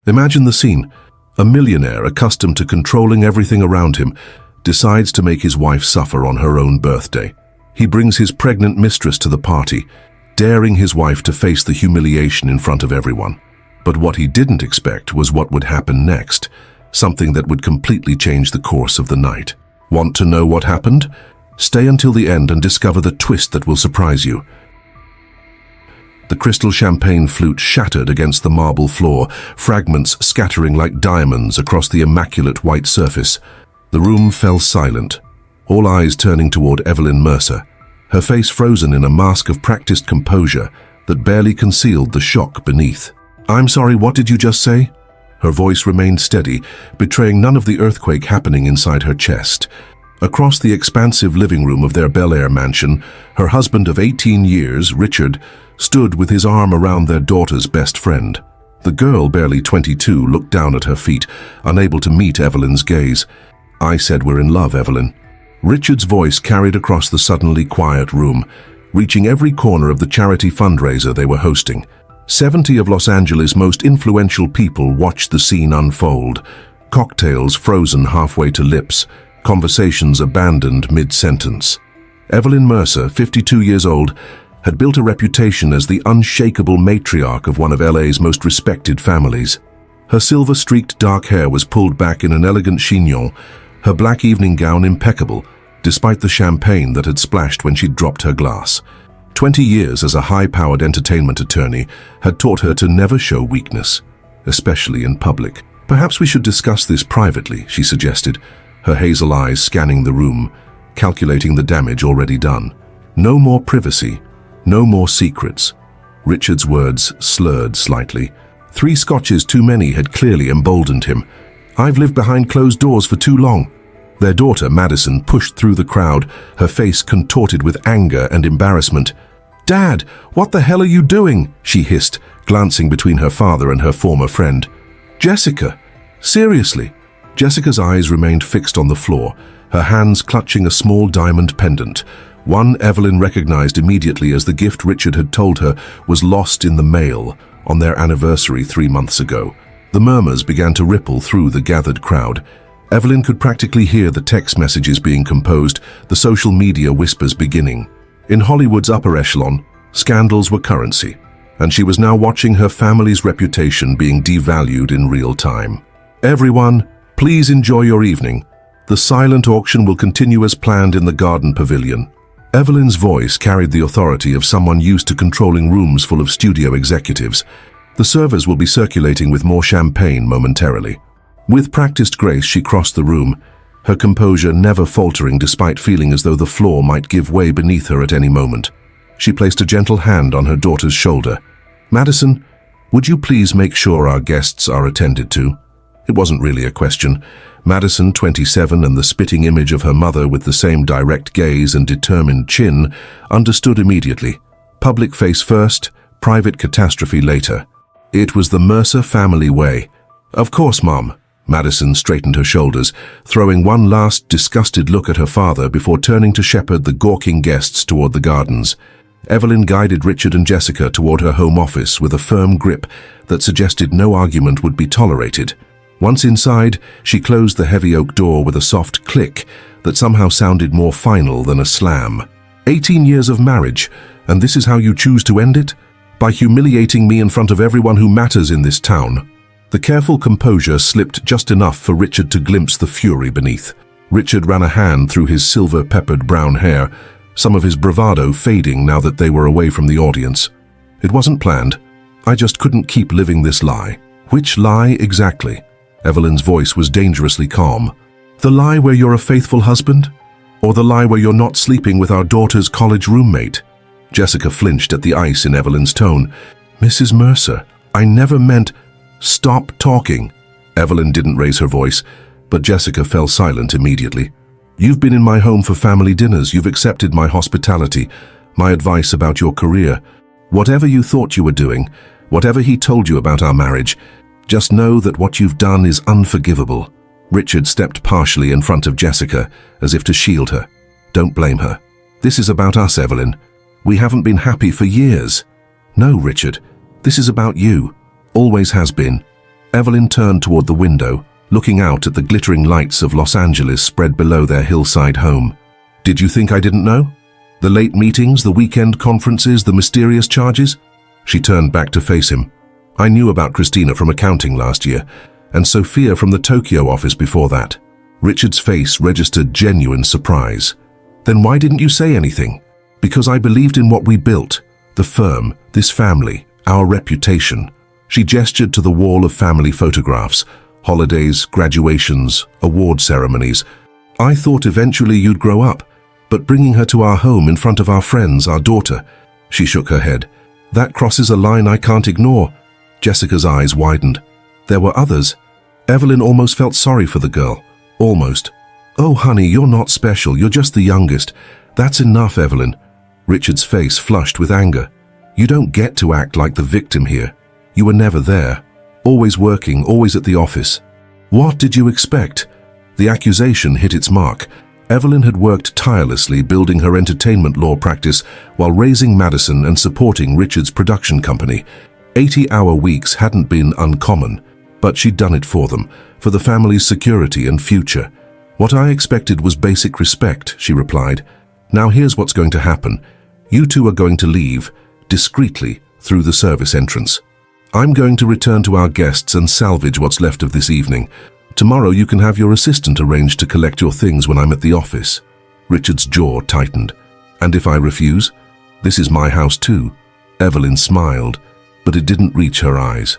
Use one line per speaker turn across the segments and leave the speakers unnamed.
Imagine the scene. A millionaire accustomed to controlling everything around him decides to make his wife suffer on her own birthday. He brings his pregnant mistress to the party, daring his wife to face the humiliation in front of everyone. But what he didn't expect was what would happen next, something that would completely change the course of the night. Want to know what happened? Stay until the end and discover the twist that will surprise you. The crystal champagne flute shattered against the marble floor, fragments scattering like diamonds across the immaculate white surface. The room fell silent, all eyes turning toward Evelyn Mercer, her face frozen in a mask of practiced composure that barely concealed the shock beneath. "I'm sorry, what did you just say?" Her voice remained steady, betraying none of the earthquake happening inside her chest. Across the expansive living room of their Bel Air mansion, her husband of 18 years, Richard, stood with his arm around their daughter's best friend. The girl, barely 22, looked down at her feet, unable to meet Evelyn's gaze. "I said we're in love, Evelyn." Richard's voice carried across the suddenly quiet room, reaching every corner of the charity fundraiser they were hosting. 70 of Los Angeles' most influential people watched the scene unfold, cocktails frozen halfway to lips, conversations abandoned mid-sentence. Evelyn Mercer, 52 years old, had built a reputation as the unshakable matriarch of one of LA's most respected families. Her silver-streaked dark hair was pulled back in an elegant chignon, her black evening gown impeccable, despite the champagne that had splashed when she'd dropped her glass. 20 years as a high-powered entertainment attorney had taught her to never show weakness, especially in public. "Perhaps we should discuss this privately," she suggested, her hazel eyes scanning the room, calculating the damage already done. "No more privacy, no more secrets." Richard's words slurred slightly. 3 scotches too many had clearly emboldened him. "I've lived behind closed doors for too long." Their daughter, Madison, pushed through the crowd, her face contorted with anger and embarrassment. "Dad, what the hell are you doing?" she hissed, glancing between her father and her former friend. "Jessica, seriously?" Jessica's eyes remained fixed on the floor, her hands clutching a small diamond pendant, one Evelyn recognized immediately as the gift Richard had told her was lost in the mail on their anniversary 3 months ago. The murmurs began to ripple through the gathered crowd. Evelyn could practically hear the text messages being composed, the social media whispers beginning. In Hollywood's upper echelon, scandals were currency, and she was now watching her family's reputation being devalued in real time. "Everyone, please enjoy your evening. The silent auction will continue as planned in the garden pavilion." Evelyn's voice carried the authority of someone used to controlling rooms full of studio executives. The servers will be circulating with more champagne momentarily. With practiced grace, she crossed the room, her composure never faltering despite feeling as though the floor might give way beneath her at any moment. She placed a gentle hand on her daughter's shoulder. "Madison, would you please make sure our guests are attended to?" It wasn't really a question. Madison, 27, and the spitting image of her mother with the same direct gaze and determined chin, understood immediately. Public face first, private catastrophe later. It was the Mercer family way. "Of course, Mom." Madison straightened her shoulders, throwing one last disgusted look at her father before turning to shepherd the gawking guests toward the gardens. Evelyn guided Richard and Jessica toward her home office with a firm grip that suggested no argument would be tolerated. Once inside, she closed the heavy oak door with a soft click that somehow sounded more final than a slam. 18 years of marriage, and this is how you choose to end it? By humiliating me in front of everyone who matters in this town. The careful composure slipped just enough for Richard to glimpse the fury beneath. Richard ran a hand through his silver-peppered brown hair, some of his bravado fading now that they were away from the audience. "It wasn't planned. I just couldn't keep living this lie." "Which lie exactly?" Evelyn's voice was dangerously calm. "The lie where you're a faithful husband? Or the lie where you're not sleeping with our daughter's college roommate?" Jessica flinched at the ice in Evelyn's tone. "Mrs. Mercer, I never meant—" "Stop talking." Evelyn didn't raise her voice, but Jessica fell silent immediately. "You've been in my home for family dinners. You've accepted my hospitality, my advice about your career. Whatever you thought you were doing, whatever he told you about our marriage, just know that what you've done is unforgivable." Richard stepped partially in front of Jessica, as if to shield her. "Don't blame her. This is about us, Evelyn. We haven't been happy for years." "No, Richard. This is about you. Always has been." Evelyn turned toward the window, looking out at the glittering lights of Los Angeles spread below their hillside home. Did you think I didn't know? The late meetings, the weekend conferences, the mysterious charges? She turned back to face him. I knew about Christina from accounting last year, and Sophia from the Tokyo office before that. Richard's face registered genuine surprise. Then why didn't you say anything? Because I believed in what we built, the firm, this family, our reputation. She gestured to the wall of family photographs, holidays, graduations, award ceremonies. I thought eventually you'd grow up, but bringing her to our home in front of our friends, our daughter. She shook her head. That crosses a line I can't ignore. Jessica's eyes widened. There were others. Evelyn almost felt sorry for the girl. Almost. Oh, honey, you're not special. You're just the youngest. That's enough, Evelyn. Richard's face flushed with anger. You don't get to act like the victim here. You were never there. Always working, always at the office. What did you expect? The accusation hit its mark. Evelyn had worked tirelessly building her entertainment law practice while raising Madison and supporting Richard's production company. 80-hour weeks hadn't been uncommon, but she'd done it for them, for the family's security and future. What I expected was basic respect, she replied. Now here's what's going to happen. You two are going to leave, discreetly, through the service entrance. I'm going to return to our guests and salvage what's left of this evening. Tomorrow you can have your assistant arrange to collect your things when I'm at the office. Richard's jaw tightened. And if I refuse? This is my house too. Evelyn smiled, but it didn't reach her eyes.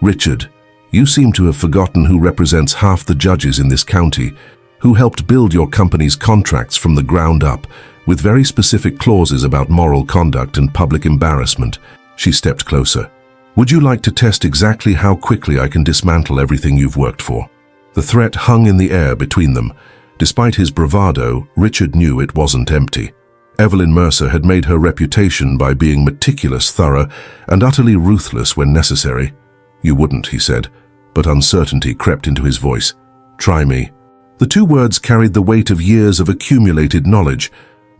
Richard, you seem to have forgotten who represents half the judges in this county, who helped build your company's contracts from the ground up, with very specific clauses about moral conduct and public embarrassment. She stepped closer. Would you like to test exactly how quickly I can dismantle everything you've worked for? The threat hung in the air between them. Despite his bravado, Richard knew it wasn't empty. Evelyn Mercer had made her reputation by being meticulous, thorough, and utterly ruthless when necessary. You wouldn't, he said, but uncertainty crept into his voice. Try me. The two words carried the weight of years of accumulated knowledge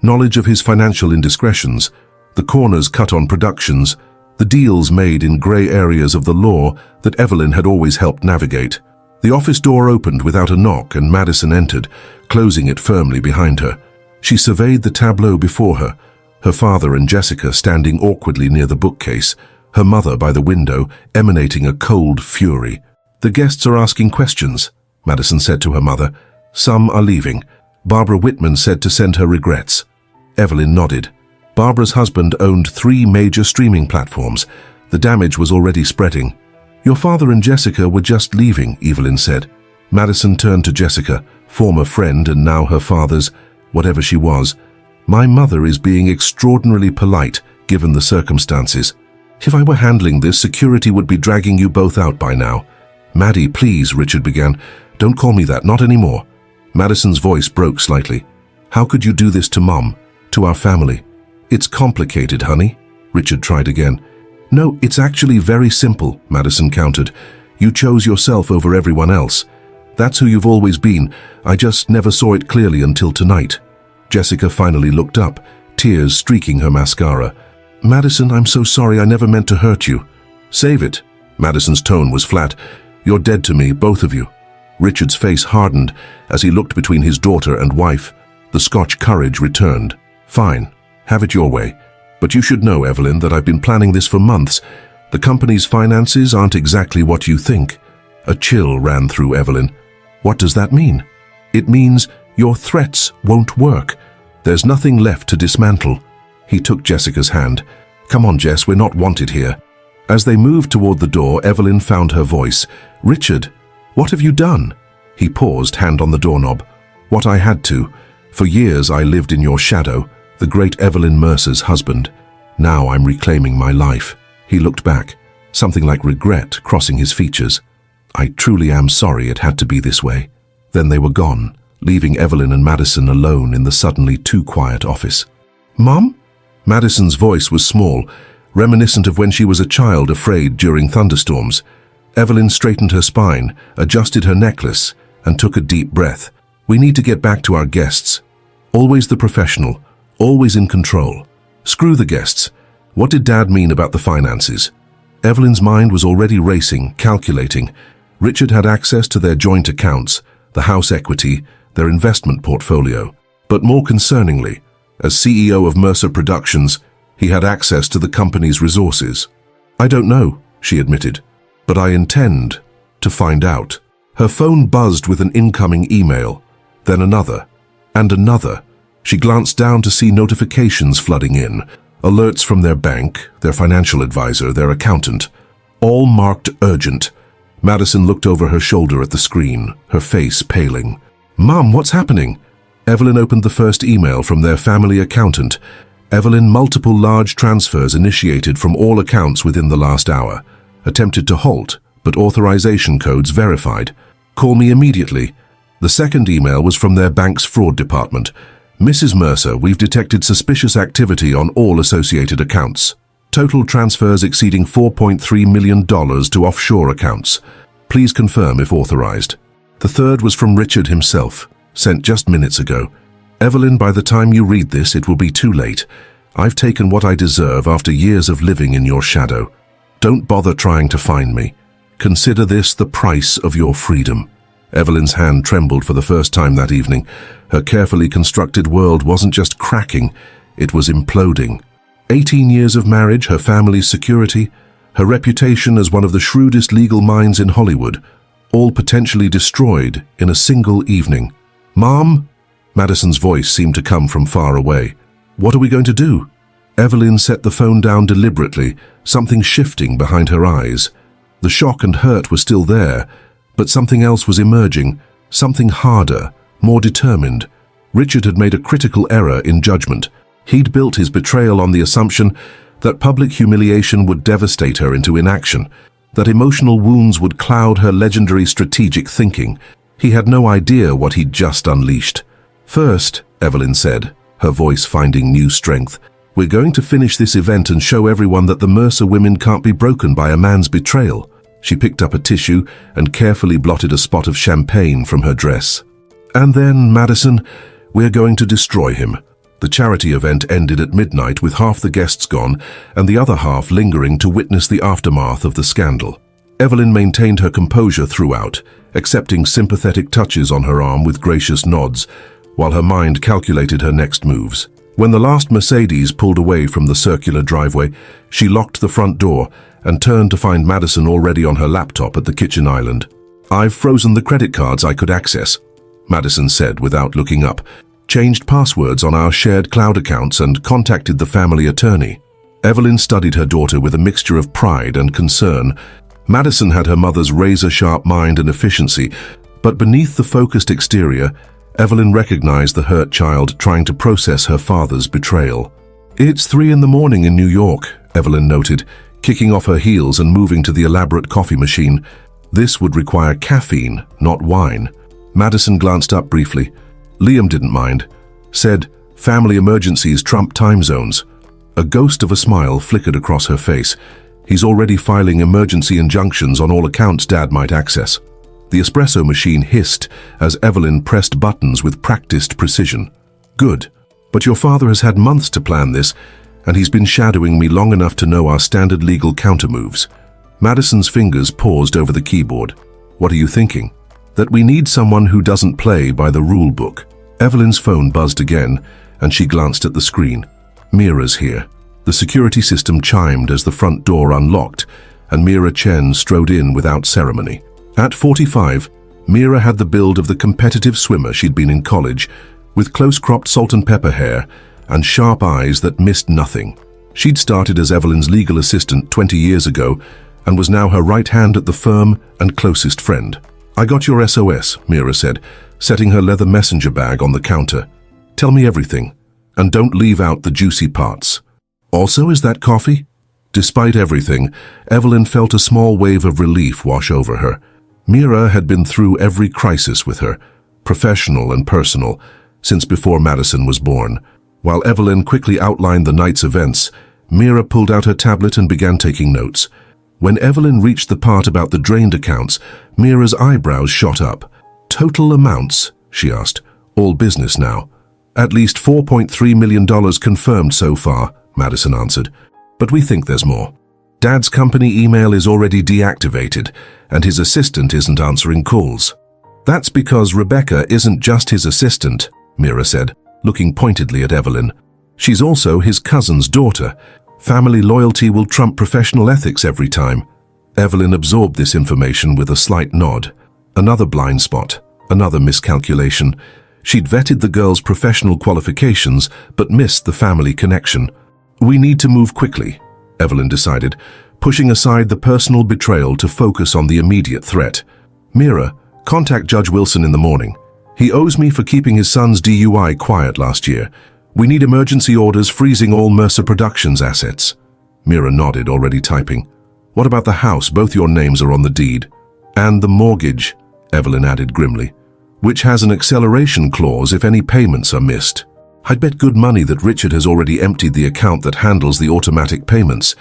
of his financial indiscretions, the corners cut on productions, the deals made in grey areas of the law that Evelyn had always helped navigate. The office door opened without a knock and Madison entered, closing it firmly behind her. She surveyed the tableau before her, her father and Jessica standing awkwardly near the bookcase, her mother by the window, emanating a cold fury. The guests are asking questions, Madison said to her mother. Some are leaving. Barbara Whitman said to send her regrets. Evelyn nodded. Barbara's husband owned 3 major streaming platforms. The damage was already spreading. Your father and Jessica were just leaving, Evelyn said. Madison turned to Jessica, former friend and now her father's, whatever she was. My mother is being extraordinarily polite, given the circumstances. If I were handling this, security would be dragging you both out by now. Maddie, please, Richard began. Don't call me that, not anymore. Madison's voice broke slightly. How could you do this to Mom, to our family? It's complicated, honey. Richard tried again. No, it's actually very simple, Madison countered. You chose yourself over everyone else. That's who you've always been. I just never saw it clearly until tonight. Jessica finally looked up, tears streaking her mascara. Madison, I'm so sorry. I never meant to hurt you. Save it. Madison's tone was flat. You're dead to me, both of you. Richard's face hardened as he looked between his daughter and wife. The Scotch courage returned. Fine, have it your way. But you should know, Evelyn, that I've been planning this for months. The company's finances aren't exactly what you think. A chill ran through Evelyn. What does that mean? It means your threats won't work. There's nothing left to dismantle. He took Jessica's hand. Come on, Jess, we're not wanted here. As they moved toward the door, Evelyn found her voice. Richard, what have you done? He paused, hand on the doorknob. What I had to. For years I lived in your shadow, the great Evelyn Mercer's husband. Now I'm reclaiming my life. He looked back, something like regret crossing his features. I truly am sorry it had to be this way. Then they were gone, leaving Evelyn and Madison alone in the suddenly too quiet office. Mom? Madison's voice was small, reminiscent of when she was a child afraid during thunderstorms. Evelyn straightened her spine, adjusted her necklace, and took a deep breath. We need to get back to our guests. Always the professional, always in control. Screw the guests. What did Dad mean about the finances? Evelyn's mind was already racing, calculating. Richard had access to their joint accounts, the house equity, their investment portfolio. But more concerningly, as CEO of Mercer Productions, he had access to the company's resources. "I don't know," she admitted, "but I intend to find out." Her phone buzzed with an incoming email, then another, and another. She glanced down to see notifications flooding in, alerts from their bank, their financial advisor, their accountant, all marked urgent. Madison looked over her shoulder at the screen, her face paling. "Mom, what's happening?" Evelyn opened the first email from their family accountant. Evelyn, multiple large transfers initiated from all accounts within the last hour. Attempted to halt, but authorization codes verified. "Call me immediately." The second email was from their bank's fraud department. "Mrs. Mercer, we've detected suspicious activity on all associated accounts. Total transfers exceeding $4.3 million to offshore accounts. Please confirm if authorized." The third was from Richard himself, sent just minutes ago. "Evelyn, by the time you read this, it will be too late. I've taken what I deserve after years of living in your shadow. Don't bother trying to find me. Consider this the price of your freedom." Evelyn's hand trembled for the first time that evening. Her carefully constructed world wasn't just cracking, it was imploding. 18 years of marriage, her family's security, her reputation as one of the shrewdest legal minds in Hollywood, all potentially destroyed in a single evening. "Mom?" Madison's voice seemed to come from far away. "What are we going to do?" Evelyn set the phone down deliberately, something shifting behind her eyes. The shock and hurt were still there, but something else was emerging, something harder, more determined. Richard had made a critical error in judgment. He'd built his betrayal on the assumption that public humiliation would devastate her into inaction, that emotional wounds would cloud her legendary strategic thinking. He had no idea what he'd just unleashed. "First," Evelyn said, her voice finding new strength, "we're going to finish this event and show everyone that the Mercer women can't be broken by a man's betrayal." She picked up a tissue and carefully blotted a spot of champagne from her dress. "And then, Madison, we're going to destroy him." The charity event ended at midnight with half the guests gone and the other half lingering to witness the aftermath of the scandal. Evelyn maintained her composure throughout, accepting sympathetic touches on her arm with gracious nods, while her mind calculated her next moves. When the last Mercedes pulled away from the circular driveway, she locked the front door and turned to find Madison already on her laptop at the kitchen island. "I've frozen the credit cards I could access," Madison said without looking up, "changed passwords on our shared cloud accounts and contacted the family attorney." Evelyn studied her daughter with a mixture of pride and concern. Madison had her mother's razor-sharp mind and efficiency, but beneath the focused exterior, Evelyn recognized the hurt child trying to process her father's betrayal. "It's 3 in the morning in New York," Evelyn noted, kicking off her heels and moving to the elaborate coffee machine. This would require caffeine, not wine. Madison glanced up briefly. Liam didn't mind. Said, "Family emergencies trump time zones." A ghost of a smile flickered across her face. "He's already filing emergency injunctions on all accounts Dad might access." The espresso machine hissed as Evelyn pressed buttons with practiced precision. "Good, but your father has had months to plan this, and he's been shadowing me long enough to know our standard legal countermoves." Madison's fingers paused over the keyboard. "What are you thinking?" "That we need someone who doesn't play by the rule book." Evelyn's phone buzzed again, and she glanced at the screen. "Mira's here." The security system chimed as the front door unlocked, and Mira Chen strode in without ceremony. At 45, Mira had the build of the competitive swimmer she'd been in college, with close-cropped salt and pepper hair and sharp eyes that missed nothing. She'd started as Evelyn's legal assistant 20 years ago and was now her right hand at the firm and closest friend. "I got your SOS," Mira said, setting her leather messenger bag on the counter. "Tell me everything, and don't leave out the juicy parts." "Also, is that coffee?" Despite everything, Evelyn felt a small wave of relief wash over her. Mira had been through every crisis with her, professional and personal, since before Madison was born. While Evelyn quickly outlined the night's events, Mira pulled out her tablet and began taking notes. When Evelyn reached the part about the drained accounts, Mira's eyebrows shot up. "Total amounts?" she asked. "All business now." "At least $4.3 million confirmed so far," Madison answered. "But we think there's more." Dad's company email is already deactivated, and his assistant isn't answering calls. That's because Rebecca isn't just his assistant, Mira said, looking pointedly at Evelyn. She's also his cousin's daughter. Family loyalty will trump professional ethics every time. Evelyn absorbed this information with a slight nod. Another blind spot, another miscalculation. She'd vetted the girl's professional qualifications, but missed the family connection. We need to move quickly, Evelyn decided, pushing aside the personal betrayal to focus on the immediate threat. Mira, contact Judge Wilson in the morning. He owes me for keeping his son's DUI quiet last year. We need emergency orders freezing all Mercer Productions assets. Mira nodded, already typing. What about the house? Both your names are on the deed. And the mortgage, Evelyn added grimly, which has an acceleration clause if any payments are missed. I'd bet good money that Richard has already emptied the account that handles the automatic payments.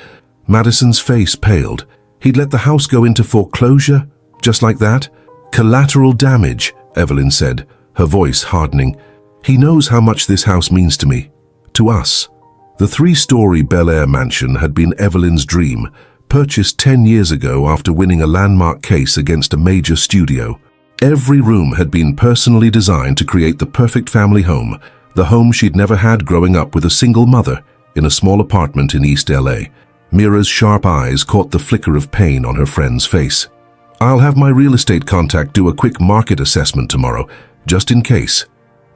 Madison's face paled. He'd let the house go into foreclosure? Just like that? Collateral damage, Evelyn said, her voice hardening. He knows how much this house means to me. To us. The 3-story Bel Air mansion had been Evelyn's dream, purchased 10 years ago after winning a landmark case against a major studio. Every room had been personally designed to create the perfect family home, the home she'd never had growing up with a single mother in a small apartment in East LA. Mira's sharp eyes caught the flicker of pain on her friend's face. I'll have my real estate contact do a quick market assessment tomorrow, just in case.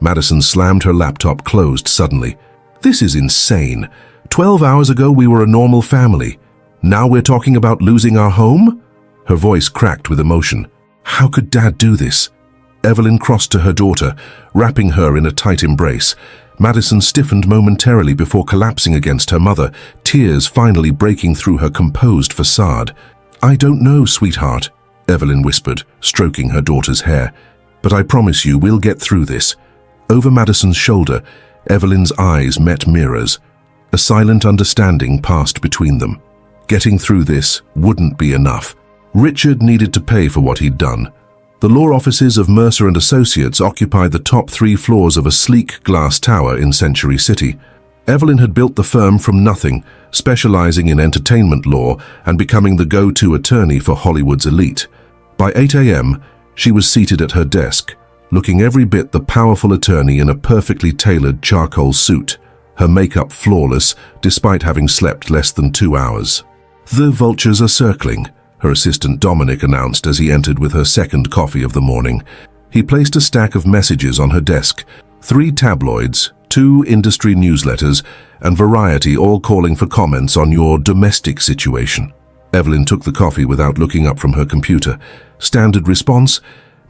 Madison slammed her laptop closed suddenly. This is insane. 12 hours ago we were a normal family. Now we're talking about losing our home? Her voice cracked with emotion. How could Dad do this? Evelyn crossed to her daughter, wrapping her in a tight embrace. Madison stiffened momentarily before collapsing against her mother, tears finally breaking through her composed facade. I don't know, sweetheart, Evelyn whispered, stroking her daughter's hair. But I promise you we'll get through this. Over Madison's shoulder, Evelyn's eyes met Mira's. A silent understanding passed between them. Getting through this wouldn't be enough. Richard needed to pay for what he'd done. The law offices of Mercer and Associates occupied the top 3 floors of a sleek glass tower in Century City. Evelyn had built the firm from nothing, specializing in entertainment law and becoming the go-to attorney for Hollywood's elite. By 8 a.m., she was seated at her desk, looking every bit the powerful attorney in a perfectly tailored charcoal suit, her makeup flawless despite having slept less than 2 hours. The vultures are circling, her assistant Dominic announced as he entered with her second coffee of the morning. He placed a stack of messages on her desk, 3 tabloids, 2 industry newsletters, and Variety all calling for comments on your domestic situation. Evelyn took the coffee without looking up from her computer. Standard response: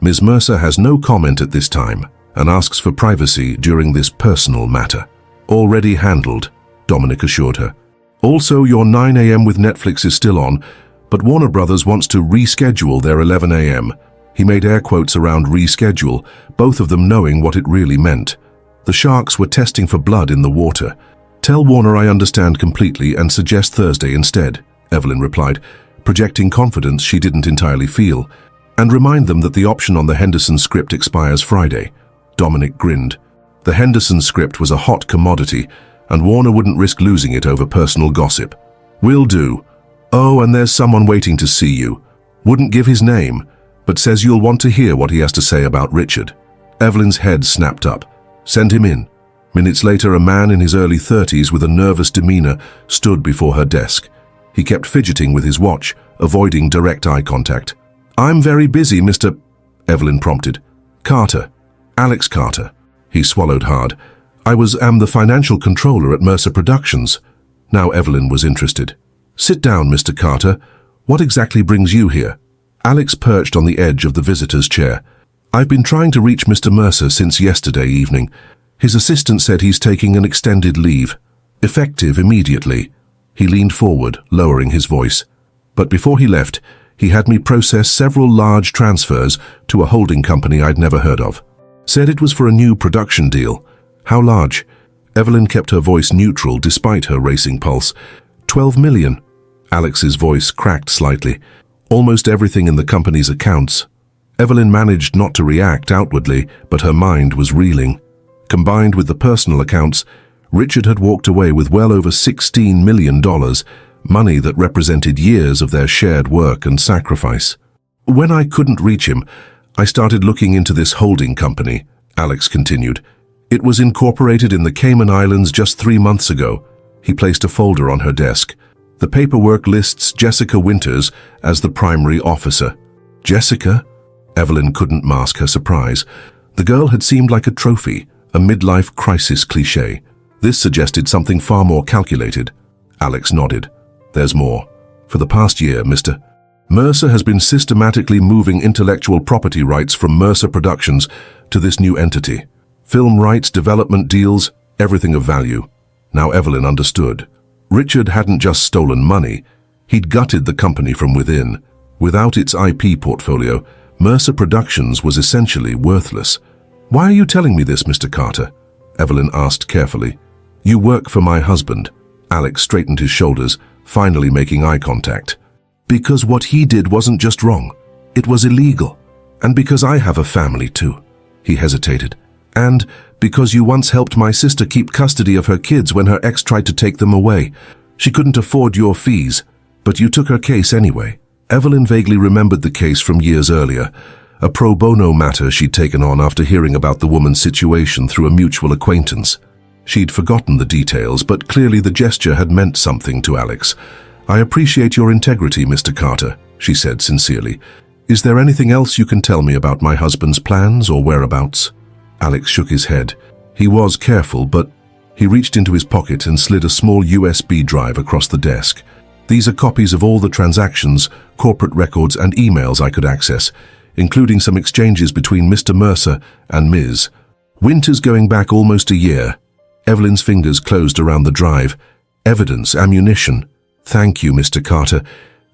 Ms. Mercer has no comment at this time and asks for privacy during this personal matter. Already handled, Dominic assured her. Also, your 9 a.m. with Netflix is still on, but Warner Brothers wants to reschedule their 11 a.m. He made air quotes around reschedule, both of them knowing what it really meant. The sharks were testing for blood in the water. Tell Warner I understand completely and suggest Thursday instead, Evelyn replied, projecting confidence she didn't entirely feel. And remind them that the option on the Henderson script expires Friday. Dominic grinned. The Henderson script was a hot commodity, and Warner wouldn't risk losing it over personal gossip. Will do. Oh, and there's someone waiting to see you. Wouldn't give his name, but says you'll want to hear what he has to say about Richard. Evelyn's head snapped up. Send him in. Minutes later, a man in his early 30s with a nervous demeanor stood before her desk. He kept fidgeting with his watch, avoiding direct eye contact. I'm very busy, Mr. Evelyn prompted. Carter. Alex Carter. He swallowed hard. I am the financial controller at Mercer Productions. Now Evelyn was interested. Sit down, Mr. Carter. What exactly brings you here? Alex perched on the edge of the visitor's chair. I've been trying to reach Mr. Mercer since yesterday evening. His assistant said he's taking an extended leave. Effective immediately. He leaned forward, lowering his voice. But before he left, he had me process several large transfers to a holding company I'd never heard of. Said it was for a new production deal. How large? Evelyn kept her voice neutral despite her racing pulse. 12 million. Alex's voice cracked slightly. Almost everything in the company's accounts. Evelyn managed not to react outwardly, but her mind was reeling. Combined with the personal accounts, Richard had walked away with well over $16 million, money that represented years of their shared work and sacrifice. When I couldn't reach him, I started looking into this holding company, Alex continued. It was incorporated in the Cayman Islands just 3 months ago. He placed a folder on her desk. The paperwork lists Jessica Winters as the primary officer. Jessica? Evelyn couldn't mask her surprise. The girl had seemed like a trophy, a midlife crisis cliché. This suggested something far more calculated. Alex nodded. There's more. For the past year, Mr. Mercer has been systematically moving intellectual property rights from Mercer Productions to this new entity. Film rights, development deals, everything of value. Now Evelyn understood. Richard hadn't just stolen money, he'd gutted the company from within. Without its IP portfolio, Mercer Productions was essentially worthless. Why are you telling me this, Mr. Carter? Evelyn asked carefully. You work for my husband. Alex straightened his shoulders, finally making eye contact. Because what he did wasn't just wrong, it was illegal. And because I have a family too. He hesitated. And because you once helped my sister keep custody of her kids when her ex tried to take them away. She couldn't afford your fees, but you took her case anyway. Evelyn vaguely remembered the case from years earlier, a pro bono matter she'd taken on after hearing about the woman's situation through a mutual acquaintance. She'd forgotten the details, but clearly the gesture had meant something to Alex. I appreciate your integrity, Mr. Carter, she said sincerely. Is there anything else you can tell me about my husband's plans or whereabouts? Alex shook his head. He was careful, but he reached into his pocket and slid a small USB drive across the desk. These are copies of all the transactions, corporate records and emails I could access, including some exchanges between Mr. Mercer and Ms. Winters going back almost a year. Evelyn's fingers closed around the drive. Evidence, ammunition. Thank you, Mr. Carter.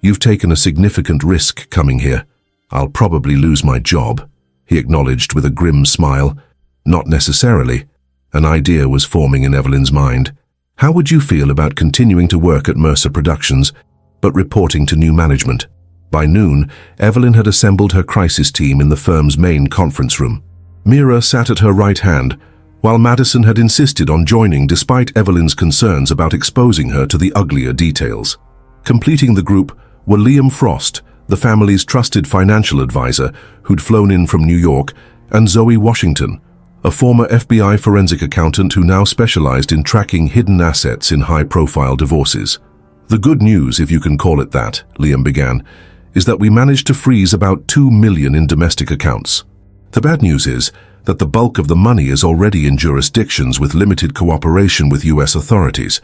You've taken a significant risk coming here. I'll probably lose my job, he acknowledged with a grim smile. Not necessarily. An idea was forming in Evelyn's mind. How would you feel about continuing to work at Mercer Productions, but reporting to new management? By noon, Evelyn had assembled her crisis team in the firm's main conference room. Mira sat at her right hand, while Madison had insisted on joining despite Evelyn's concerns about exposing her to the uglier details. Completing the group were Liam Frost, the family's trusted financial advisor who'd flown in from New York, and Zoe Washington, a former FBI forensic accountant who now specialized in tracking hidden assets in high-profile divorces. The good news, if you can call it that, Liam began, is that we managed to freeze about $2 million in domestic accounts. The bad news is that the bulk of the money is already in jurisdictions with limited cooperation with U.S. authorities.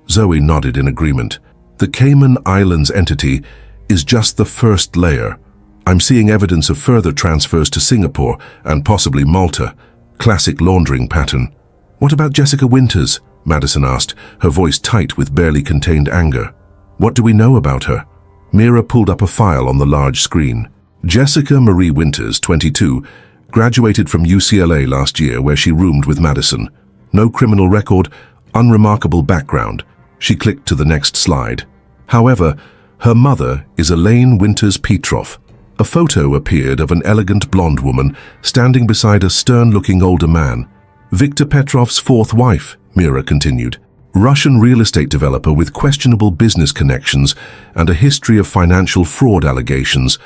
Zoe nodded in agreement. The Cayman Islands entity is just the first layer. I'm seeing evidence of further transfers to Singapore and possibly Malta. Classic laundering pattern. What about Jessica Winters? Madison asked, her voice tight with barely contained anger. What do we know about her? Mira pulled up a file on the large screen. Jessica Marie Winters, 22, graduated from UCLA last year where she roomed with Madison. No criminal record, unremarkable background. She clicked to the next slide. However, her mother is Elaine Winters Petroff. A photo appeared of an elegant blonde woman standing beside a stern-looking older man. Victor Petrov's fourth wife, Mira continued. Russian real estate developer with questionable business connections and a history of financial fraud allegations,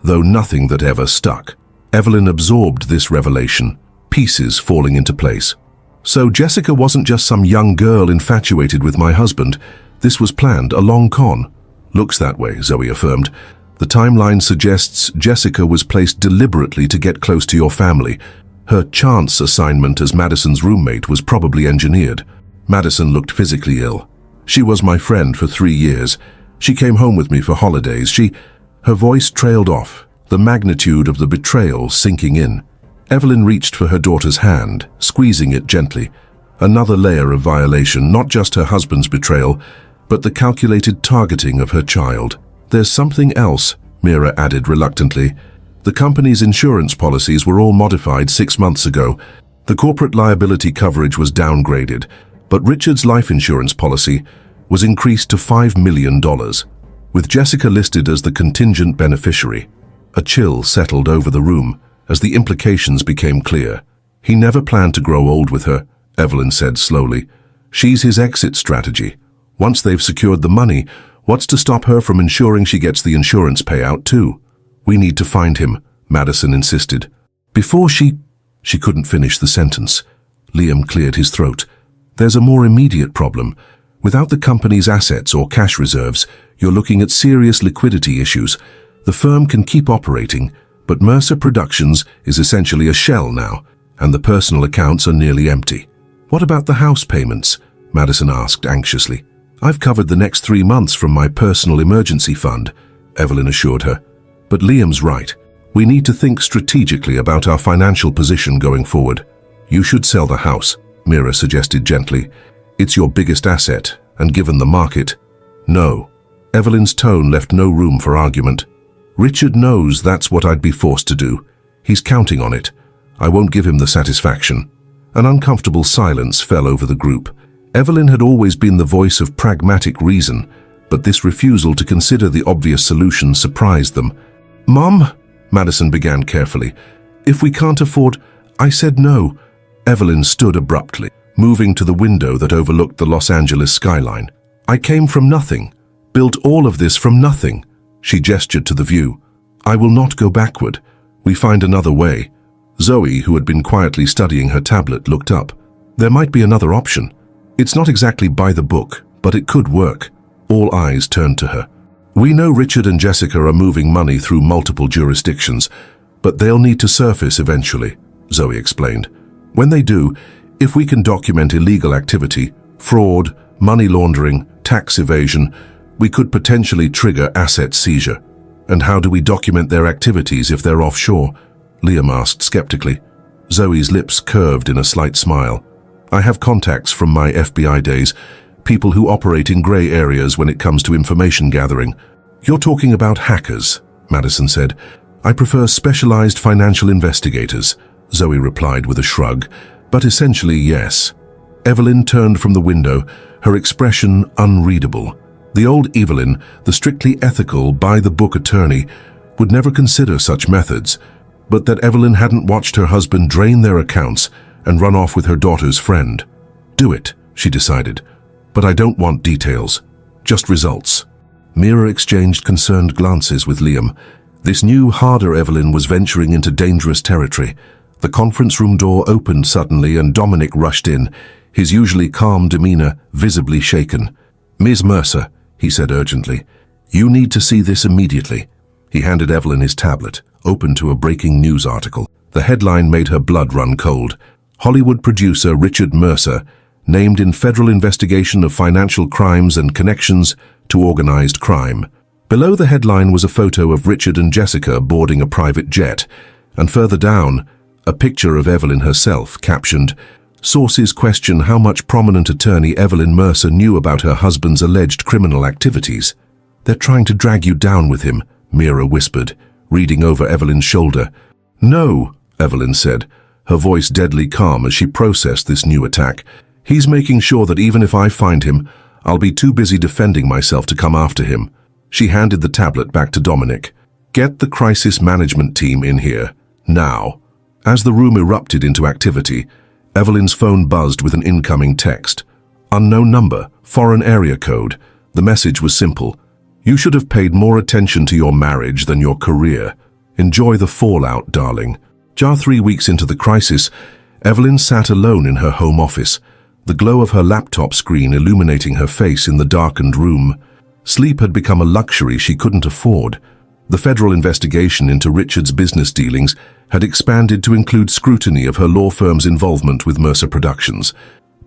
though nothing that ever stuck. Evelyn absorbed this revelation, pieces falling into place. So Jessica wasn't just some young girl infatuated with my husband. This was planned, a long con. Looks that way, Zoe affirmed. The timeline suggests Jessica was placed deliberately to get close to your family. Her chance assignment as Madison's roommate was probably engineered. Madison looked physically ill. She was my friend for 3 years. She came home with me for holidays. Her voice trailed off, the magnitude of the betrayal sinking in. Evelyn reached for her daughter's hand, squeezing it gently. Another layer of violation, not just her husband's betrayal, but the calculated targeting of her child. There's something else, Mira added reluctantly. The company's insurance policies were all modified 6 months ago. The corporate liability coverage was downgraded, but Richard's life insurance policy was increased to $5 million, with Jessica listed as the contingent beneficiary. A chill settled over the room as the implications became clear. He never planned to grow old with her, Evelyn said slowly. She's his exit strategy. Once they've secured the money, What's to stop her from ensuring she gets the insurance payout too? We need to find him, Madison insisted. Before she couldn't finish the sentence. Liam cleared his throat. There's a more immediate problem. Without the company's assets or cash reserves, you're looking at serious liquidity issues. The firm can keep operating, but Mercer Productions is essentially a shell now, and the personal accounts are nearly empty. What about the house payments? Madison asked anxiously. I've covered the next 3 months from my personal emergency fund, Evelyn assured her. But Liam's right. We need to think strategically about our financial position going forward. You should sell the house, Mira suggested gently. It's your biggest asset, and given the market. No. Evelyn's tone left no room for argument. Richard knows that's what I'd be forced to do. He's counting on it. I won't give him the satisfaction. An uncomfortable silence fell over the group. Evelyn had always been the voice of pragmatic reason, but this refusal to consider the obvious solution surprised them. Mom, Madison began carefully. If we can't afford... I said no. Evelyn stood abruptly, moving to the window that overlooked the Los Angeles skyline. I came from nothing, built all of this from nothing. She gestured to the view. I will not go backward. We find another way. Zoe, who had been quietly studying her tablet, looked up. There might be another option. It's not exactly by the book, but it could work. All eyes turned to her. We know Richard and Jessica are moving money through multiple jurisdictions, but they'll need to surface eventually, Zoe explained. When they do, if we can document illegal activity, fraud, money laundering, tax evasion, we could potentially trigger asset seizure. And how do we document their activities if they're offshore? Liam asked skeptically. Zoe's lips curved in a slight smile. I have contacts from my FBI days, people who operate in gray areas when it comes to information gathering. You're talking about hackers, Madison said. I prefer specialized financial investigators, Zoe replied with a shrug, but essentially yes. Evelyn turned from the window, her expression unreadable. The old Evelyn, the strictly ethical, by-the-book attorney, would never consider such methods, but that Evelyn hadn't watched her husband drain their accounts and run off with her daughter's friend. Do it, she decided. But I don't want details, just results. Mira exchanged concerned glances with Liam. This new, harder Evelyn was venturing into dangerous territory. The conference room door opened suddenly and Dominic rushed in, his usually calm demeanor visibly shaken. Ms. Mercer, he said urgently, you need to see this immediately. He handed Evelyn his tablet, open to a breaking news article. The headline made her blood run cold. Hollywood producer Richard Mercer, named in federal investigation of financial crimes and connections to organized crime. Below the headline was a photo of Richard and Jessica boarding a private jet, and further down, a picture of Evelyn herself, captioned, Sources question how much prominent attorney Evelyn Mercer knew about her husband's alleged criminal activities. They're trying to drag you down with him, Mira whispered, reading over Evelyn's shoulder. No, Evelyn said, her voice deadly calm as she processed this new attack. He's making sure that even if I find him, I'll be too busy defending myself to come after him. She handed the tablet back to Dominic. Get the crisis management team in here, now. As the room erupted into activity, Evelyn's phone buzzed with an incoming text. Unknown number, foreign area code. The message was simple. You should have paid more attention to your marriage than your career. Enjoy the fallout, darling. Just 3 weeks into the crisis, Evelyn sat alone in her home office, the glow of her laptop screen illuminating her face in the darkened room. Sleep had become a luxury she couldn't afford. The federal investigation into Richard's business dealings had expanded to include scrutiny of her law firm's involvement with Mercer Productions.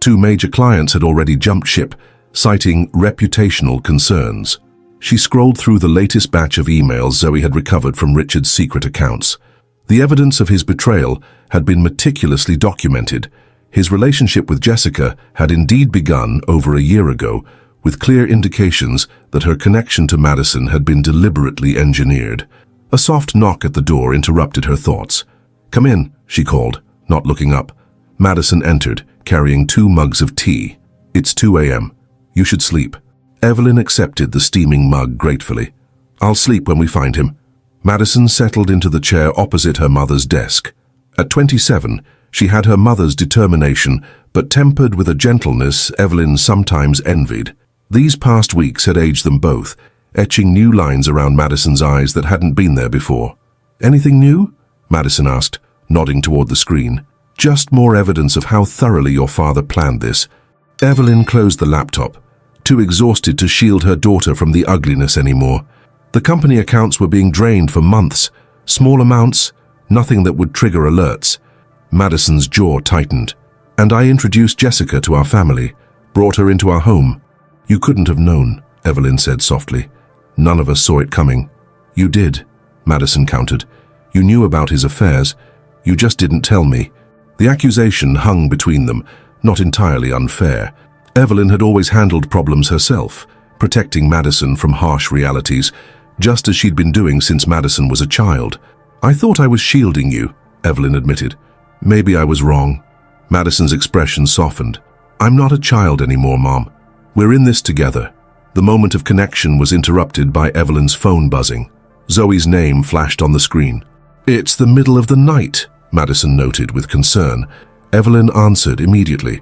2 major clients had already jumped ship, citing reputational concerns. She scrolled through the latest batch of emails Zoe had recovered from Richard's secret accounts. The evidence of his betrayal had been meticulously documented. His relationship with Jessica had indeed begun over a year ago, with clear indications that her connection to Madison had been deliberately engineered. A soft knock at the door interrupted her thoughts. Come in, she called, not looking up. Madison entered, carrying 2 mugs of tea. It's 2 a.m. You should sleep. Evelyn accepted the steaming mug gratefully. I'll sleep when we find him. Madison settled into the chair opposite her mother's desk. At 27, she had her mother's determination, but tempered with a gentleness Evelyn sometimes envied. These past weeks had aged them both, etching new lines around Madison's eyes that hadn't been there before. "Anything new?" Madison asked, nodding toward the screen. "Just more evidence of how thoroughly your father planned this." Evelyn closed the laptop, too exhausted to shield her daughter from the ugliness anymore. The company accounts were being drained for months. Small amounts, nothing that would trigger alerts. Madison's jaw tightened. "And I introduced Jessica to our family, brought her into our home." "You couldn't have known," Evelyn said softly. "None of us saw it coming." "You did," Madison countered. "You knew about his affairs. You just didn't tell me." The accusation hung between them, not entirely unfair. Evelyn had always handled problems herself, protecting Madison from harsh realities, just as she'd been doing since Madison was a child. "I thought I was shielding you," Evelyn admitted. "Maybe I was wrong." Madison's expression softened. "I'm not a child anymore, Mom. We're in this together." The moment of connection was interrupted by Evelyn's phone buzzing. Zoe's name flashed on the screen. "It's the middle of the night," Madison noted with concern. Evelyn answered immediately.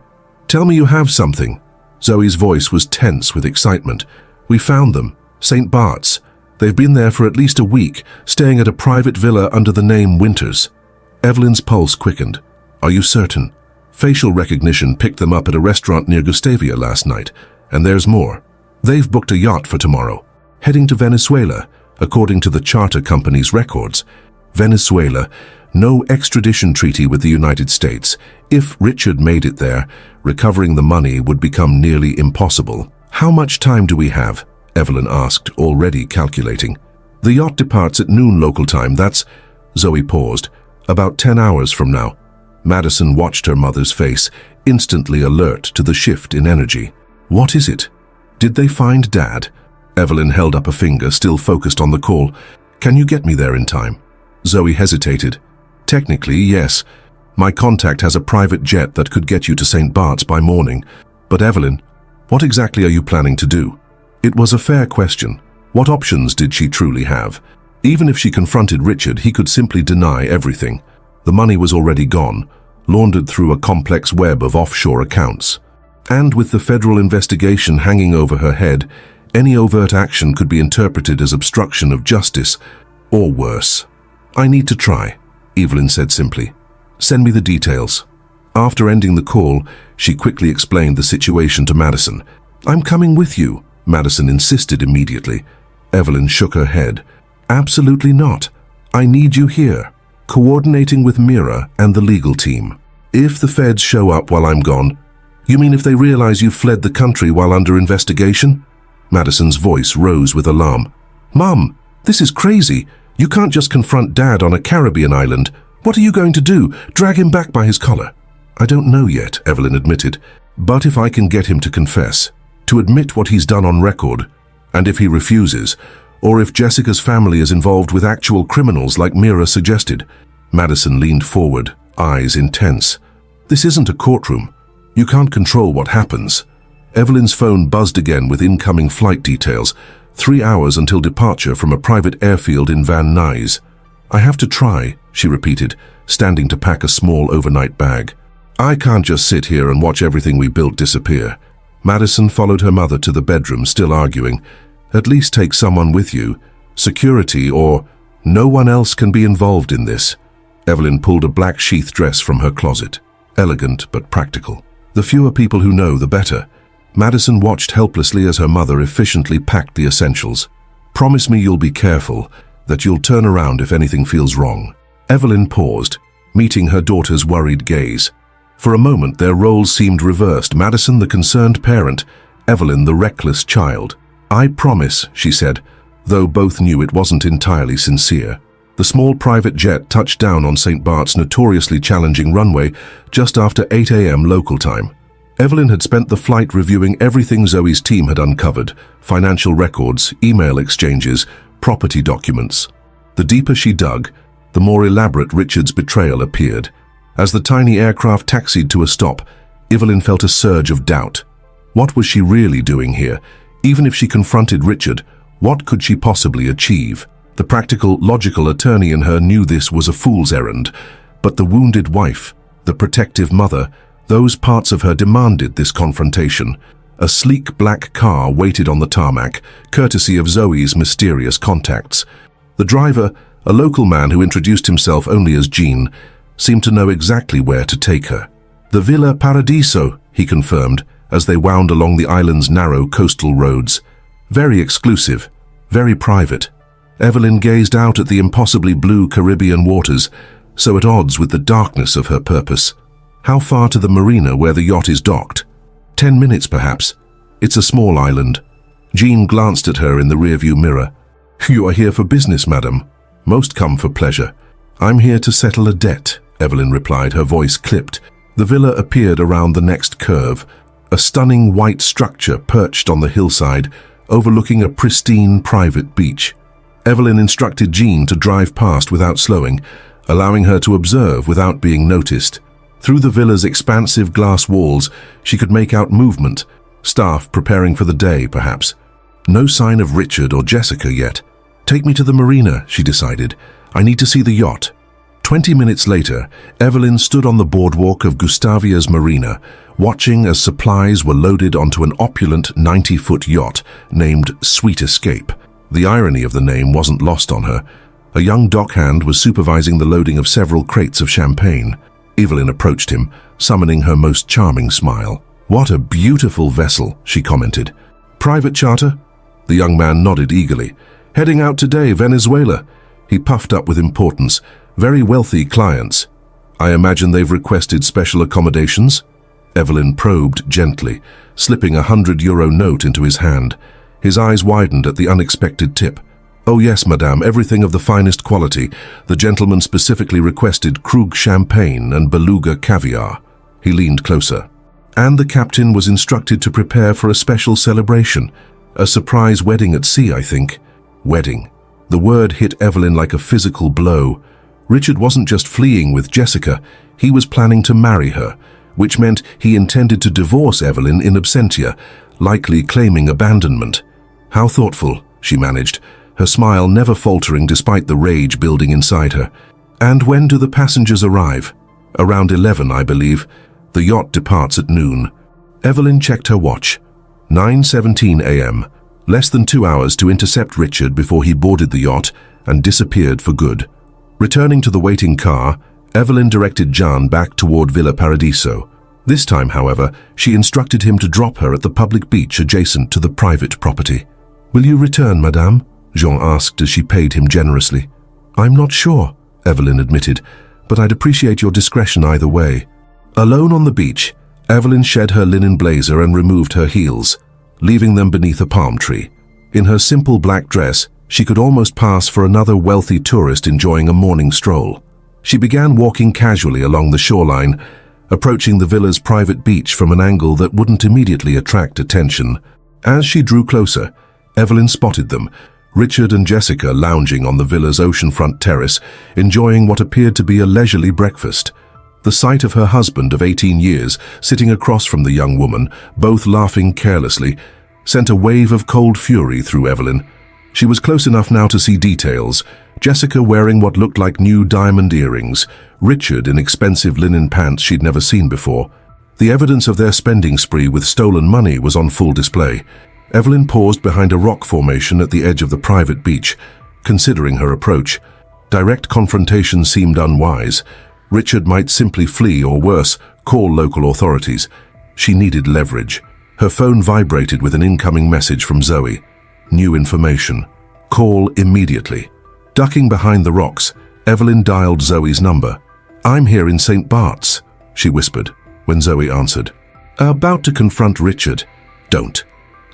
"Tell me you have something." Zoe's voice was tense with excitement. "We found them. St. Bart's. They've been there for at least a week, staying at a private villa under the name Winters." Evelyn's pulse quickened. "Are you certain?" Facial recognition picked them up at a restaurant near Gustavia last night, and there's more. They've booked a yacht for tomorrow, heading to Venezuela, according to the charter company's records. Venezuela, no extradition treaty with the United States. If Richard made it there, recovering the money would become nearly impossible. "How much time do we have?" Evelyn asked, already calculating. "The yacht departs at noon local time. That's..." Zoe paused. "About 10 hours from now." Madison watched her mother's face, instantly alert to the shift in energy. "What is it? Did they find Dad?" Evelyn held up a finger, still focused on the call. "Can you get me there in time?" Zoe hesitated. "Technically, yes. My contact has a private jet that could get you to St. Bart's by morning. But Evelyn, what exactly are you planning to do?" It was a fair question. What options did she truly have? Even if she confronted Richard, he could simply deny everything. The money was already gone, laundered through a complex web of offshore accounts. And with the federal investigation hanging over her head, any overt action could be interpreted as obstruction of justice, or worse. "I need to try," Evelyn said simply. "Send me the details." After ending the call, she quickly explained the situation to Madison. "I'm coming with you," Madison insisted immediately. Evelyn shook her head. "Absolutely not. I need you here, coordinating with Mira and the legal team. If the feds show up while I'm gone..." "You mean if they realize you've fled the country while under investigation?" Madison's voice rose with alarm. "Mom, this is crazy. You can't just confront Dad on a Caribbean island. What are you going to do? Drag him back by his collar?" "I don't know yet," Evelyn admitted. "But if I can get him to confess, to admit what he's done on record, and if he refuses, or if Jessica's family is involved with actual criminals like Mira suggested." Madison leaned forward, eyes intense. "This isn't a courtroom. You can't control what happens." Evelyn's phone buzzed again with incoming flight details. 3 hours until departure from a private airfield in Van Nuys. "I have to try," she repeated, standing to pack a small overnight bag. "I can't just sit here and watch everything we built disappear." Madison followed her mother to the bedroom, still arguing. "At least take someone with you. Security or... no one else can be involved in this." Evelyn pulled a black sheath dress from her closet. Elegant but practical. The fewer people who know, the better. Madison watched helplessly as her mother efficiently packed the essentials. "Promise me you'll be careful, that you'll turn around if anything feels wrong." Evelyn paused, meeting her daughter's worried gaze. For a moment, their roles seemed reversed. Madison, the concerned parent, Evelyn, the reckless child. "I promise," she said, though both knew it wasn't entirely sincere. The small private jet touched down on St. Bart's notoriously challenging runway just after 8 a.m. local time. Evelyn had spent the flight reviewing everything Zoe's team had uncovered: financial records, email exchanges, property documents. The deeper she dug, the more elaborate Richard's betrayal appeared. As the tiny aircraft taxied to a stop, Evelyn felt a surge of doubt. What was she really doing here? Even if she confronted Richard, what could she possibly achieve? The practical, logical attorney in her knew this was a fool's errand, but the wounded wife, the protective mother, those parts of her demanded this confrontation. A sleek black car waited on the tarmac, courtesy of Zoe's mysterious contacts. The driver, a local man who introduced himself only as Jean, seemed to know exactly where to take her. "The Villa Paradiso," he confirmed, as they wound along the island's narrow coastal roads. Very exclusive, very private. Evelyn gazed out at the impossibly blue Caribbean waters, so at odds with the darkness of her purpose. How far to the marina where the yacht is docked? 10 minutes, perhaps. It's a small island. Jean glanced at her in the rearview mirror. "You are here for business, madam. Most come for pleasure." "I'm here to settle a debt," Evelyn replied, her voice clipped. The villa appeared around the next curve, a stunning white structure perched on the hillside, overlooking a pristine private beach. Evelyn instructed Jean to drive past without slowing, allowing her to observe without being noticed. Through the villa's expansive glass walls, she could make out movement, staff preparing for the day, perhaps. No sign of Richard or Jessica yet. "Take me to the marina," she decided. "I need to see the yacht." 20 minutes later, Evelyn stood on the boardwalk of Gustavia's marina, watching as supplies were loaded onto an opulent 90-foot yacht named Sweet Escape. The irony of the name wasn't lost on her. A young dockhand was supervising the loading of several crates of champagne. Evelyn approached him, summoning her most charming smile. "What a beautiful vessel," she commented. "Private charter?" The young man nodded eagerly. "Heading out today, Venezuela." He puffed up with importance. "Very wealthy clients. I imagine they've requested special accommodations?" Evelyn probed gently, slipping a €100 note into his hand. His eyes widened at the unexpected tip. "Oh yes, madame, everything of the finest quality. The gentleman specifically requested Krug champagne and beluga caviar." He leaned closer. "And the captain was instructed to prepare for a special celebration. A surprise wedding at sea, I think." Wedding. The word hit Evelyn like a physical blow. Richard wasn't just fleeing with Jessica, he was planning to marry her, which meant he intended to divorce Evelyn in absentia, likely claiming abandonment. How thoughtful, she managed, her smile never faltering despite the rage building inside her. "And when do the passengers arrive?" "Around 11, I believe. The yacht departs at noon." Evelyn checked her watch. 9:17 a.m. Less than 2 hours to intercept Richard before he boarded the yacht and disappeared for good. Returning to the waiting car, Evelyn directed Jean back toward Villa Paradiso. This time, however, she instructed him to drop her at the public beach adjacent to the private property. "Will you return, madame?" Jean asked as she paid him generously. "I'm not sure," Evelyn admitted, "but I'd appreciate your discretion either way." Alone on the beach, Evelyn shed her linen blazer and removed her heels, leaving them beneath a palm tree. In her simple black dress, she could almost pass for another wealthy tourist enjoying a morning stroll. She began walking casually along the shoreline, approaching the villa's private beach from an angle that wouldn't immediately attract attention. As she drew closer, Evelyn spotted them, Richard and Jessica lounging on the villa's oceanfront terrace, enjoying what appeared to be a leisurely breakfast. The sight of her husband of 18 years sitting across from the young woman, both laughing carelessly, sent a wave of cold fury through Evelyn. She was close enough now to see details. Jessica wearing what looked like new diamond earrings, Richard in expensive linen pants she'd never seen before. The evidence of their spending spree with stolen money was on full display. Evelyn paused behind a rock formation at the edge of the private beach, considering her approach. Direct confrontation seemed unwise. Richard might simply flee or worse, call local authorities. She needed leverage. Her phone vibrated with an incoming message from Zoe. New information. Call immediately. Ducking behind the rocks, Evelyn dialed Zoe's number. "I'm here in St. Bart's," she whispered, when Zoe answered. "About to confront Richard." "Don't."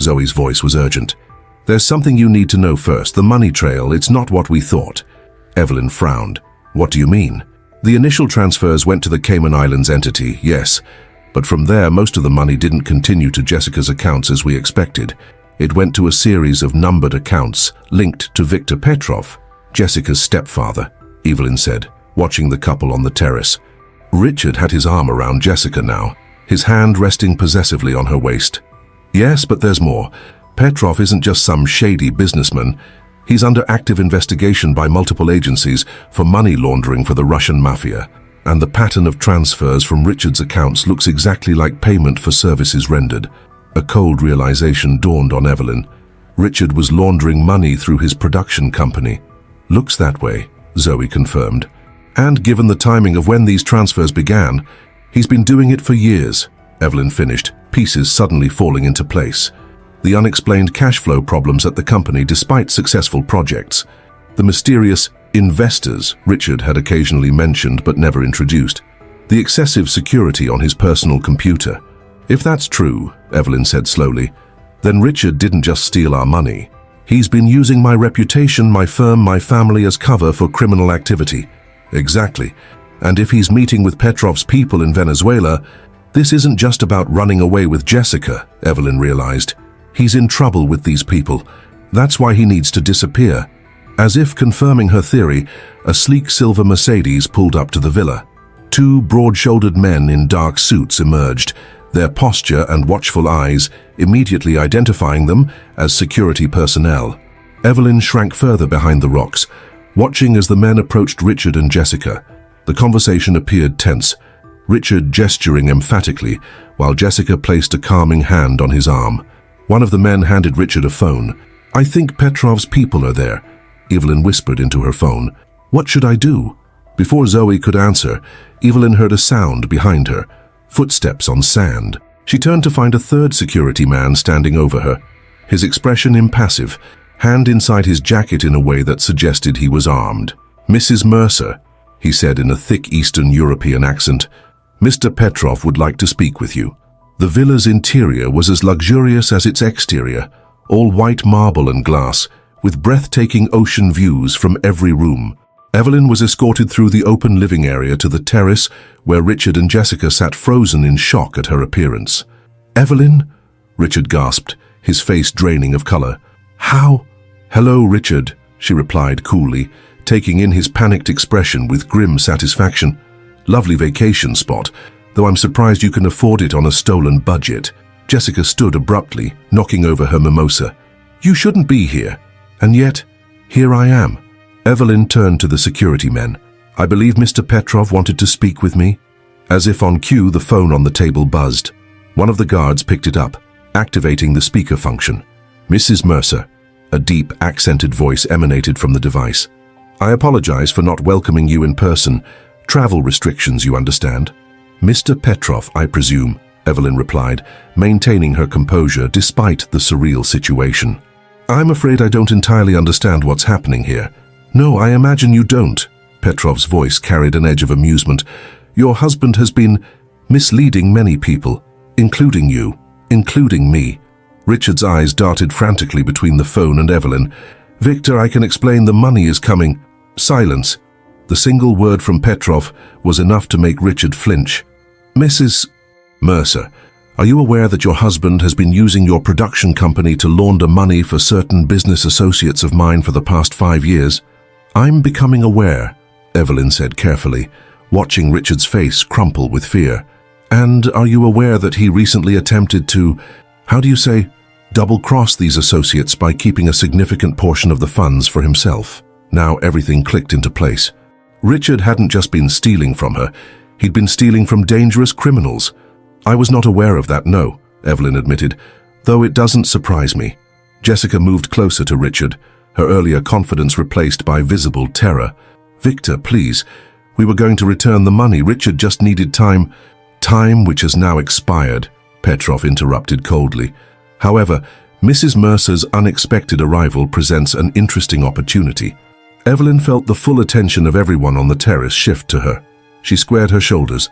Zoe's voice was urgent. "There's something you need to know first. The money trail, it's not what we thought." Evelyn frowned. "What do you mean?" "The initial transfers went to the Cayman Islands entity, yes. But from there, most of the money didn't continue to Jessica's accounts as we expected. It went to a series of numbered accounts linked to Victor Petrov, Jessica's stepfather," Evelyn said, watching the couple on the terrace. Richard had his arm around Jessica now, his hand resting possessively on her waist. "Yes, but there's more. Petrov isn't just some shady businessman. He's under active investigation by multiple agencies for money laundering for the Russian mafia. And the pattern of transfers from Richard's accounts looks exactly like payment for services rendered." A cold realization dawned on Evelyn. Richard was laundering money through his production company. Looks that way, Zoe confirmed. And given the timing of when these transfers began, he's been doing it for years, Evelyn finished, pieces suddenly falling into place. The unexplained cash flow problems at the company despite successful projects. The mysterious investors Richard had occasionally mentioned but never introduced. The excessive security on his personal computer. If that's true, Evelyn said slowly, then Richard didn't just steal our money. He's been using my reputation, my firm, my family as cover for criminal activity. Exactly. And if he's meeting with Petrov's people in Venezuela, this isn't just about running away with Jessica, Evelyn realized. He's in trouble with these people. That's why he needs to disappear. As if confirming her theory, a sleek silver Mercedes pulled up to the villa. Two broad-shouldered men in dark suits emerged, their posture and watchful eyes immediately identifying them as security personnel. Evelyn shrank further behind the rocks, watching as the men approached Richard and Jessica. The conversation appeared tense, Richard gesturing emphatically, while Jessica placed a calming hand on his arm. One of the men handed Richard a phone. "I think Petrov's people are there," Evelyn whispered into her phone. "What should I do?" Before Zoe could answer, Evelyn heard a sound behind her, footsteps on sand. She turned to find a third security man standing over her, his expression impassive, hand inside his jacket in a way that suggested he was armed. "Mrs. Mercer," he said in a thick Eastern European accent, "Mr. Petrov would like to speak with you." The villa's interior was as luxurious as its exterior, all white marble and glass, with breathtaking ocean views from every room. Evelyn was escorted through the open living area to the terrace where Richard and Jessica sat frozen in shock at her appearance. "Evelyn?" Richard gasped, his face draining of color. "How?" "Hello, Richard," she replied coolly, taking in his panicked expression with grim satisfaction. "Lovely vacation spot, though I'm surprised you can afford it on a stolen budget." Jessica stood abruptly, knocking over her mimosa. "You shouldn't be here. And yet, here I am." Evelyn turned to the security men. "I believe Mr. Petrov wanted to speak with me." As if on cue, the phone on the table buzzed. One of the guards picked it up, activating the speaker function. "Mrs. Mercer," a deep, accented voice emanated from the device. "I apologize for not welcoming you in person. Travel restrictions, you understand." "Mr. Petrov, I presume," Evelyn replied, maintaining her composure despite the surreal situation. "I'm afraid I don't entirely understand what's happening here." "No, I imagine you don't." Petrov's voice carried an edge of amusement. "Your husband has been misleading many people, including you, including me." Richard's eyes darted frantically between the phone and Evelyn. "Victor, I can explain, the money is coming." Silence. The single word from Petrov was enough to make Richard flinch. "Mrs. Mercer, are you aware that your husband has been using your production company to launder money for certain business associates of mine for the past 5 years?" "I'm becoming aware," Evelyn said carefully, watching Richard's face crumple with fear. "And are you aware that he recently attempted to, double-cross these associates by keeping a significant portion of the funds for himself?" Now everything clicked into place. Richard hadn't just been stealing from her, he'd been stealing from dangerous criminals. "I was not aware of that, no," Evelyn admitted, "though it doesn't surprise me." Jessica moved closer to Richard, her earlier confidence replaced by visible terror. "Victor, please. We were going to return the money. Richard just needed time." "Time which has now expired," Petrov interrupted coldly. "However, Mrs. Mercer's unexpected arrival presents an interesting opportunity." Evelyn felt the full attention of everyone on the terrace shift to her. She squared her shoulders,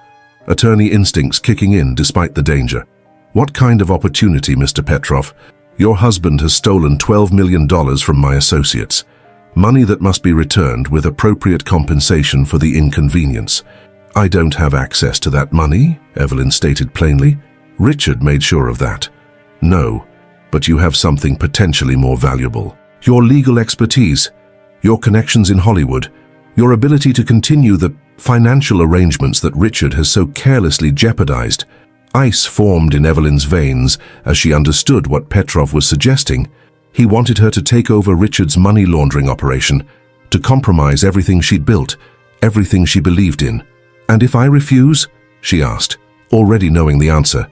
attorney instincts kicking in despite the danger. "What kind of opportunity, Mr. Petrov? Your husband has stolen $12 million from my associates. Money that must be returned with appropriate compensation for the inconvenience." "I don't have access to that money," Evelyn stated plainly. Richard made sure of that. "No, but you have something potentially more valuable. Your legal expertise, your connections in Hollywood, your ability to continue the financial arrangements that Richard has so carelessly jeopardized." Ice formed in Evelyn's veins as she understood what Petrov was suggesting. He wanted her to take over Richard's money laundering operation, to compromise everything she'd built, everything she believed in. "And if I refuse?" she asked, already knowing the answer.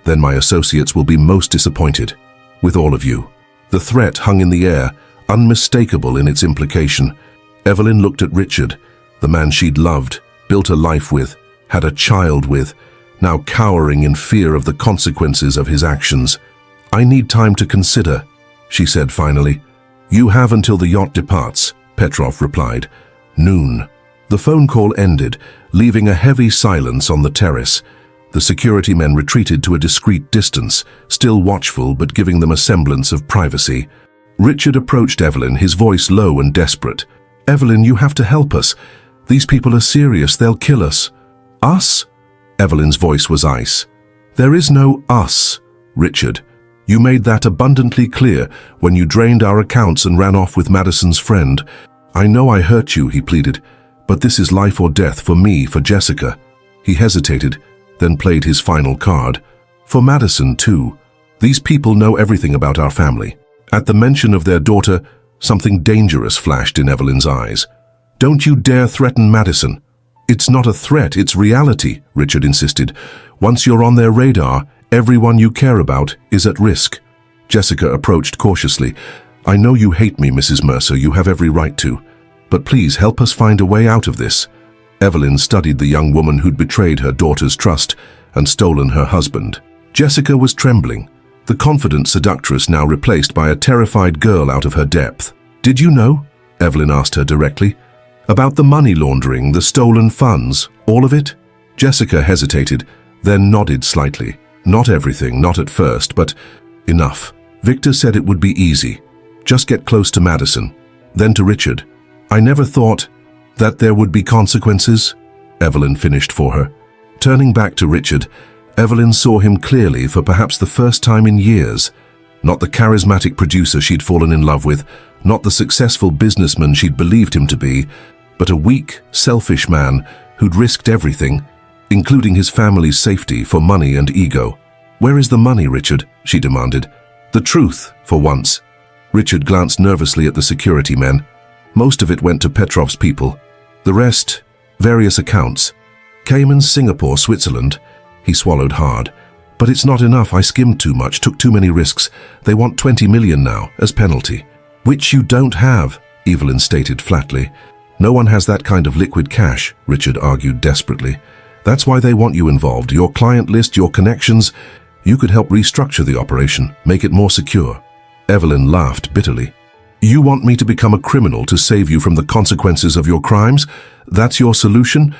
Then my associates will be most disappointed. With all of you. The threat hung in the air, unmistakable in its implication. Evelyn looked at Richard, the man she'd loved, built a life with, had a child with, now cowering in fear of the consequences of his actions. "I need time to consider," she said finally. "You have until the yacht departs," Petrov replied. Noon. The phone call ended, leaving a heavy silence on the terrace. The security men retreated to a discreet distance, still watchful but giving them a semblance of privacy. Richard approached Evelyn, his voice low and desperate. "Evelyn, you have to help us. These people are serious, they'll kill us." "Us?" Evelyn's voice was ice. "There is no us, Richard. You made that abundantly clear when you drained our accounts and ran off with Madison's friend. I know I hurt you," he pleaded, "but this is life or death for me, for Jessica." He hesitated, then played his final card. "For Madison, too. These people know everything about our family." At the mention of their daughter, something dangerous flashed in Evelyn's eyes. "Don't you dare threaten Madison." "It's not a threat, it's reality," Richard insisted. "Once you're on their radar, everyone you care about is at risk." Jessica approached cautiously. "I know you hate me, Mrs. Mercer, you have every right to. But please help us find a way out of this." Evelyn studied the young woman who'd betrayed her daughter's trust and stolen her husband. Jessica was trembling, the confident seductress now replaced by a terrified girl out of her depth. "Did you know?" Evelyn asked her directly. "About the money laundering, the stolen funds, all of it?" Jessica hesitated, then nodded slightly. "Not everything, not at first, but enough. Victor said it would be easy. Just get close to Madison." Then to Richard. "I never thought that there would be consequences," Evelyn finished for her. Turning back to Richard, Evelyn saw him clearly for perhaps the first time in years. Not the charismatic producer she'd fallen in love with, not the successful businessman she'd believed him to be, but a weak, selfish man who'd risked everything, including his family's safety, for money and ego. "Where is the money, Richard?" she demanded. "The truth, for once." Richard glanced nervously at the security men. "Most of it went to Petrov's people. The rest, various accounts. Cayman, Singapore, Switzerland." He swallowed hard. "But it's not enough. I skimmed too much, took too many risks. They want 20 million now, as penalty." "Which you don't have," Evelyn stated flatly. "No one has that kind of liquid cash," Richard argued desperately. "That's why they want you involved. Your client list, your connections. You could help restructure the operation, make it more secure." Evelyn laughed bitterly. "You want me to become a criminal to save you from the consequences of your crimes? That's your solution?"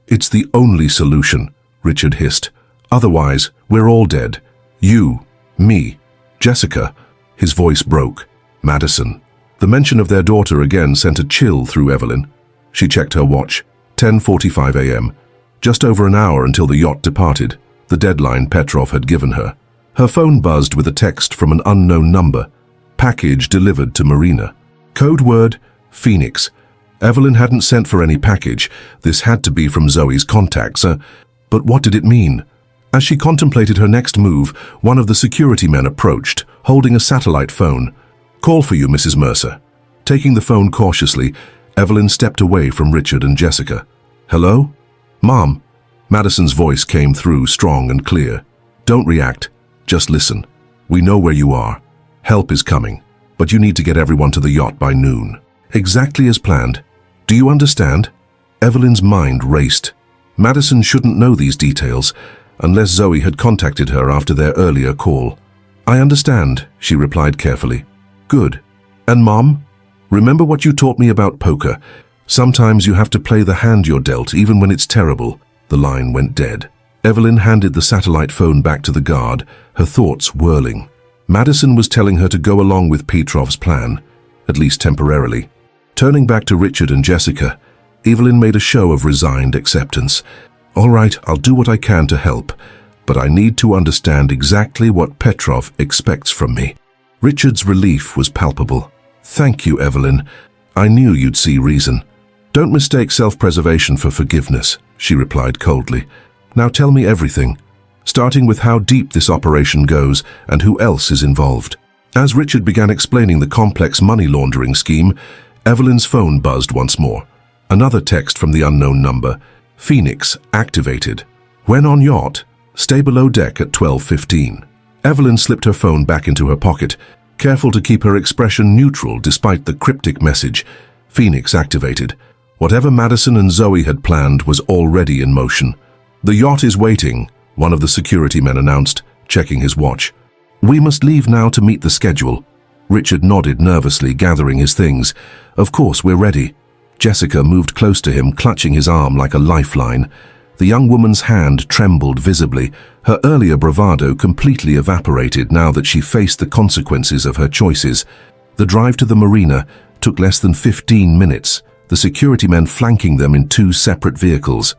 "It's the only solution," Richard hissed. "Otherwise, we're all dead. You, me, Jessica." His voice broke. "Madison." The mention of their daughter again sent a chill through Evelyn. She checked her watch. 10:45 a.m. Just over an hour until the yacht departed, the deadline Petrov had given her. Her phone buzzed with a text from an unknown number. Package delivered to Marina. Code word, Phoenix. Evelyn hadn't sent for any package. This had to be from Zoe's contacts. But what did it mean? As she contemplated her next move, one of the security men approached, holding a satellite phone. "Call for you, Mrs. Mercer." Taking the phone cautiously, Evelyn stepped away from Richard and Jessica. "Hello? Mom?" Madison's voice came through strong and clear. "Don't react. Just listen. We know where you are. Help is coming, but you need to get everyone to the yacht by noon." "Exactly as planned. Do you understand?" Evelyn's mind raced. Madison shouldn't know these details, unless Zoe had contacted her after their earlier call. "I understand," she replied carefully. "Good. And Mom? Remember what you taught me about poker. Sometimes you have to play the hand you're dealt, even when it's terrible." The line went dead. Evelyn handed the satellite phone back to the guard, her thoughts whirling. Madison was telling her to go along with Petrov's plan, at least temporarily. Turning back to Richard and Jessica, Evelyn made a show of resigned acceptance. "All right, I'll do what I can to help, but I need to understand exactly what Petrov expects from me." Richard's relief was palpable. "Thank you, Evelyn. I knew you'd see reason." "Don't mistake self-preservation for forgiveness," she replied coldly. "Now tell me everything, starting with how deep this operation goes and who else is involved." As Richard began explaining the complex money laundering scheme, Evelyn's phone buzzed once more. Another text from the unknown number. "Phoenix activated. When on yacht?" Stay below deck at 12:15. Evelyn slipped her phone back into her pocket, careful to keep her expression neutral despite the cryptic message. Phoenix activated. Whatever Madison and Zoe had planned was already in motion. "The yacht is waiting," one of the security men announced, checking his watch. "We must leave now to meet the schedule." Richard nodded nervously, gathering his things. "Of course, we're ready." Jessica moved close to him, clutching his arm like a lifeline. The young woman's hand trembled visibly. Her earlier bravado completely evaporated now that she faced the consequences of her choices. The drive to the marina took less than 15 minutes, the security men flanking them in 2 separate vehicles.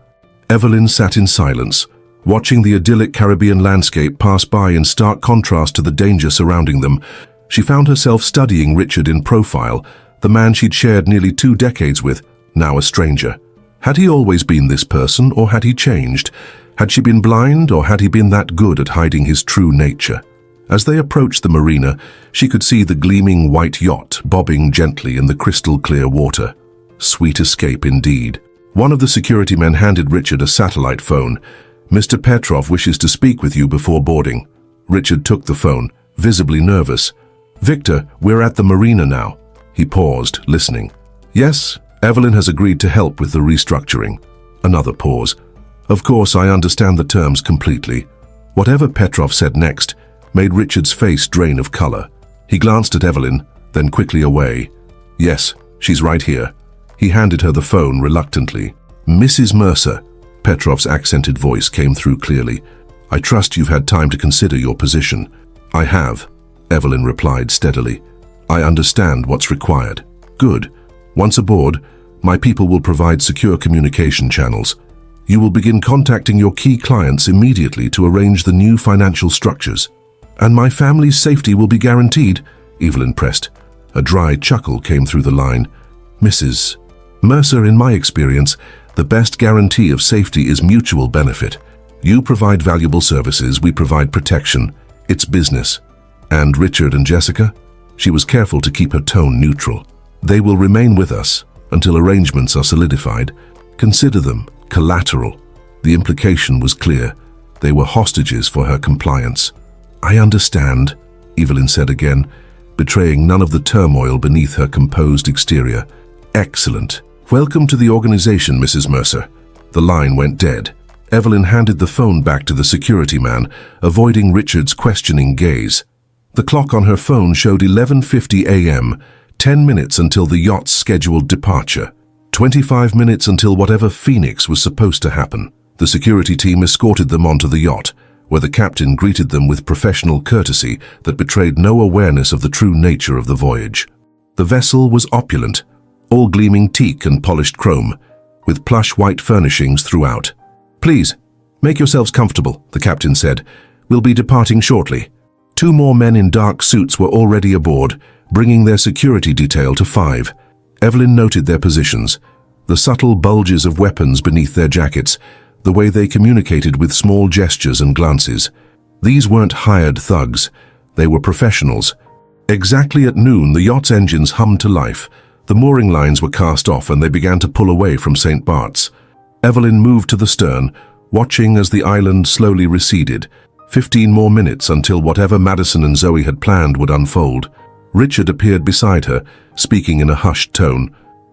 Evelyn sat in silence, watching the idyllic Caribbean landscape pass by in stark contrast to the danger surrounding them. She found herself studying Richard in profile, the man she'd shared nearly 2 decades with, now a stranger. Had he always been this person, or had he changed? Had she been blind, or had he been that good at hiding his true nature? As they approached the marina, she could see the gleaming white yacht bobbing gently in the crystal-clear water. Sweet escape indeed. One of the security men handed Richard a satellite phone. "Mr. Petrov wishes to speak with you before boarding." Richard took the phone, visibly nervous. "Victor, we're at the marina now." He paused, listening. "Yes, Evelyn has agreed to help with the restructuring." Another pause. "Of course, I understand the terms completely." Whatever Petrov said next made Richard's face drain of color. He glanced at Evelyn, then quickly away. "Yes, she's right here." He handed her the phone reluctantly. "Mrs. Mercer," Petrov's accented voice came through clearly. "I trust you've had time to consider your position." "I have," Evelyn replied steadily. "I understand what's required." "Good. Once aboard, my people will provide secure communication channels. You will begin contacting your key clients immediately to arrange the new financial structures. "And my family's safety will be guaranteed," Evelyn pressed. A dry chuckle came through the line. "Mrs. Mercer, in my experience, the best guarantee of safety is mutual benefit. You provide valuable services, we provide protection. It's business." "And Richard and Jessica?" She was careful to keep her tone neutral. "They will remain with us until arrangements are solidified. Consider them collateral." The implication was clear. They were hostages for her compliance. "I understand," Evelyn said again, betraying none of the turmoil beneath her composed exterior. "Excellent. Welcome to the organization, Mrs. Mercer." The line went dead. Evelyn handed the phone back to the security man, avoiding Richard's questioning gaze. The clock on her phone showed 11:50 a.m., 10 minutes until the yacht's scheduled departure. 25 minutes until whatever Phoenix was supposed to happen. The security team escorted them onto the yacht, where the captain greeted them with professional courtesy that betrayed no awareness of the true nature of the voyage. The vessel was opulent, all gleaming teak and polished chrome, with plush white furnishings throughout. "Please, make yourselves comfortable," the captain said. "We'll be departing shortly." 2 more men in dark suits were already aboard, bringing their security detail to 5. Evelyn noted their positions, the subtle bulges of weapons beneath their jackets, the way they communicated with small gestures and glances. These weren't hired thugs, they were professionals. Exactly at noon, the yacht's engines hummed to life. The mooring lines were cast off and they began to pull away from St. Bart's. Evelyn moved to the stern, watching as the island slowly receded. 15 more minutes until whatever Madison and Zoe had planned would unfold. Richard appeared beside her, speaking in a hushed tone.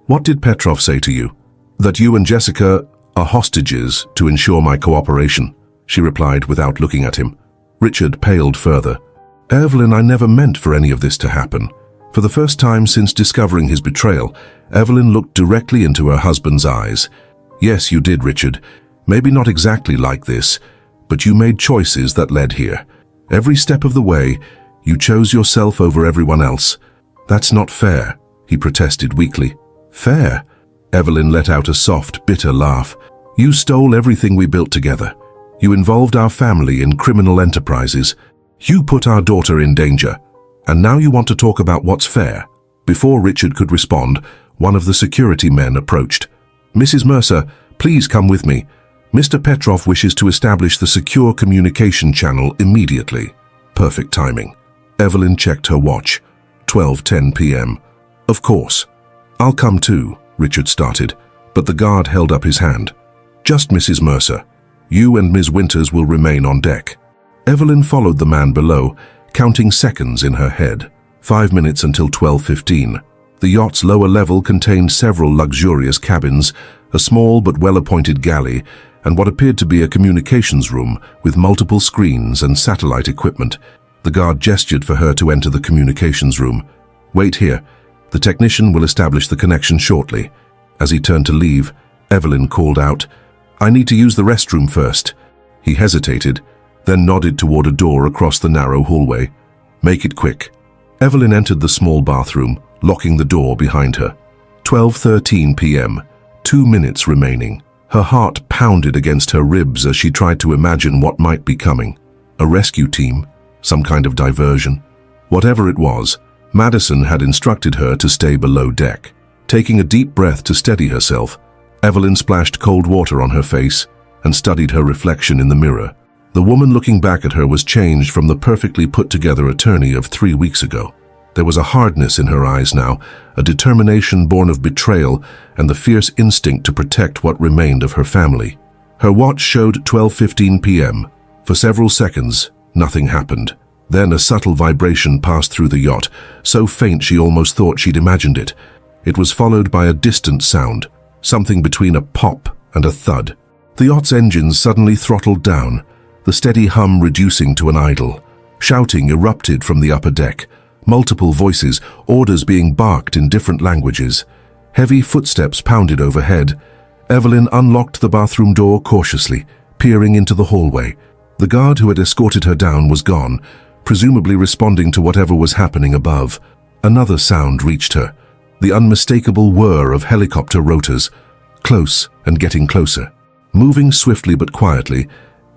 "What did Petrov say to you?" "That you and Jessica are hostages to ensure my cooperation," she replied without looking at him. Richard paled further. "Evelyn, I never meant for any of this to happen." For the first time since discovering his betrayal, Evelyn looked directly into her husband's eyes. "Yes, you did, Richard. Maybe not exactly like this, but you made choices that led here. Every step of the way, you chose yourself over everyone else. That's not fair," he protested weakly. "Fair?" Evelyn let out a soft, bitter laugh. "You stole everything we built together. You involved our family in criminal enterprises. You put our daughter in danger. And now you want to talk about what's fair?" Before Richard could respond, one of the security men approached. "Mrs. Mercer, please come with me. Mr. Petrov wishes to establish the secure communication channel immediately." Perfect timing. Evelyn checked her watch. 12:10 p.m. "Of course. I'll come too," Richard started, but the guard held up his hand. "Just Mrs. Mercer. You and Ms. Winters will remain on deck." Evelyn followed the man below, counting seconds in her head. 5 minutes until 12:15. The yacht's lower level contained several luxurious cabins, a small but well-appointed galley, and what appeared to be a communications room with multiple screens and satellite equipment. The guard gestured for her to enter the communications room. "Wait here. The technician will establish the connection shortly." As he turned to leave, Evelyn called out, "I need to use the restroom first." He hesitated, then nodded toward a door across the narrow hallway. "Make it quick." Evelyn entered the small bathroom, locking the door behind her. 12:13 p.m. 2 minutes remaining. Her heart pounded against her ribs as she tried to imagine what might be coming. A rescue team? Some kind of diversion? Whatever it was, Madison had instructed her to stay below deck. Taking a deep breath to steady herself, Evelyn splashed cold water on her face and studied her reflection in the mirror. The woman looking back at her was changed from the perfectly put-together attorney of 3 weeks ago. There was a hardness in her eyes now, a determination born of betrayal and the fierce instinct to protect what remained of her family. Her watch showed 12:15 p.m. For several seconds, nothing happened. Then a subtle vibration passed through the yacht, so faint she almost thought she'd imagined it. It was followed by a distant sound, something between a pop and a thud. The yacht's engines suddenly throttled down, the steady hum reducing to an idle. Shouting erupted from the upper deck. Multiple voices, orders being barked in different languages. Heavy footsteps pounded overhead. Evelyn unlocked the bathroom door cautiously, peering into the hallway. The guard who had escorted her down was gone, presumably responding to whatever was happening above. Another sound reached her, the unmistakable whir of helicopter rotors, close and getting closer. Moving swiftly but quietly,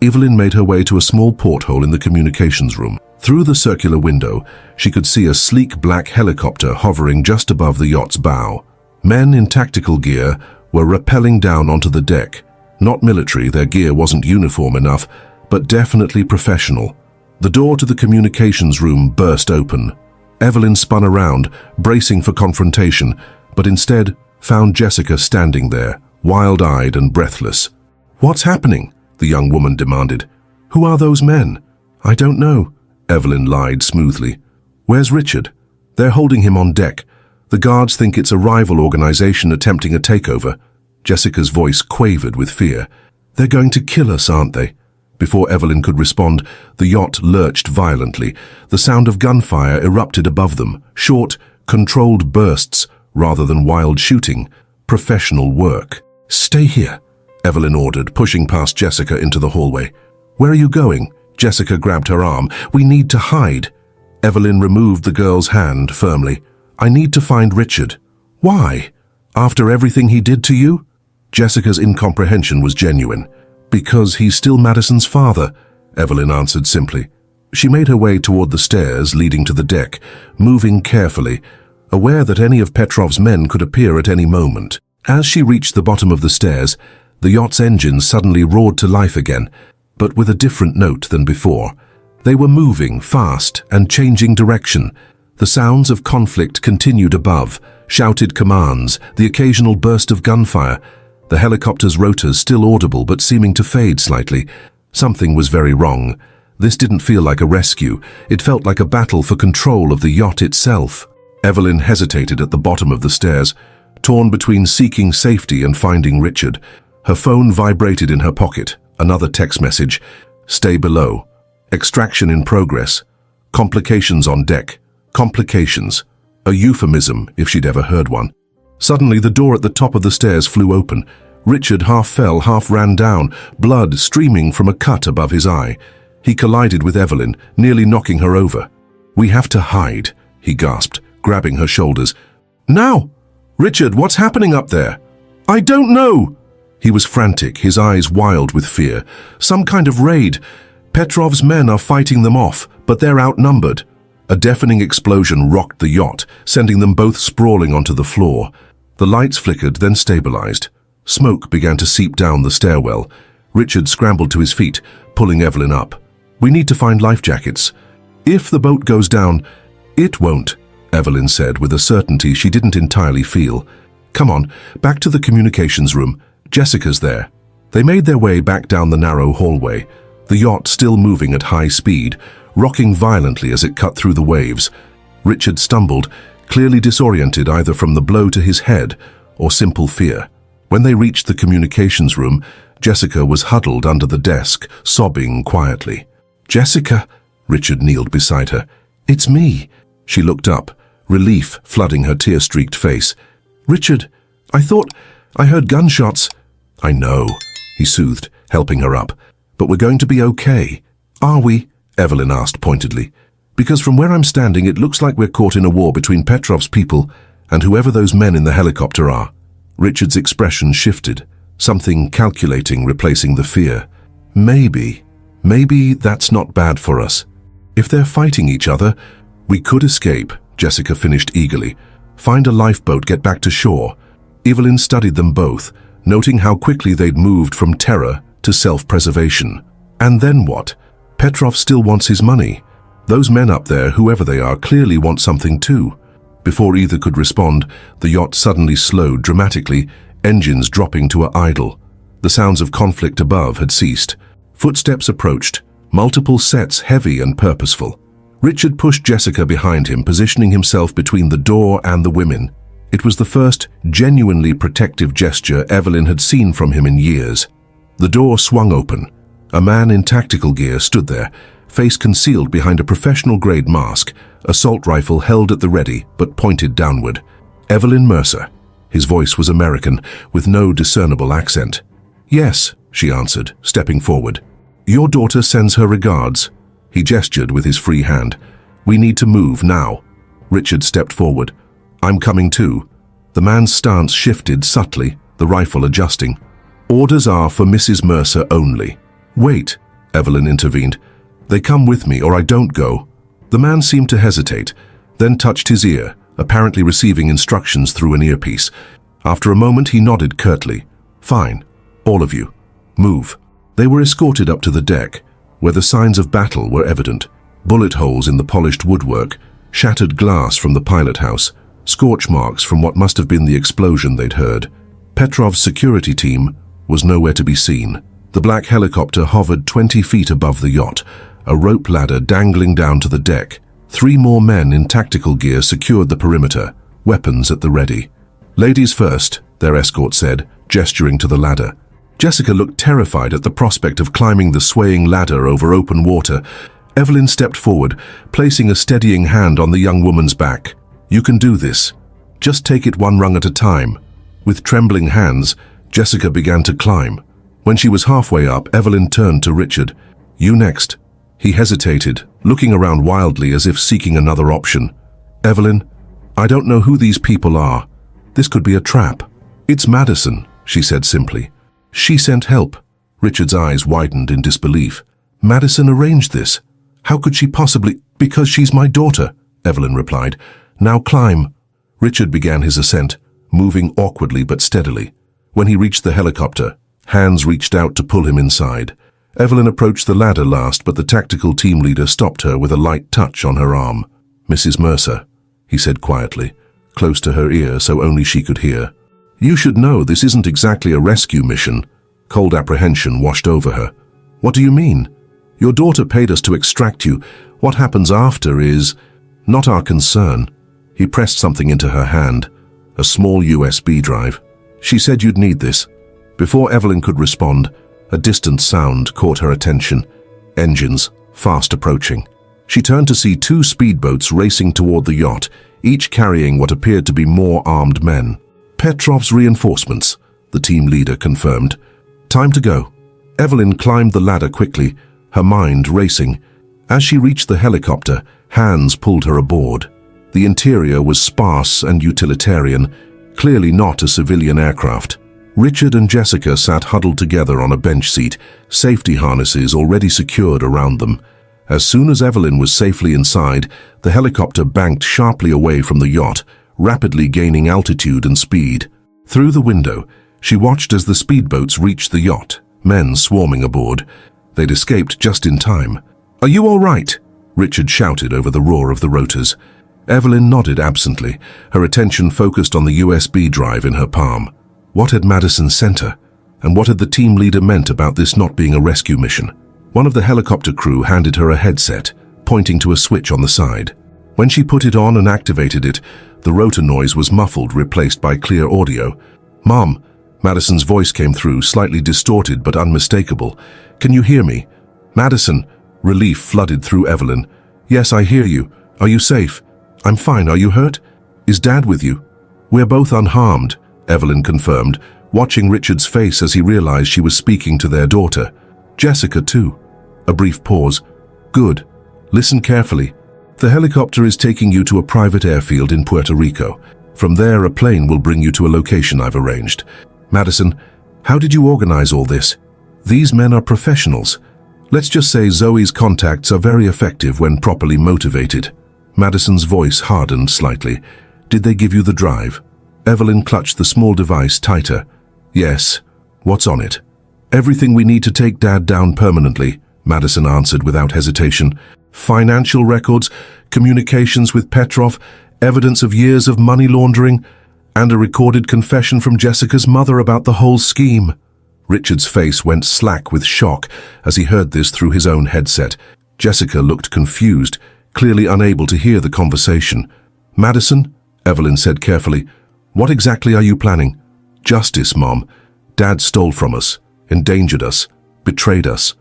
Evelyn made her way to a small porthole in the communications room. Through the circular window, she could see a sleek black helicopter hovering just above the yacht's bow. Men in tactical gear were rappelling down onto the deck. Not military, their gear wasn't uniform enough, but definitely professional. The door to the communications room burst open. Evelyn spun around, bracing for confrontation, but instead found Jessica standing there, wild-eyed and breathless. "What's happening?" the young woman demanded. "Who are those men?" "I don't know," Evelyn lied smoothly. "Where's Richard?" "They're holding him on deck. The guards think it's a rival organization attempting a takeover." Jessica's voice quavered with fear. "They're going to kill us, aren't they?" Before Evelyn could respond, the yacht lurched violently. The sound of gunfire erupted above them, short, controlled bursts rather than wild shooting. Professional work. "Stay here," Evelyn ordered, pushing past Jessica into the hallway. "Where are you going?" Jessica grabbed her arm. "We need to hide." Evelyn removed the girl's hand firmly. "I need to find Richard." "Why? After everything he did to you?" Jessica's incomprehension was genuine. "Because he's still Madison's father," Evelyn answered simply. She made her way toward the stairs leading to the deck, moving carefully, aware that any of Petrov's men could appear at any moment. As she reached the bottom of the stairs, the yacht's engines suddenly roared to life again, but with a different note than before. They were moving fast and changing direction. The sounds of conflict continued above, shouted commands, the occasional burst of gunfire. The helicopter's rotors still audible but seeming to fade slightly. Something was very wrong. This didn't feel like a rescue. It felt like a battle for control of the yacht itself. Evelyn hesitated at the bottom of the stairs, torn between seeking safety and finding Richard. Her phone vibrated in her pocket. Another text message. "Stay below. Extraction in progress. Complications on deck. Complications." A euphemism, if she'd ever heard one. Suddenly, the door at the top of the stairs flew open. Richard half fell, half ran down, blood streaming from a cut above his eye. He collided with Evelyn, nearly knocking her over. "We have to hide," he gasped, grabbing her shoulders. "Now! Richard, what's happening up there?" "I don't know!" He was frantic, his eyes wild with fear. "Some kind of raid. Petrov's men are fighting them off, but they're outnumbered." A deafening explosion rocked the yacht, sending them both sprawling onto the floor. The lights flickered, then stabilized. Smoke began to seep down the stairwell. Richard scrambled to his feet, pulling Evelyn up. "We need to find life jackets. If the boat goes down..." "It won't," Evelyn said with a certainty she didn't entirely feel. "Come on, back to the communications room. Jessica's there." They made their way back down the narrow hallway, the yacht still moving at high speed, rocking violently as it cut through the waves. Richard stumbled, clearly disoriented either from the blow to his head or simple fear. When they reached the communications room, Jessica was huddled under the desk, sobbing quietly. "Jessica," Richard kneeled beside her. "It's me." She looked up, relief flooding her tear-streaked face. "Richard, I thought I heard gunshots." "I know," he soothed, helping her up. "But we're going to be okay." "Are we?" Evelyn asked pointedly. "Because from where I'm standing, it looks like we're caught in a war between Petrov's people and whoever those men in the helicopter are." Richard's expression shifted, something calculating replacing the fear. Maybe that's not bad for us. If they're fighting each other, we could escape," Jessica finished eagerly. "Find a lifeboat, get back to shore." Evelyn studied them both, noting how quickly they'd moved from terror to self-preservation. And then what? Petrov still wants his money. Those men up there, whoever they are, clearly want something too. Before either could respond, the yacht suddenly slowed dramatically, engines dropping to a idle. The sounds of conflict above had ceased. Footsteps approached, multiple sets heavy and purposeful. Richard pushed Jessica behind him, positioning himself between the door and the women. It was the first genuinely protective gesture Evelyn had seen from him in years. The door swung open. A man in tactical gear stood there, face concealed behind a professional-grade mask, assault rifle held at the ready but pointed downward. Evelyn Mercer. His voice was American, with no discernible accent. "Yes," she answered, stepping forward. "Your daughter sends her regards." He gestured with his free hand. "We need to move now." Richard stepped forward. "I'm coming too." The man's stance shifted subtly, the rifle adjusting. "Orders are for Mrs. Mercer only." "Wait," Evelyn intervened. "They come with me or I don't go." The man seemed to hesitate, then touched his ear, apparently receiving instructions through an earpiece. After a moment he nodded curtly. "Fine. All of you. Move." They were escorted up to the deck, where the signs of battle were evident. Bullet holes in the polished woodwork, shattered glass from the pilot house, scorch marks from what must have been the explosion they'd heard. Petrov's security team was nowhere to be seen. The black helicopter hovered 20 feet above the yacht, a rope ladder dangling down to the deck. 3 more men in tactical gear secured the perimeter, weapons at the ready. "Ladies first," their escort said, gesturing to the ladder. Jessica looked terrified at the prospect of climbing the swaying ladder over open water. Evelyn stepped forward, placing a steadying hand on the young woman's back. "You can do this. Just take it one rung at a time." With trembling hands, Jessica began to climb. When she was halfway up, Evelyn turned to Richard. "You next." He hesitated, looking around wildly as if seeking another option. "Evelyn, I don't know who these people are. This could be a trap." "It's Madison," she said simply. "She sent help." Richard's eyes widened in disbelief. "Madison arranged this. How could she possibly—" "Because she's my daughter," Evelyn replied. "Now climb." Richard began his ascent, moving awkwardly but steadily. When he reached the helicopter, hands reached out to pull him inside. Evelyn approached the ladder last, but the tactical team leader stopped her with a light touch on her arm. "Mrs. Mercer," he said quietly, close to her ear so only she could hear. "You should know this isn't exactly a rescue mission." Cold apprehension washed over her. "What do you mean? Your daughter paid us to extract you. What happens after is not our concern." He pressed something into her hand, a small USB drive. "She said you'd need this." Before Evelyn could respond, a distant sound caught her attention. Engines, fast approaching. She turned to see 2 speedboats racing toward the yacht, each carrying what appeared to be more armed men. "Petrov's reinforcements," the team leader confirmed. "Time to go." Evelyn climbed the ladder quickly, her mind racing. As she reached the helicopter, hands pulled her aboard. The interior was sparse and utilitarian, clearly not a civilian aircraft. Richard and Jessica sat huddled together on a bench seat, safety harnesses already secured around them. As soon as Evelyn was safely inside, the helicopter banked sharply away from the yacht, rapidly gaining altitude and speed. Through the window, she watched as the speedboats reached the yacht, men swarming aboard. They'd escaped just in time. "Are you all right?" Richard shouted over the roar of the rotors. Evelyn nodded absently, her attention focused on the USB drive in her palm. What had Madison sent her? And what had the team leader meant about this not being a rescue mission? One of the helicopter crew handed her a headset, pointing to a switch on the side. When she put it on and activated it, the rotor noise was muffled, replaced by clear audio. "Mom," Madison's voice came through, slightly distorted but unmistakable. "Can you hear me?" "Madison," relief flooded through Evelyn. "Yes, I hear you. Are you safe?" "I'm fine. Are you hurt?" "Is Dad with you?" "We're both unharmed," Evelyn confirmed, watching Richard's face as he realized she was speaking to their daughter. "Jessica, too." A brief pause. "Good. Listen carefully. The helicopter is taking you to a private airfield in Puerto Rico. From there, a plane will bring you to a location I've arranged. Madison, how did you organize all this? These men are professionals. Let's just say Zoe's contacts are very effective when properly motivated." Madison's voice hardened slightly. "Did they give you the drive?" Evelyn clutched the small device tighter. "Yes. What's on it?" "Everything we need to take Dad down permanently," Madison answered without hesitation. "Financial records, communications with Petrov, evidence of years of money laundering, and a recorded confession from Jessica's mother about the whole scheme." Richard's face went slack with shock as he heard this through his own headset. Jessica looked confused, clearly unable to hear the conversation. "Madison," Evelyn said carefully, "what exactly are you planning?" "Justice, Mom. Dad stole from us, endangered us, betrayed us."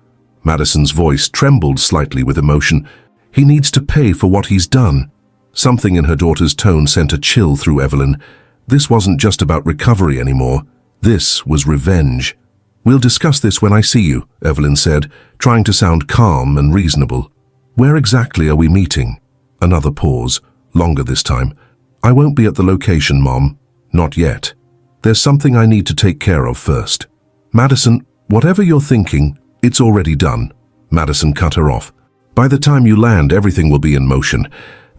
Madison's voice trembled slightly with emotion. "He needs to pay for what he's done." Something in her daughter's tone sent a chill through Evelyn. This wasn't just about recovery anymore. This was revenge. "We'll discuss this when I see you," Evelyn said, trying to sound calm and reasonable. "Where exactly are we meeting?" Another pause, longer this time. "I won't be at the location, Mom. Not yet. There's something I need to take care of first." "Madison, whatever you're thinking, it's already done." Madison cut her off. "By the time you land, everything will be in motion.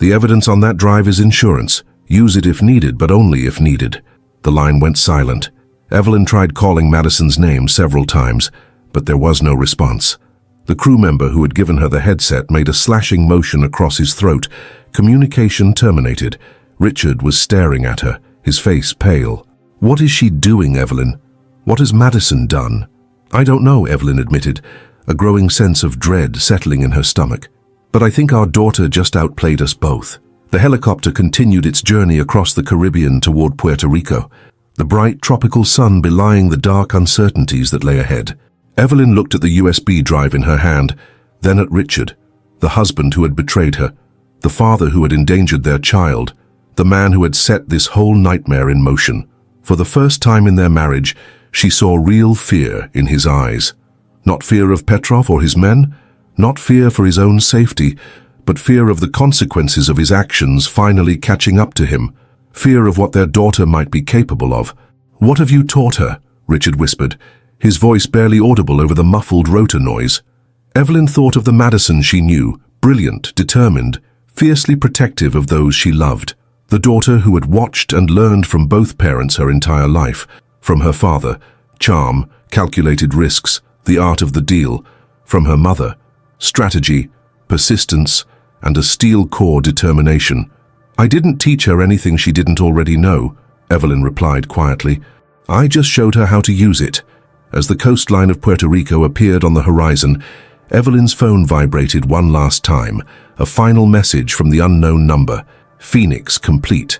The evidence on that drive is insurance. Use it if needed, but only if needed." The line went silent. Evelyn tried calling Madison's name several times, but there was no response. The crew member who had given her the headset made a slashing motion across his throat. Communication terminated. Richard was staring at her, his face pale. "What is she doing, Evelyn? What has Madison done?" "I don't know," Evelyn admitted, a growing sense of dread settling in her stomach. "But I think our daughter just outplayed us both." The helicopter continued its journey across the Caribbean toward Puerto Rico, the bright tropical sun belying the dark uncertainties that lay ahead. Evelyn looked at the USB drive in her hand, then at Richard, the husband who had betrayed her, the father who had endangered their child, the man who had set this whole nightmare in motion. For the first time in their marriage, she saw real fear in his eyes. Not fear of Petrov or his men, not fear for his own safety, but fear of the consequences of his actions finally catching up to him, fear of what their daughter might be capable of. "What have you taught her?" Richard whispered, his voice barely audible over the muffled rotor noise. Evelyn thought of the Madison she knew, brilliant, determined, fiercely protective of those she loved. The daughter who had watched and learned from both parents her entire life. From her father, charm, calculated risks, the art of the deal. From her mother, strategy, persistence, and a steel-core determination. "I didn't teach her anything she didn't already know," Evelyn replied quietly. "I just showed her how to use it." As the coastline of Puerto Rico appeared on the horizon, Evelyn's phone vibrated one last time, a final message from the unknown number. "Phoenix complete.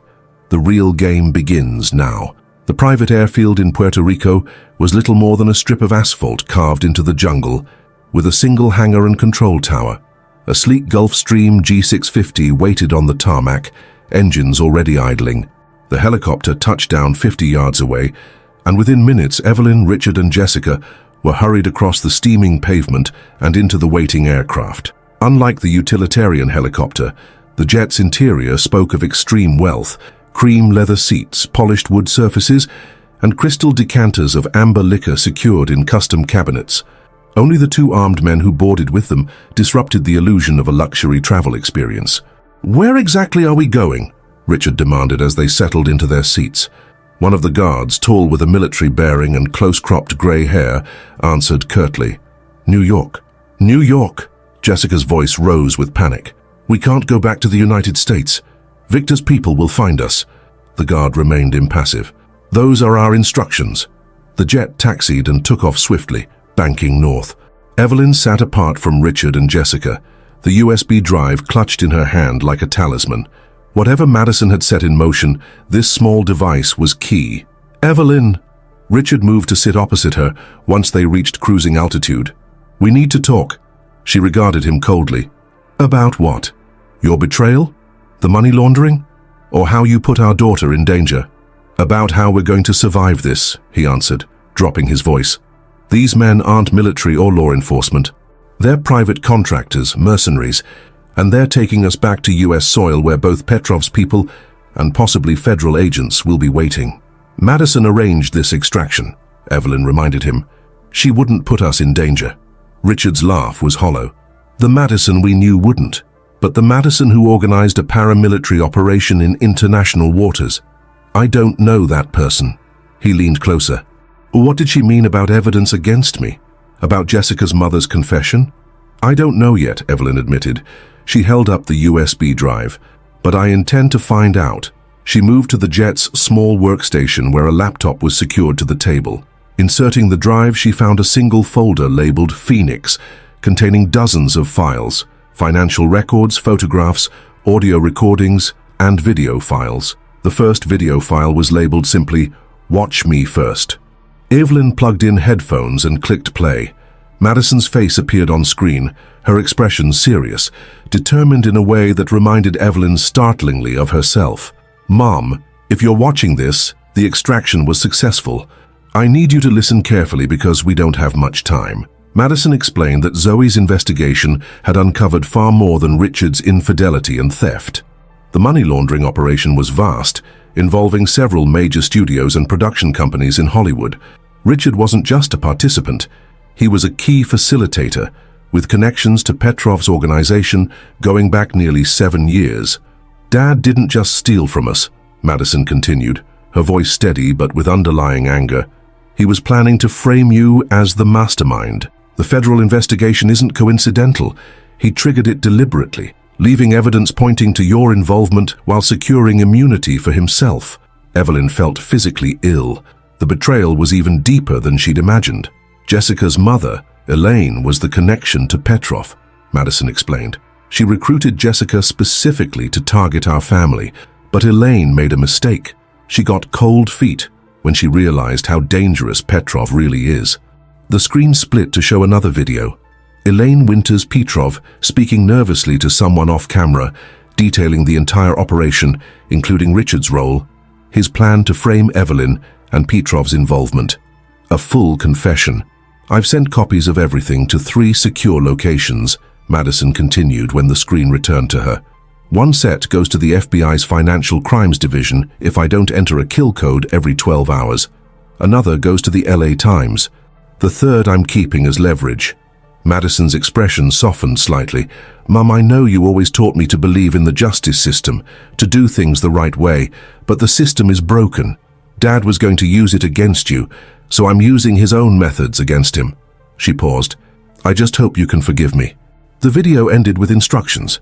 The real game begins now." The private airfield in Puerto Rico was little more than a strip of asphalt carved into the jungle, with a single hangar and control tower. A sleek Gulfstream G650 waited on the tarmac, engines already idling. The helicopter touched down 50 yards away, and within minutes Evelyn, Richard and Jessica were hurried across the steaming pavement and into the waiting aircraft. Unlike the utilitarian helicopter, the jet's interior spoke of extreme wealth: cream leather seats, polished wood surfaces, and crystal decanters of amber liquor secured in custom cabinets. Only the two armed men who boarded with them disrupted the illusion of a luxury travel experience. "Where exactly are we going?" Richard demanded as they settled into their seats. One of the guards, tall with a military bearing and close-cropped grey hair, answered curtly, "New York." "New York!" Jessica's voice rose with panic. "We can't go back to the United States. Victor's people will find us." The guard remained impassive. "Those are our instructions." The jet taxied and took off swiftly, banking north. Evelyn sat apart from Richard and Jessica, the USB drive clutched in her hand like a talisman. Whatever Madison had set in motion, this small device was key. "Evelyn!" Richard moved to sit opposite her once they reached cruising altitude. "We need to talk." She regarded him coldly. "About what? Your betrayal? The money laundering? Or how you put our daughter in danger?" "About how we're going to survive this," he answered, dropping his voice. "These men aren't military or law enforcement. They're private contractors, mercenaries, and they're taking us back to US soil where both Petrov's people and possibly federal agents will be waiting." "Madison arranged this extraction," Evelyn reminded him. "She wouldn't put us in danger." Richard's laugh was hollow. "The Madison we knew wouldn't, but the Madison who organized a paramilitary operation in international waters. I don't know that person." He leaned closer. "What did she mean about evidence against me? About Jessica's mother's confession?" "I don't know yet," Evelyn admitted. She held up the USB drive. "But I intend to find out." She moved to the jet's small workstation where a laptop was secured to the table. Inserting the drive, she found a single folder labeled Phoenix, containing dozens of files, financial records, photographs, audio recordings, and video files. The first video file was labeled simply, "Watch Me First." Evelyn plugged in headphones and clicked play. Madison's face appeared on screen, her expression serious, determined in a way that reminded Evelyn startlingly of herself. "Mom, if you're watching this, the extraction was successful. I need you to listen carefully because we don't have much time." Madison explained that Zoe's investigation had uncovered far more than Richard's infidelity and theft. The money laundering operation was vast, involving several major studios and production companies in Hollywood. Richard wasn't just a participant, he was a key facilitator, with connections to Petrov's organization going back nearly 7 years. "Dad didn't just steal from us," Madison continued, her voice steady but with underlying anger. "He was planning to frame you as the mastermind. The federal investigation isn't coincidental. He triggered it deliberately, leaving evidence pointing to your involvement while securing immunity for himself." Evelyn felt physically ill. The betrayal was even deeper than she'd imagined. Jessica's mother, Elaine, was the connection to Petrov, Madison explained. "She recruited Jessica specifically to target our family, but Elaine made a mistake. She got cold feet when she realized how dangerous Petrov really is." The screen split to show another video. Elaine Winters Petrov speaking nervously to someone off camera, detailing the entire operation, including Richard's role, his plan to frame Evelyn, and Petrov's involvement. A full confession. "I've sent copies of everything to 3 secure locations," Madison continued when the screen returned to her. "One set goes to the FBI's Financial Crimes Division if I don't enter a kill code every 12 hours. Another goes to the LA Times. The third I'm keeping as leverage." Madison's expression softened slightly. "Mum, I know you always taught me to believe in the justice system, to do things the right way, but the system is broken. Dad was going to use it against you, so I'm using his own methods against him." She paused. "I just hope you can forgive me." The video ended with instructions.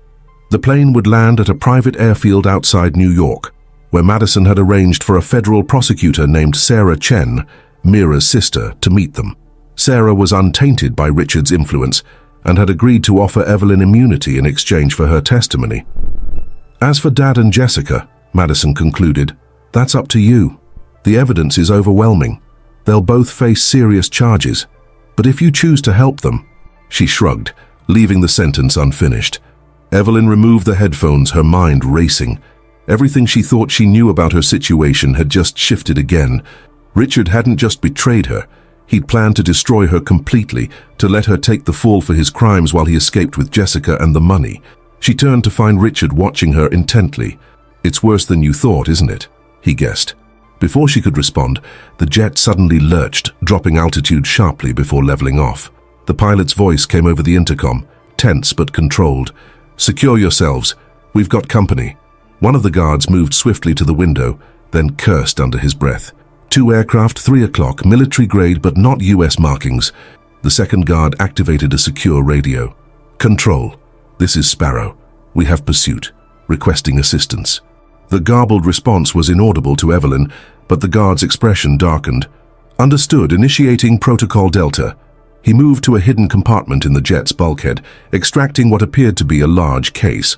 The plane would land at a private airfield outside New York, where Madison had arranged for a federal prosecutor named Sarah Chen, Mira's sister, to meet them. Sarah was untainted by Richard's influence and had agreed to offer Evelyn immunity in exchange for her testimony. "As for Dad and Jessica," Madison concluded, "that's up to you. The evidence is overwhelming. They'll both face serious charges. But if you choose to help them—" She shrugged, leaving the sentence unfinished. Evelyn removed the headphones, her mind racing. Everything she thought she knew about her situation had just shifted again. Richard hadn't just betrayed her. He'd planned to destroy her completely, to let her take the fall for his crimes while he escaped with Jessica and the money. She turned to find Richard watching her intently. "It's worse than you thought, isn't it?" he guessed. Before she could respond, the jet suddenly lurched, dropping altitude sharply before leveling off. The pilot's voice came over the intercom, tense but controlled. "Secure yourselves. We've got company." One of the guards moved swiftly to the window, then cursed under his breath. 2 aircraft, 3 o'clock, military grade but not US markings. The second guard activated a secure radio. "Control. This is Sparrow. We have pursuit. Requesting assistance." The garbled response was inaudible to Evelyn, but the guard's expression darkened. Understood, initiating Protocol Delta. He moved to a hidden compartment in the jet's bulkhead, extracting what appeared to be a large case.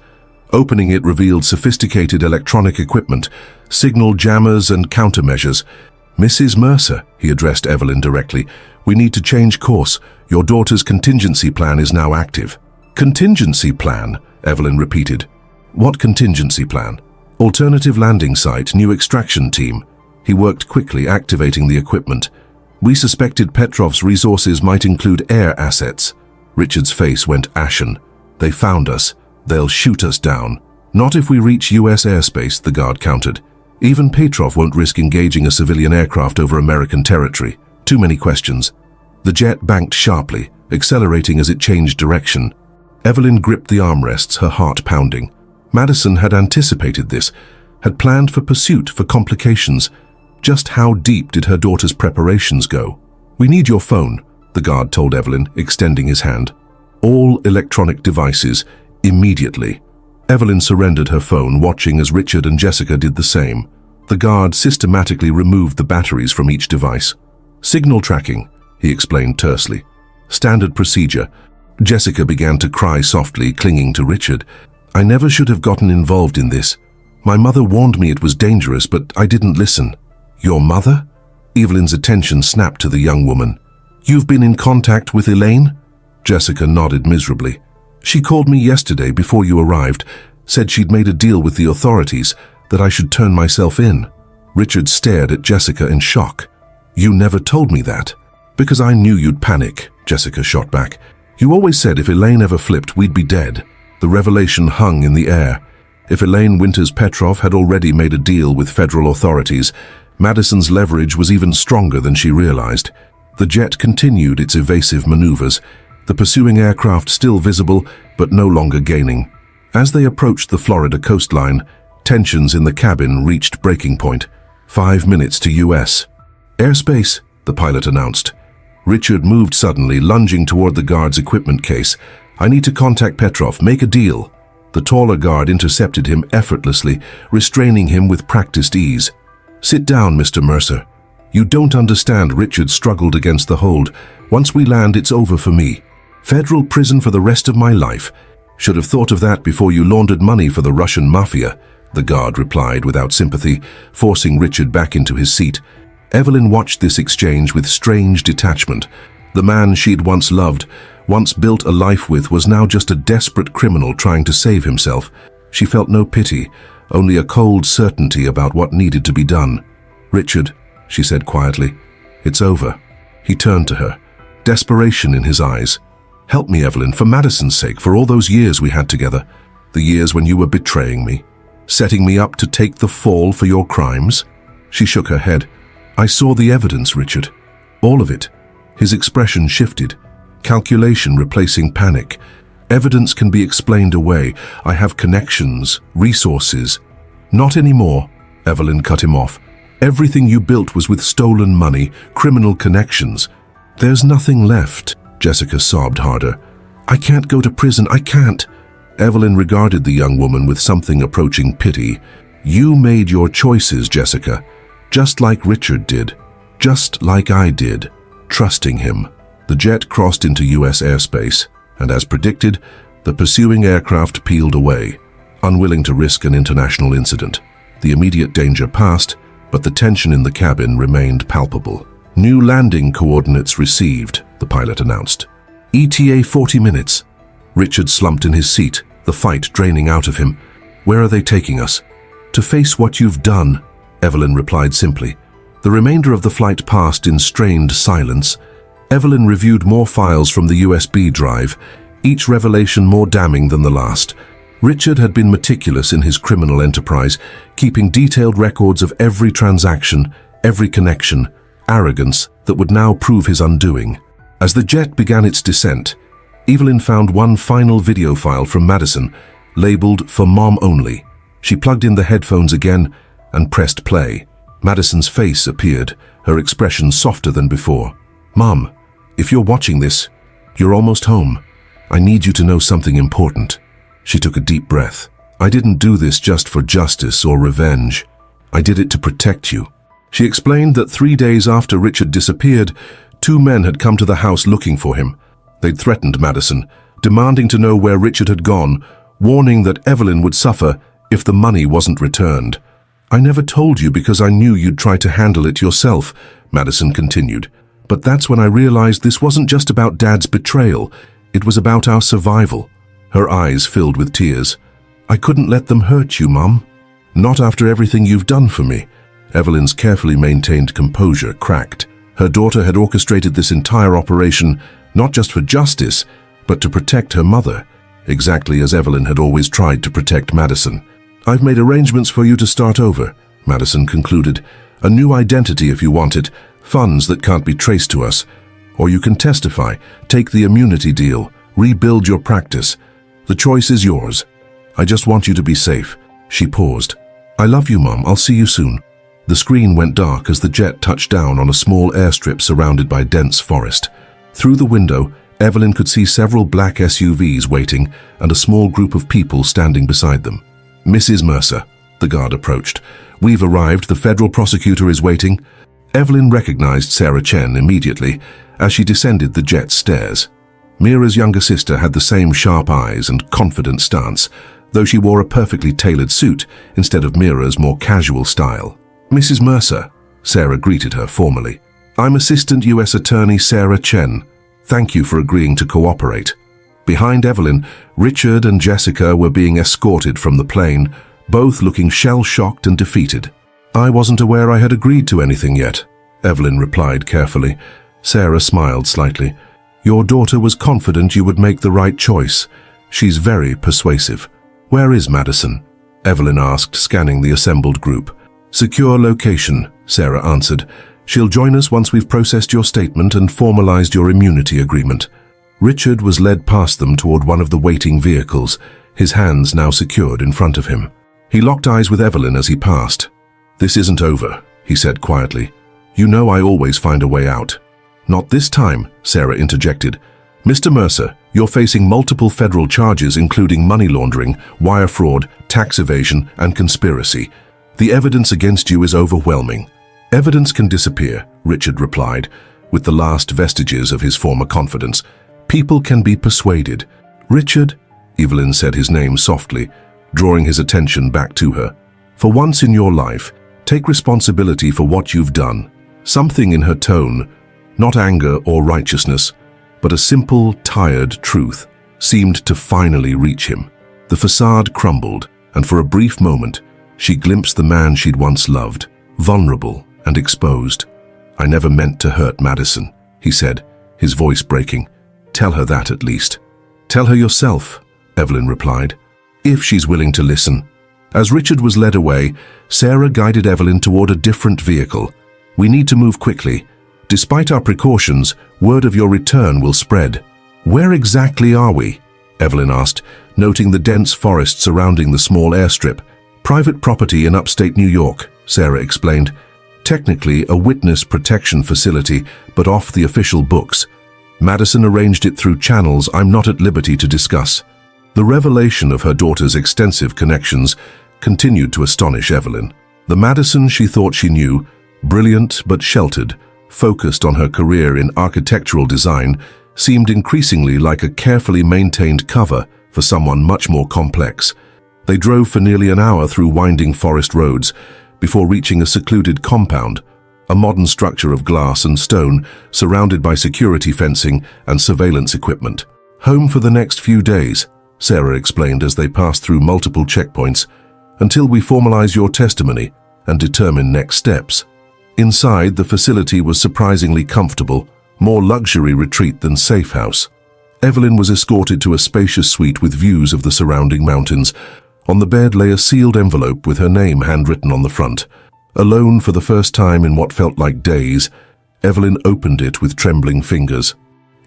Opening it revealed sophisticated electronic equipment, signal jammers and countermeasures. "Mrs. Mercer," he addressed Evelyn directly, "we need to change course. Your daughter's contingency plan is now active." "Contingency plan?" Evelyn repeated. "What contingency plan?" "Alternative landing site, new extraction team." He worked quickly, activating the equipment. "We suspected Petrov's resources might include air assets." Richard's face went ashen. "They found us. They'll shoot us down." "Not if we reach US airspace," the guard countered. "Even Petrov won't risk engaging a civilian aircraft over American territory. Too many questions." The jet banked sharply, accelerating as it changed direction. Evelyn gripped the armrests, her heart pounding. Madison had anticipated this, had planned for pursuit, for complications. Just how deep did her daughter's preparations go? "We need your phone," the guard told Evelyn, extending his hand. "All electronic devices, immediately." Evelyn surrendered her phone, watching as Richard and Jessica did the same. The guard systematically removed the batteries from each device. "Signal tracking," he explained tersely. "Standard procedure." Jessica began to cry softly, clinging to Richard. "I never should have gotten involved in this. My mother warned me it was dangerous, but I didn't listen." "Your mother?" Evelyn's attention snapped to the young woman. "You've been in contact with Elaine?" Jessica nodded miserably. "She called me yesterday before you arrived, said she'd made a deal with the authorities, that I should turn myself in." Richard stared at Jessica in shock. "You never told me that." "Because I knew you'd panic," Jessica shot back. "You always said if Elaine ever flipped, we'd be dead." The revelation hung in the air. If Elaine Winters Petrov had already made a deal with federal authorities, Madison's leverage was even stronger than she realized. The jet continued its evasive maneuvers, the pursuing aircraft still visible, but no longer gaining. As they approached the Florida coastline, tensions in the cabin reached breaking point. 5 minutes to US. "Airspace," the pilot announced. Richard moved suddenly, lunging toward the guard's equipment case. "I need to contact Petrov, make a deal." The taller guard intercepted him effortlessly, restraining him with practiced ease. "Sit down, Mr. Mercer. You don't understand." Richard struggled against the hold. "Once we land, it's over for me. Federal prison for the rest of my life. Should have thought of that before you laundered money for the Russian mafia," the guard replied without sympathy, forcing Richard back into his seat. Evelyn watched this exchange with strange detachment. The man she'd once loved, once built a life with, was now just a desperate criminal trying to save himself. She felt no pity, only a cold certainty about what needed to be done. "Richard," she said quietly, "it's over." He turned to her, desperation in his eyes. "Help me, Evelyn, for Madison's sake, for all those years we had together. The years when you were betraying me, setting me up to take the fall for your crimes." She shook her head. "I saw the evidence, Richard. All of it." His expression shifted. Calculation replacing panic. "Evidence can be explained away. I have connections, resources." "Not anymore," Evelyn cut him off. "Everything you built was with stolen money, criminal connections. There's nothing left." Jessica sobbed harder. "I can't go to prison, I can't." Evelyn regarded the young woman with something approaching pity. "You made your choices, Jessica, just like Richard did, just like I did, trusting him." The jet crossed into US airspace, and as predicted, the pursuing aircraft peeled away, unwilling to risk an international incident. The immediate danger passed, but the tension in the cabin remained palpable. "New landing coordinates received," the pilot announced. "ETA 40 minutes. Richard slumped in his seat, the fight draining out of him. "Where are they taking us?" "To face what you've done," Evelyn replied simply. The remainder of the flight passed in strained silence. Evelyn reviewed more files from the USB drive, each revelation more damning than the last. Richard had been meticulous in his criminal enterprise, keeping detailed records of every transaction, every connection, arrogance that would now prove his undoing. As the jet began its descent, Evelyn found one final video file from Madison, labeled "For Mom Only." She plugged in the headphones again and pressed play. Madison's face appeared, her expression softer than before. "Mom, if you're watching this, you're almost home. I need you to know something important." She took a deep breath. "I didn't do this just for justice or revenge. I did it to protect you." She explained that 3 days after Richard disappeared, 2 men had come to the house looking for him. They'd threatened Madison, demanding to know where Richard had gone, warning that Evelyn would suffer if the money wasn't returned. "I never told you because I knew you'd try to handle it yourself," Madison continued. "But that's when I realized this wasn't just about Dad's betrayal, it was about our survival." Her eyes filled with tears. "I couldn't let them hurt you, Mum. Not after everything you've done for me." Evelyn's carefully maintained composure cracked. Her daughter had orchestrated this entire operation not just for justice, but to protect her mother, exactly as Evelyn had always tried to protect Madison. "I've made arrangements for you to start over," Madison concluded. "A new identity if you want it, funds that can't be traced to us. Or you can testify, take the immunity deal, rebuild your practice. The choice is yours. I just want you to be safe." She paused. "I love you, Mum. I'll see you soon." The screen went dark as the jet touched down on a small airstrip surrounded by dense forest. Through the window, Evelyn could see several black SUVs waiting and a small group of people standing beside them. "Mrs. Mercer," the guard approached. "We've arrived. The federal prosecutor is waiting." Evelyn recognized Sarah Chen immediately as she descended the jet's stairs. Mira's younger sister had the same sharp eyes and confident stance, though she wore a perfectly tailored suit instead of Mira's more casual style. "Mrs. Mercer," Sarah greeted her formally. "I'm Assistant U.S. Attorney Sarah Chen. Thank you for agreeing to cooperate." Behind Evelyn, Richard and Jessica were being escorted from the plane, both looking shell-shocked and defeated. "I wasn't aware I had agreed to anything yet," Evelyn replied carefully. Sarah smiled slightly. "Your daughter was confident you would make the right choice. She's very persuasive." "Where is Madison?" Evelyn asked, scanning the assembled group. "Secure location," Sarah answered. "She'll join us once we've processed your statement and formalized your immunity agreement." Richard was led past them toward one of the waiting vehicles, his hands now secured in front of him. He locked eyes with Evelyn as he passed. "This isn't over," he said quietly. "You know I always find a way out." "Not this time," Sarah interjected. "Mr. Mercer, you're facing multiple federal charges including money laundering, wire fraud, tax evasion, and conspiracy. The evidence against you is overwhelming." "Evidence can disappear," Richard replied, with the last vestiges of his former confidence. "People can be persuaded." "Richard," Evelyn said his name softly, drawing his attention back to her. "For once in your life, take responsibility for what you've done." Something in her tone, not anger or righteousness, but a simple, tired truth, seemed to finally reach him. The facade crumbled, and for a brief moment, she glimpsed the man she'd once loved, vulnerable and exposed. "I never meant to hurt Madison," he said, his voice breaking. "Tell her that at least." "Tell her yourself," Evelyn replied, "if she's willing to listen." As Richard was led away, Sarah guided Evelyn toward a different vehicle. "We need to move quickly. Despite our precautions, word of your return will spread." "Where exactly are we?" Evelyn asked, noting the dense forest surrounding the small airstrip. "Private property in upstate New York," Sarah explained. "Technically a witness protection facility, but off the official books. Madison arranged it through channels I'm not at liberty to discuss." The revelation of her daughter's extensive connections continued to astonish Evelyn. The Madison she thought she knew, brilliant but sheltered, focused on her career in architectural design, seemed increasingly like a carefully maintained cover for someone much more complex. They drove for nearly an hour through winding forest roads before reaching a secluded compound, a modern structure of glass and stone surrounded by security fencing and surveillance equipment. "Home for the next few days," Sarah explained as they passed through multiple checkpoints, "until we formalize your testimony and determine next steps." Inside, the facility was surprisingly comfortable, more luxury retreat than safe house. Evelyn was escorted to a spacious suite with views of the surrounding mountains. On the bed lay a sealed envelope with her name handwritten on the front. Alone for the first time in what felt like days, Evelyn opened it with trembling fingers.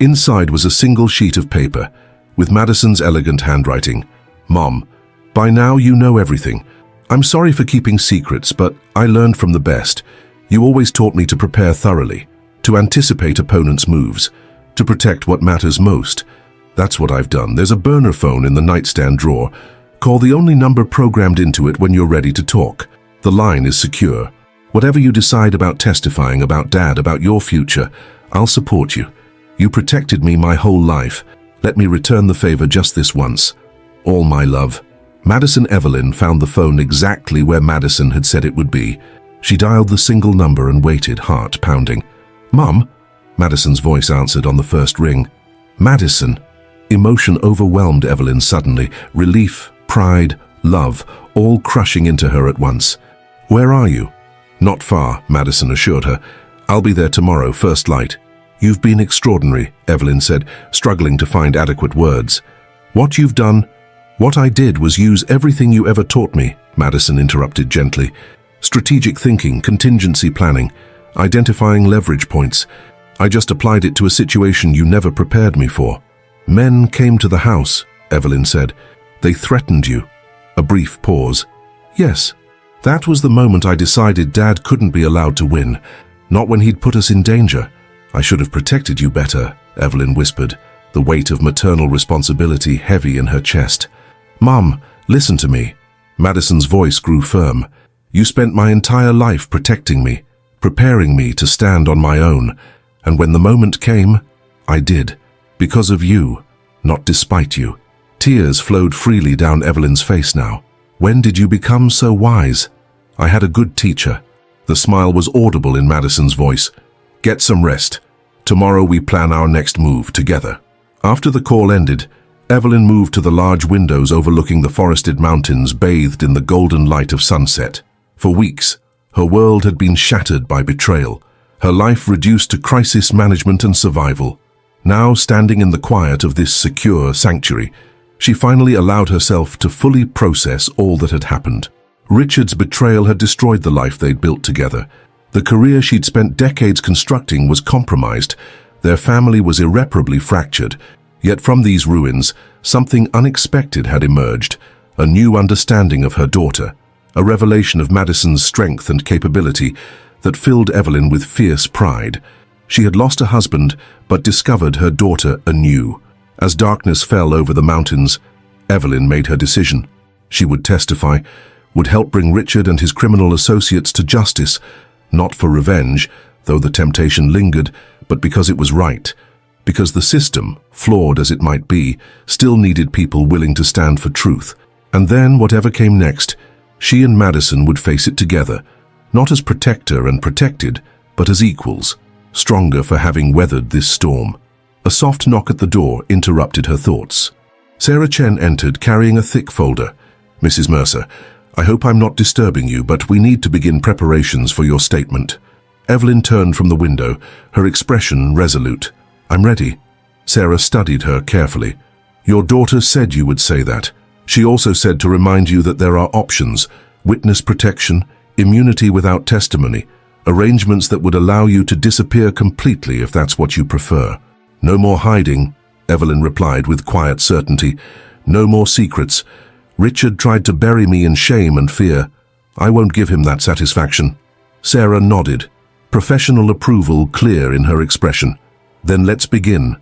Inside was a single sheet of paper, with Madison's elegant handwriting. "Mom, by now you know everything. I'm sorry for keeping secrets, but I learned from the best. You always taught me to prepare thoroughly, to anticipate opponents' moves, to protect what matters most. That's what I've done. There's a burner phone in the nightstand drawer. Call the only number programmed into it when you're ready to talk. The line is secure." Whatever you decide about testifying, about Dad, about your future, I'll support you. You protected me my whole life. Let me return the favor just this once. All my love." Madison Evelyn found the phone exactly where Madison had said it would be. She dialed the single number and waited, heart pounding. "Mum?" Madison's voice answered on the first ring. "Madison." Emotion overwhelmed Evelyn suddenly. Relief, pride, love, all crushing into her at once. "Where are you?" "Not far," Madison assured her. "I'll be there tomorrow, first light." "You've been extraordinary," Evelyn said, struggling to find adequate words. "What you've done—" "What I did was use everything you ever taught me," Madison interrupted gently. "Strategic thinking, contingency planning, identifying leverage points. I just applied it to a situation you never prepared me for." "Men came to the house," Evelyn said. "They threatened you." A brief pause. "Yes. That was the moment I decided Dad couldn't be allowed to win. Not when he'd put us in danger. I should have protected you better," Evelyn whispered, the weight of maternal responsibility heavy in her chest. "Mum, listen to me." Madison's voice grew firm. "You spent my entire life protecting me, preparing me to stand on my own. And when the moment came, I did. Because of you, not despite you." Tears flowed freely down Evelyn's face now. "When did you become so wise?" "I had a good teacher." The smile was audible in Madison's voice. "Get some rest. Tomorrow we plan our next move together." After the call ended, Evelyn moved to the large windows overlooking the forested mountains bathed in the golden light of sunset. For weeks, her world had been shattered by betrayal, her life reduced to crisis management and survival. Now, standing in the quiet of this secure sanctuary, she finally allowed herself to fully process all that had happened. Richard's betrayal had destroyed the life they'd built together. The career she'd spent decades constructing was compromised. Their family was irreparably fractured. Yet from these ruins, something unexpected had emerged, a new understanding of her daughter, a revelation of Madison's strength and capability that filled Evelyn with fierce pride. She had lost a husband, but discovered her daughter anew. As darkness fell over the mountains, Evelyn made her decision. She would testify, would help bring Richard and his criminal associates to justice, not for revenge, though the temptation lingered, but because it was right. Because the system, flawed as it might be, still needed people willing to stand for truth. And then, whatever came next, she and Madison would face it together, not as protector and protected, but as equals, stronger for having weathered this storm. A soft knock at the door interrupted her thoughts. Sarah Chen entered carrying a thick folder. "Mrs. Mercer, I hope I'm not disturbing you, but we need to begin preparations for your statement." Evelyn turned from the window, her expression resolute. "I'm ready." Sarah studied her carefully. "Your daughter said you would say that. She also said to remind you that there are options: witness protection, immunity without testimony, arrangements that would allow you to disappear completely if that's what you prefer." "No more hiding," Evelyn replied with quiet certainty. "No more secrets. Richard tried to bury me in shame and fear. I won't give him that satisfaction." Sarah nodded, professional approval clear in her expression. "Then let's begin.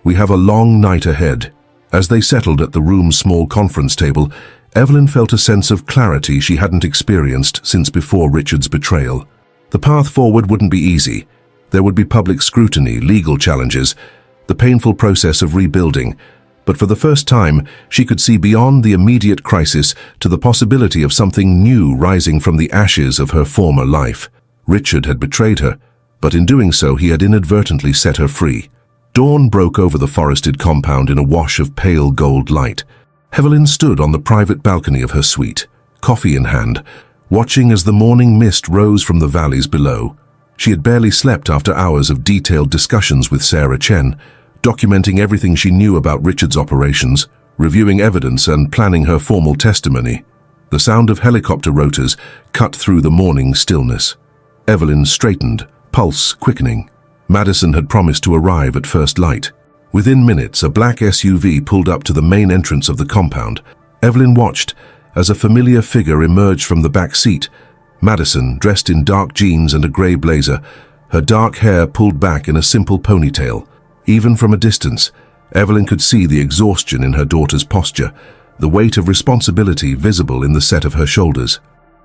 We have a long night ahead." As they settled at the room's small conference table, Evelyn felt a sense of clarity she hadn't experienced since before Richard's betrayal. The path forward wouldn't be easy. There would be public scrutiny, legal challenges, the painful process of rebuilding. But for the first time, she could see beyond the immediate crisis to the possibility of something new rising from the ashes of her former life. Richard had betrayed her, but in doing so he had inadvertently set her free. Dawn broke over the forested compound in a wash of pale gold light. Evelyn stood on the private balcony of her suite, coffee in hand, watching as the morning mist rose from the valleys below. She had barely slept after hours of detailed discussions with Sarah Chen, documenting everything she knew about Richard's operations, reviewing evidence and planning her formal testimony. The sound of helicopter rotors cut through the morning stillness. Evelyn straightened, pulse quickening. Madison had promised to arrive at first light. Within minutes, a black SUV pulled up to the main entrance of the compound. Evelyn watched as a familiar figure emerged from the back seat. Madison, dressed in dark jeans and a grey blazer, her dark hair pulled back in a simple ponytail. Even from a distance, Evelyn could see the exhaustion in her daughter's posture, the weight of responsibility visible in the set of her shoulders.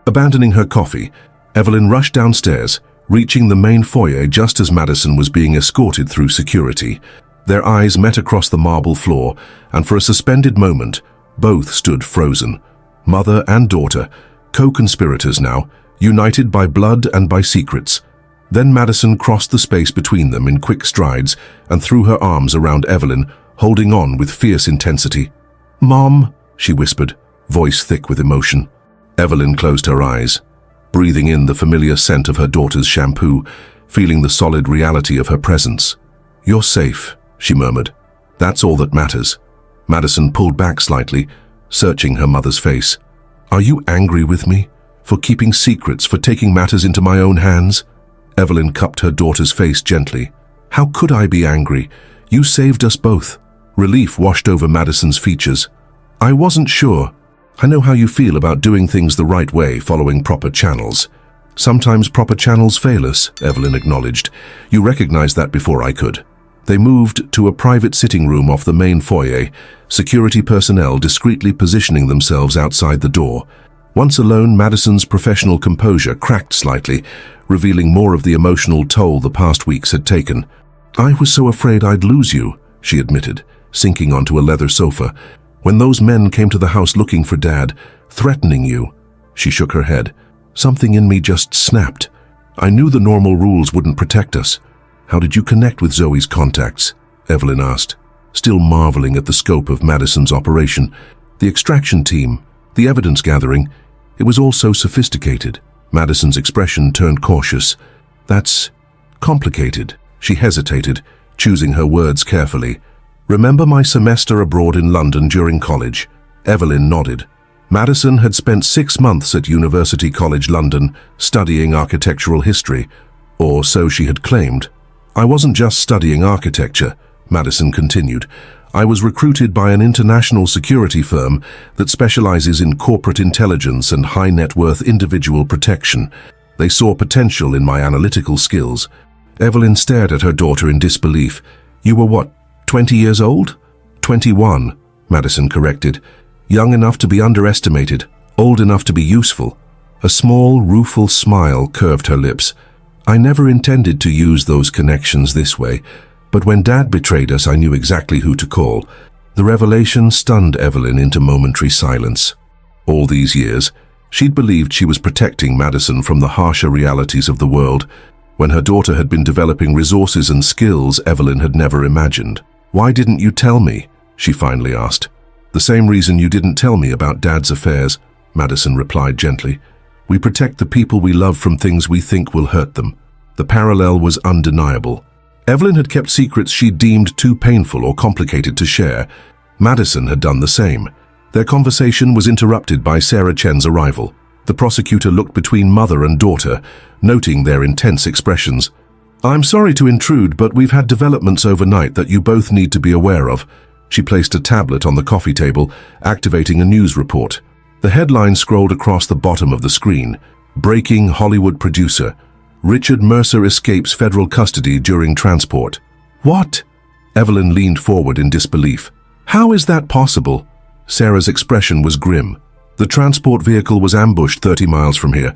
Abandoning her coffee, Evelyn rushed downstairs, reaching the main foyer just as Madison was being escorted through security. Their eyes met across the marble floor, and for a suspended moment, both stood frozen. Mother and daughter, co-conspirators now, united by blood and by secrets. Then Madison crossed the space between them in quick strides and threw her arms around Evelyn, holding on with fierce intensity. "Mom," she whispered, voice thick with emotion. Evelyn closed her eyes, breathing in the familiar scent of her daughter's shampoo, feeling the solid reality of her presence. "You're safe," she murmured. "That's all that matters." Madison pulled back slightly, searching her mother's face. "Are you angry with me? For keeping secrets, for taking matters into my own hands?" Evelyn cupped her daughter's face gently. "How could I be angry? You saved us both." Relief washed over Madison's features. "I wasn't sure. I know how you feel about doing things the right way, following proper channels. Sometimes proper channels fail us," Evelyn acknowledged. "You recognized that before I could." They moved to a private sitting room off the main foyer, security personnel discreetly positioning themselves outside the door. Once alone, Madison's professional composure cracked slightly, revealing more of the emotional toll the past weeks had taken. "I was so afraid I'd lose you," she admitted, sinking onto a leather sofa. "When those men came to the house looking for Dad, threatening you." She shook her head. "Something in me just snapped. I knew the normal rules wouldn't protect us." "How did you connect with Zoe's contacts?" Evelyn asked, still marveling at the scope of Madison's operation. The extraction team, the evidence gathering, it was all so sophisticated. Madison's expression turned cautious. "That's complicated." She hesitated, choosing her words carefully. "Remember my semester abroad in London during college?" Evelyn nodded. Madison had spent 6 months at University College London studying architectural history, or so she had claimed. "I wasn't just studying architecture," Madison continued. "I was recruited by an international security firm that specializes in corporate intelligence and high-net-worth individual protection. They saw potential in my analytical skills." Evelyn stared at her daughter in disbelief. "You were what, 20 years old?" 21, Madison corrected. "Young enough to be underestimated, old enough to be useful." A small, rueful smile curved her lips. "I never intended to use those connections this way, but when Dad betrayed us, I knew exactly who to call." The revelation stunned Evelyn into momentary silence. All these years, she'd believed she was protecting Madison from the harsher realities of the world, when her daughter had been developing resources and skills Evelyn had never imagined. "Why didn't you tell me?" she finally asked. "The same reason you didn't tell me about Dad's affairs," Madison replied gently. "We protect the people we love from things we think will hurt them." The parallel was undeniable. Evelyn had kept secrets she deemed too painful or complicated to share. Madison had done the same. Their conversation was interrupted by Sarah Chen's arrival. The prosecutor looked between mother and daughter, noting their intense expressions. "I'm sorry to intrude, but we've had developments overnight that you both need to be aware of." She placed a tablet on the coffee table, activating a news report. The headline scrolled across the bottom of the screen. "Breaking Hollywood producer. Richard Mercer escapes federal custody during transport." "What?" Evelyn leaned forward in disbelief. "How is that possible?" Sarah's expression was grim. "The transport vehicle was ambushed 30 miles from here.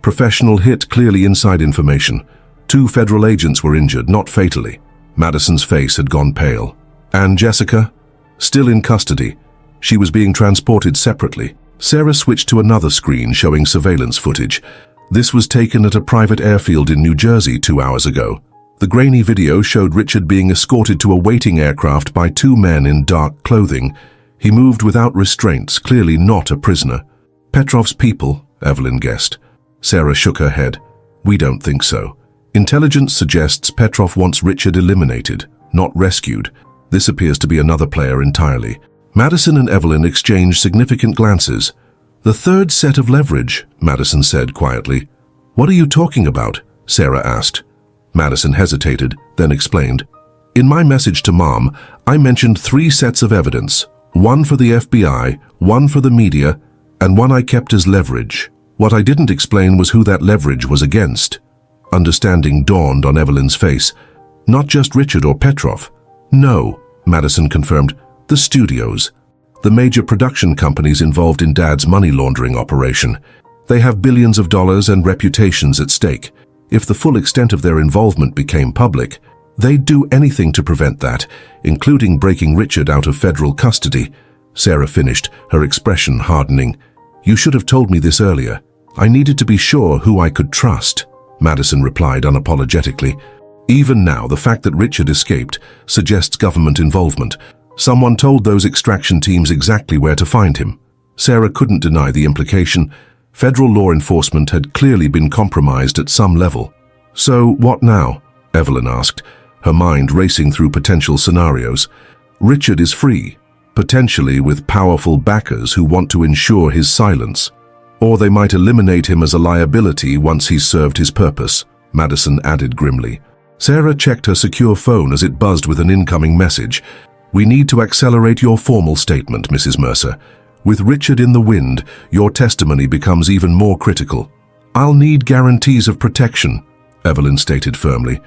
Professional hit, clearly inside information. 2 federal agents were injured, not fatally." Madison's face had gone pale. "And Jessica?" "Still in custody. She was being transported separately." Sarah switched to another screen showing surveillance footage. This was taken at a private airfield in New Jersey 2 hours ago. The grainy video showed Richard being escorted to a waiting aircraft by 2 men in dark clothing. He moved without restraints, clearly not a prisoner. "Petrov's people," Evelyn guessed. Sarah shook her head. "We don't think so. Intelligence suggests Petrov wants Richard eliminated, not rescued. This appears to be another player entirely." Madison and Evelyn exchanged significant glances. "The third set of leverage," Madison said quietly. "What are you talking about?" Sarah asked. Madison hesitated, then explained. "In my message to Mom, I mentioned 3 sets of evidence. 1 for the FBI, 1 for the media, and 1 I kept as leverage. What I didn't explain was who that leverage was against." Understanding dawned on Evelyn's face. "Not just Richard or Petrov." "No," Madison confirmed. "The studios. The major production companies involved in Dad's money laundering operation. They have billions of dollars and reputations at stake. If the full extent of their involvement became public, they'd do anything to prevent that, including breaking Richard out of federal custody. Sarah finished, her expression hardening. You should have told me this earlier. I needed to be sure who I could trust, Madison replied unapologetically. Even now, the fact that Richard escaped suggests government involvement. Someone told those extraction teams exactly where to find him. Sarah couldn't deny the implication. Federal law enforcement had clearly been compromised at some level. So what now? Evelyn asked, her mind racing through potential scenarios. Richard is free, potentially with powerful backers who want to ensure his silence. Or they might eliminate him as a liability once he's served his purpose, Madison added grimly. Sarah checked her secure phone as it buzzed with an incoming message. We need to accelerate your formal statement, Mrs. Mercer. With Richard in the wind, your testimony becomes even more critical. I'll need guarantees of protection, Evelyn stated firmly.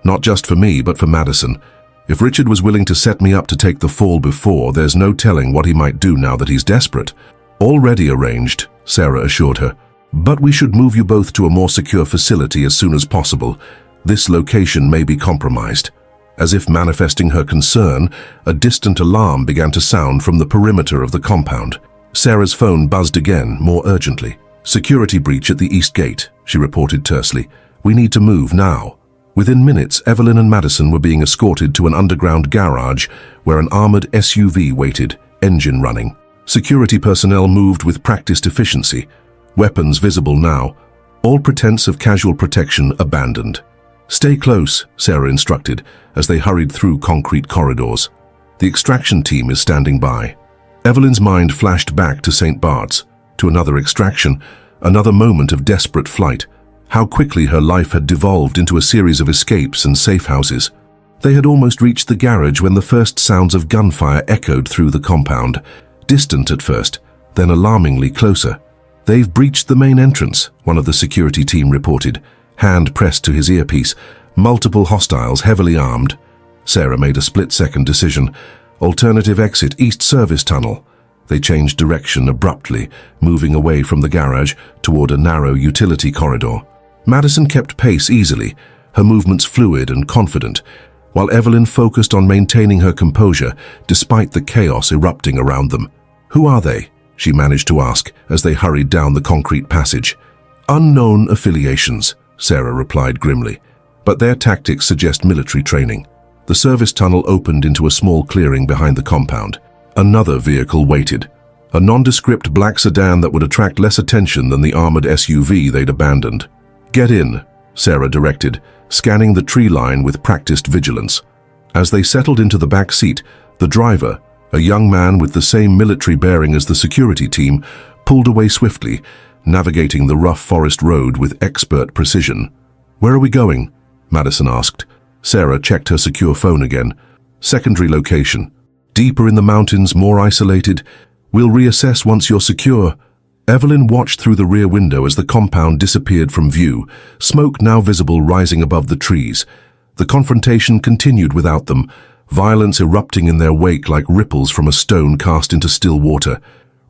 Not just for me, but for Madison. If Richard was willing to set me up to take the fall before, there's no telling what he might do now that he's desperate. Already arranged, Sarah assured her. But we should move you both to a more secure facility as soon as possible. This location may be compromised. As if manifesting her concern, a distant alarm began to sound from the perimeter of the compound. Sarah's phone buzzed again, more urgently. Security breach at the east gate, she reported tersely. We need to move now. Within minutes, Evelyn and Madison were being escorted to an underground garage where an armored SUV waited, engine running. Security personnel moved with practiced efficiency, weapons visible now, all pretense of casual protection abandoned. Stay close, Sarah instructed, as they hurried through concrete corridors. The extraction team is standing by. Evelyn's mind flashed back to St. Bart's, to another extraction, another moment of desperate flight. How quickly her life had devolved into a series of escapes and safe houses. They had almost reached the garage when the first sounds of gunfire echoed through the compound, distant at first, then alarmingly closer. They've breached the main entrance, one of the security team reported, hand pressed to his earpiece. Multiple hostiles, heavily armed. Sarah made a split-second decision. Alternative exit, East Service Tunnel. They changed direction abruptly, moving away from the garage toward a narrow utility corridor. Madison kept pace easily, her movements fluid and confident, while Evelyn focused on maintaining her composure despite the chaos erupting around them. Who are they? She managed to ask as they hurried down the concrete passage. Unknown affiliations, Sarah replied grimly, but their tactics suggest military training. The service tunnel opened into a small clearing behind the compound. Another vehicle waited, a nondescript black sedan that would attract less attention than the armored SUV they'd abandoned. Get in, Sarah directed, scanning the tree line with practiced vigilance. As they settled into the back seat, the driver, a young man with the same military bearing as the security team, pulled away swiftly, navigating the rough forest road with expert precision. Where are we going? Madison asked. Sarah checked her secure phone again. Secondary location. Deeper in the mountains, more isolated. We'll reassess once you're secure. Evelyn watched through the rear window as the compound disappeared from view, smoke now visible rising above the trees. The confrontation continued without them, violence erupting in their wake like ripples from a stone cast into still water.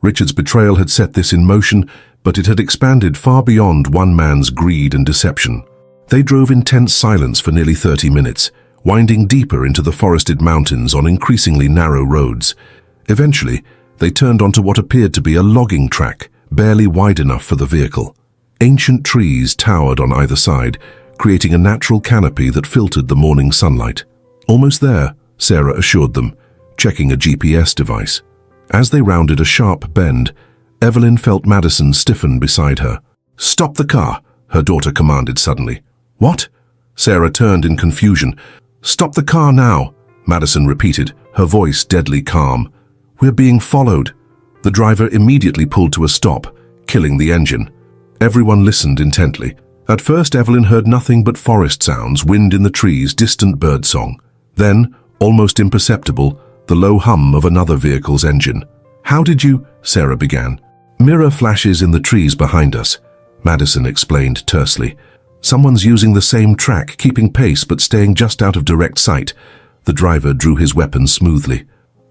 Richard's betrayal had set this in motion, but it had expanded far beyond one man's greed and deception. They drove in tense silence for nearly 30 minutes, winding deeper into the forested mountains on increasingly narrow roads. Eventually, they turned onto what appeared to be a logging track, barely wide enough for the vehicle. Ancient trees towered on either side, creating a natural canopy that filtered the morning sunlight. Almost there, Sarah assured them, checking a GPS device. As they rounded a sharp bend, Evelyn felt Madison stiffen beside her. "Stop the car," her daughter commanded suddenly. "What?" Sarah turned in confusion. "Stop the car now," Madison repeated, her voice deadly calm. "We're being followed." The driver immediately pulled to a stop, killing the engine. Everyone listened intently. At first, Evelyn heard nothing but forest sounds, wind in the trees, distant birdsong. Then, almost imperceptible, the low hum of another vehicle's engine. "How did you—" Sarah began. "Mirror flashes in the trees behind us," Madison explained tersely. "Someone's using the same track, keeping pace but staying just out of direct sight." The driver drew his weapon smoothly.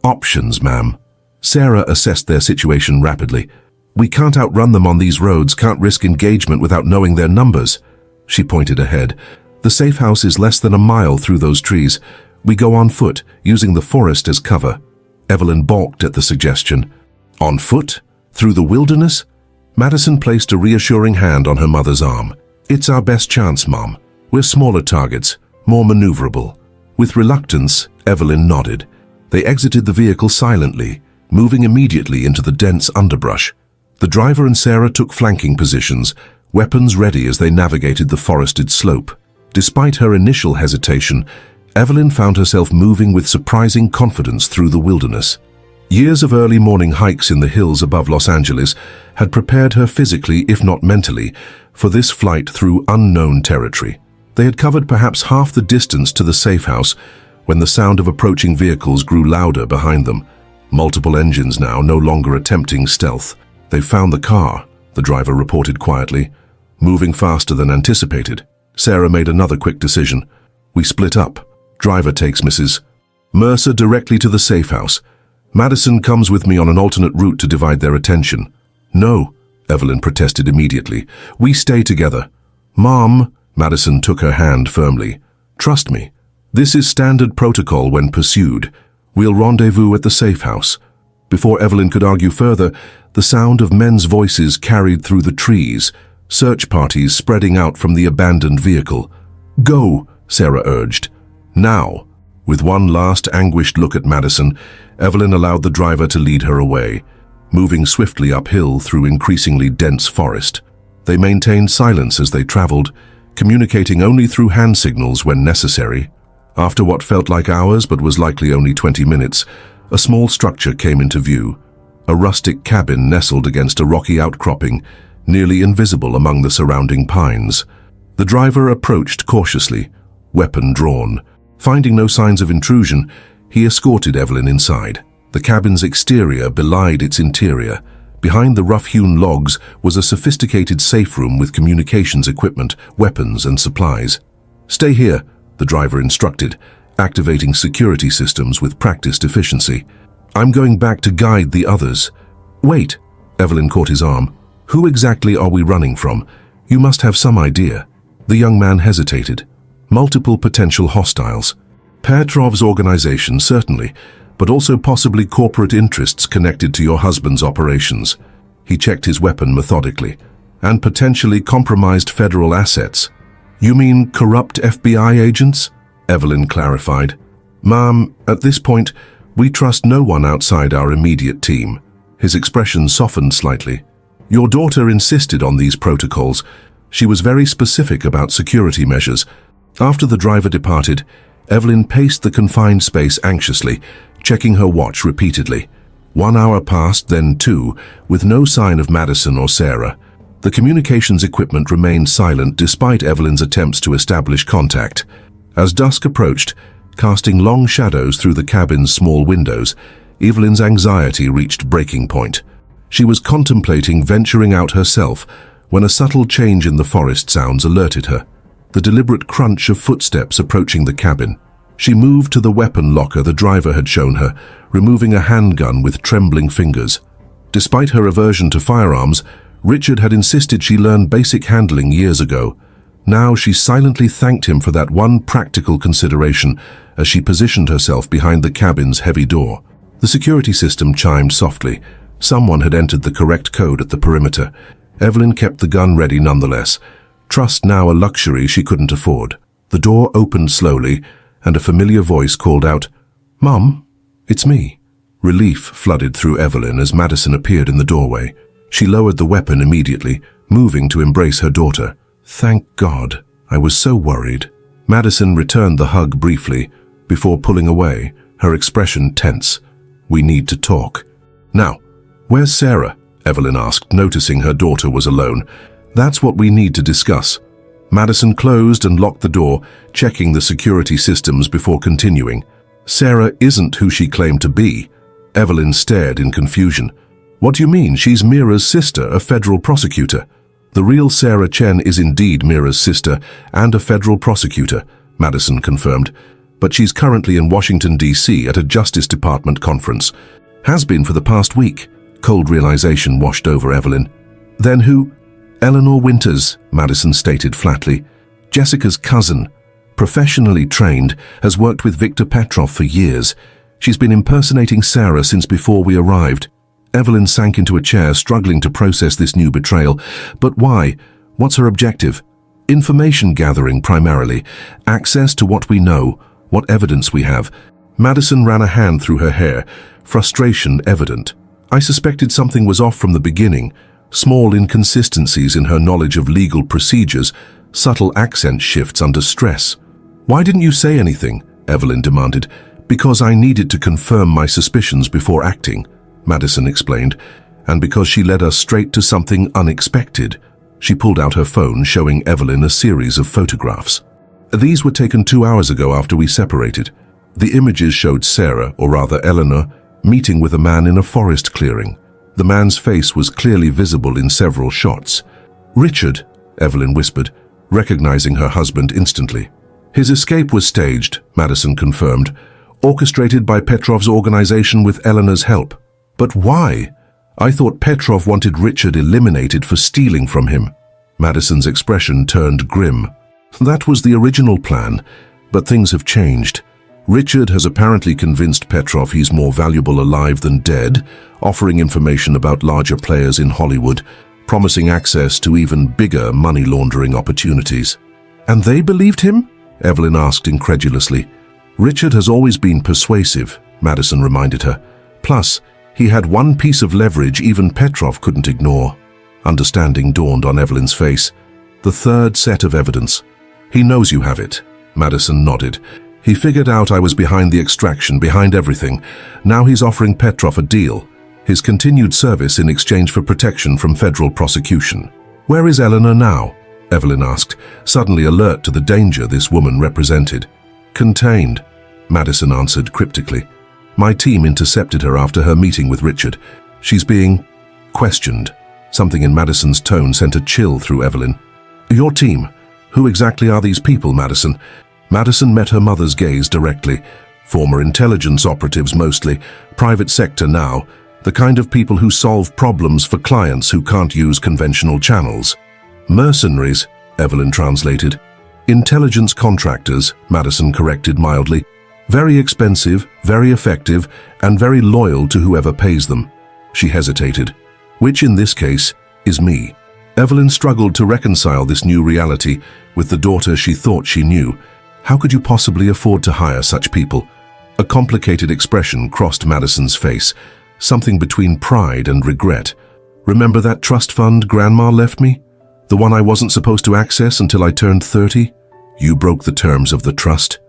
"Options, ma'am." Sarah assessed their situation rapidly. We can't outrun them on these roads, can't risk engagement without knowing their numbers. She pointed ahead. The safe house is less than a mile through those trees. We go on foot, using the forest as cover. Evelyn balked at the suggestion. On foot? Through the wilderness? Madison placed a reassuring hand on her mother's arm. It's our best chance, Mom. We're smaller targets, more maneuverable. With reluctance, Evelyn nodded. They exited the vehicle silently, moving immediately into the dense underbrush. The driver and Sarah took flanking positions, weapons ready as they navigated the forested slope. Despite her initial hesitation, Evelyn found herself moving with surprising confidence through the wilderness. Years of early morning hikes in the hills above Los Angeles had prepared her physically, if not mentally, for this flight through unknown territory. They had covered perhaps half the distance to the safe house when the sound of approaching vehicles grew louder behind them. Multiple engines now, no longer attempting stealth. They found the car, the driver reported quietly, moving faster than anticipated. Sarah made another quick decision. We split up. Driver takes Mrs. Mercer directly to the safe house. Madison comes with me on an alternate route to divide their attention. No, Evelyn protested immediately. We stay together. Mom, Madison took her hand firmly. Trust me. This is standard protocol when pursued. We'll rendezvous at the safe house. Before Evelyn could argue further, the sound of men's voices carried through the trees, search parties spreading out from the abandoned vehicle. Go, Sarah urged. Now. With one last anguished look at Madison, Evelyn allowed the driver to lead her away, moving swiftly uphill through increasingly dense forest. They maintained silence as they traveled, communicating only through hand signals when necessary. After what felt like hours but was likely only 20 minutes, a small structure came into view, a rustic cabin nestled against a rocky outcropping, nearly invisible among the surrounding pines. The driver approached cautiously, weapon drawn. Finding no signs of intrusion, he escorted Evelyn inside. The cabin's exterior belied its interior. Behind the rough-hewn logs was a sophisticated safe room with communications equipment, weapons, and supplies. Stay here, the driver instructed, activating security systems with practiced efficiency. I'm going back to guide the others. Wait, Evelyn caught his arm. Who exactly are we running from? You must have some idea. The young man hesitated. Multiple potential hostiles. Petrov's organization, certainly, but also possibly corporate interests connected to your husband's operations. He checked his weapon methodically. And potentially compromised federal assets. You mean corrupt FBI agents? Evelyn clarified. Ma'am, at this point, we trust no one outside our immediate team. His expression softened slightly. Your daughter insisted on these protocols. She was very specific about security measures. After the driver departed, Evelyn paced the confined space anxiously, checking her watch repeatedly. 1 hour passed, then 2, with no sign of Madison or Sarah. The communications equipment remained silent despite Evelyn's attempts to establish contact. As dusk approached, casting long shadows through the cabin's small windows, Evelyn's anxiety reached breaking point. She was contemplating venturing out herself when a subtle change in the forest sounds alerted her. The deliberate crunch of footsteps approaching the cabin. She moved to the weapon locker the driver had shown her, removing a handgun with trembling fingers. Despite her aversion to firearms, Richard had insisted she learn basic handling years ago. Now she silently thanked him for that one practical consideration as she positioned herself behind the cabin's heavy door. The security system chimed softly. Someone had entered the correct code at the perimeter. Evelyn kept the gun ready nonetheless. Trust now a luxury she couldn't afford. The door opened slowly, and a familiar voice called out, "Mom, it's me." Relief flooded through Evelyn as Madison appeared in the doorway. She lowered the weapon immediately, moving to embrace her daughter. "Thank God, I was so worried." Madison returned the hug briefly, before pulling away, her expression tense. "We need to talk." "Now, where's Sarah?" Evelyn asked, noticing her daughter was alone. "That's what we need to discuss." Madison closed and locked the door, checking the security systems before continuing. "Sarah isn't who she claimed to be." Evelyn stared in confusion. "What do you mean? She's Mira's sister, a federal prosecutor." "The real Sarah Chen is indeed Mira's sister and a federal prosecutor," Madison confirmed. "But she's currently in Washington, D.C. at a Justice Department conference. Has been for the past week. Cold realization washed over Evelyn. Then who? Eleanor Winters, Madison stated flatly. Jessica's cousin. Professionally trained, has worked with Victor Petrov for years. She's been impersonating Sarah since before we arrived. Evelyn sank into a chair, struggling to process this new betrayal. But why? What's her objective? Information gathering primarily. Access to what we know, what evidence we have. Madison ran a hand through her hair, frustration evident. I suspected something was off from the beginning. Small inconsistencies in her knowledge of legal procedures, subtle accent shifts under stress. Why didn't you say anything? Evelyn demanded. Because I needed to confirm my suspicions before acting, Madison explained, and because she led us straight to something unexpected. She pulled out her phone, showing Evelyn a series of photographs. These were taken 2 hours ago after we separated. The images showed Sarah, or rather Eleanor, meeting with a man in a forest clearing. The man's face was clearly visible in several shots. Richard, Evelyn whispered, recognizing her husband instantly. His escape was staged, Madison confirmed, orchestrated by Petrov's organization with Eleanor's help. But why? I thought Petrov wanted Richard eliminated for stealing from him. Madison's expression turned grim. That was the original plan, but things have changed. Richard has apparently convinced Petrov he's more valuable alive than dead, offering information about larger players in Hollywood, promising access to even bigger money laundering opportunities. And they believed him? Evelyn asked incredulously. Richard has always been persuasive, Madison reminded her. Plus, he had one piece of leverage even Petrov couldn't ignore. Understanding dawned on Evelyn's face. The third set of evidence. He knows you have it, Madison nodded. He figured out I was behind the extraction, behind everything. Now he's offering Petrov a deal. His continued service in exchange for protection from federal prosecution. Where is Eleanor now? Evelyn asked, suddenly alert to the danger this woman represented. Contained, Madison answered cryptically. My team intercepted her after her meeting with Richard. She's being questioned. Something in Madison's tone sent a chill through Evelyn. Your team? Who exactly are these people, Madison? Madison met her mother's gaze directly. Former intelligence operatives mostly, private sector now, the kind of people who solve problems for clients who can't use conventional channels. Mercenaries, Evelyn translated. Intelligence contractors, Madison corrected mildly. Very expensive, very effective, and very loyal to whoever pays them. She hesitated. Which in this case is me. Evelyn struggled to reconcile this new reality with the daughter she thought she knew. How could you possibly afford to hire such people? A complicated expression crossed Madison's face, something between pride and regret. Remember that trust fund Grandma left me? The one I wasn't supposed to access until I turned 30? You broke the terms of the trust.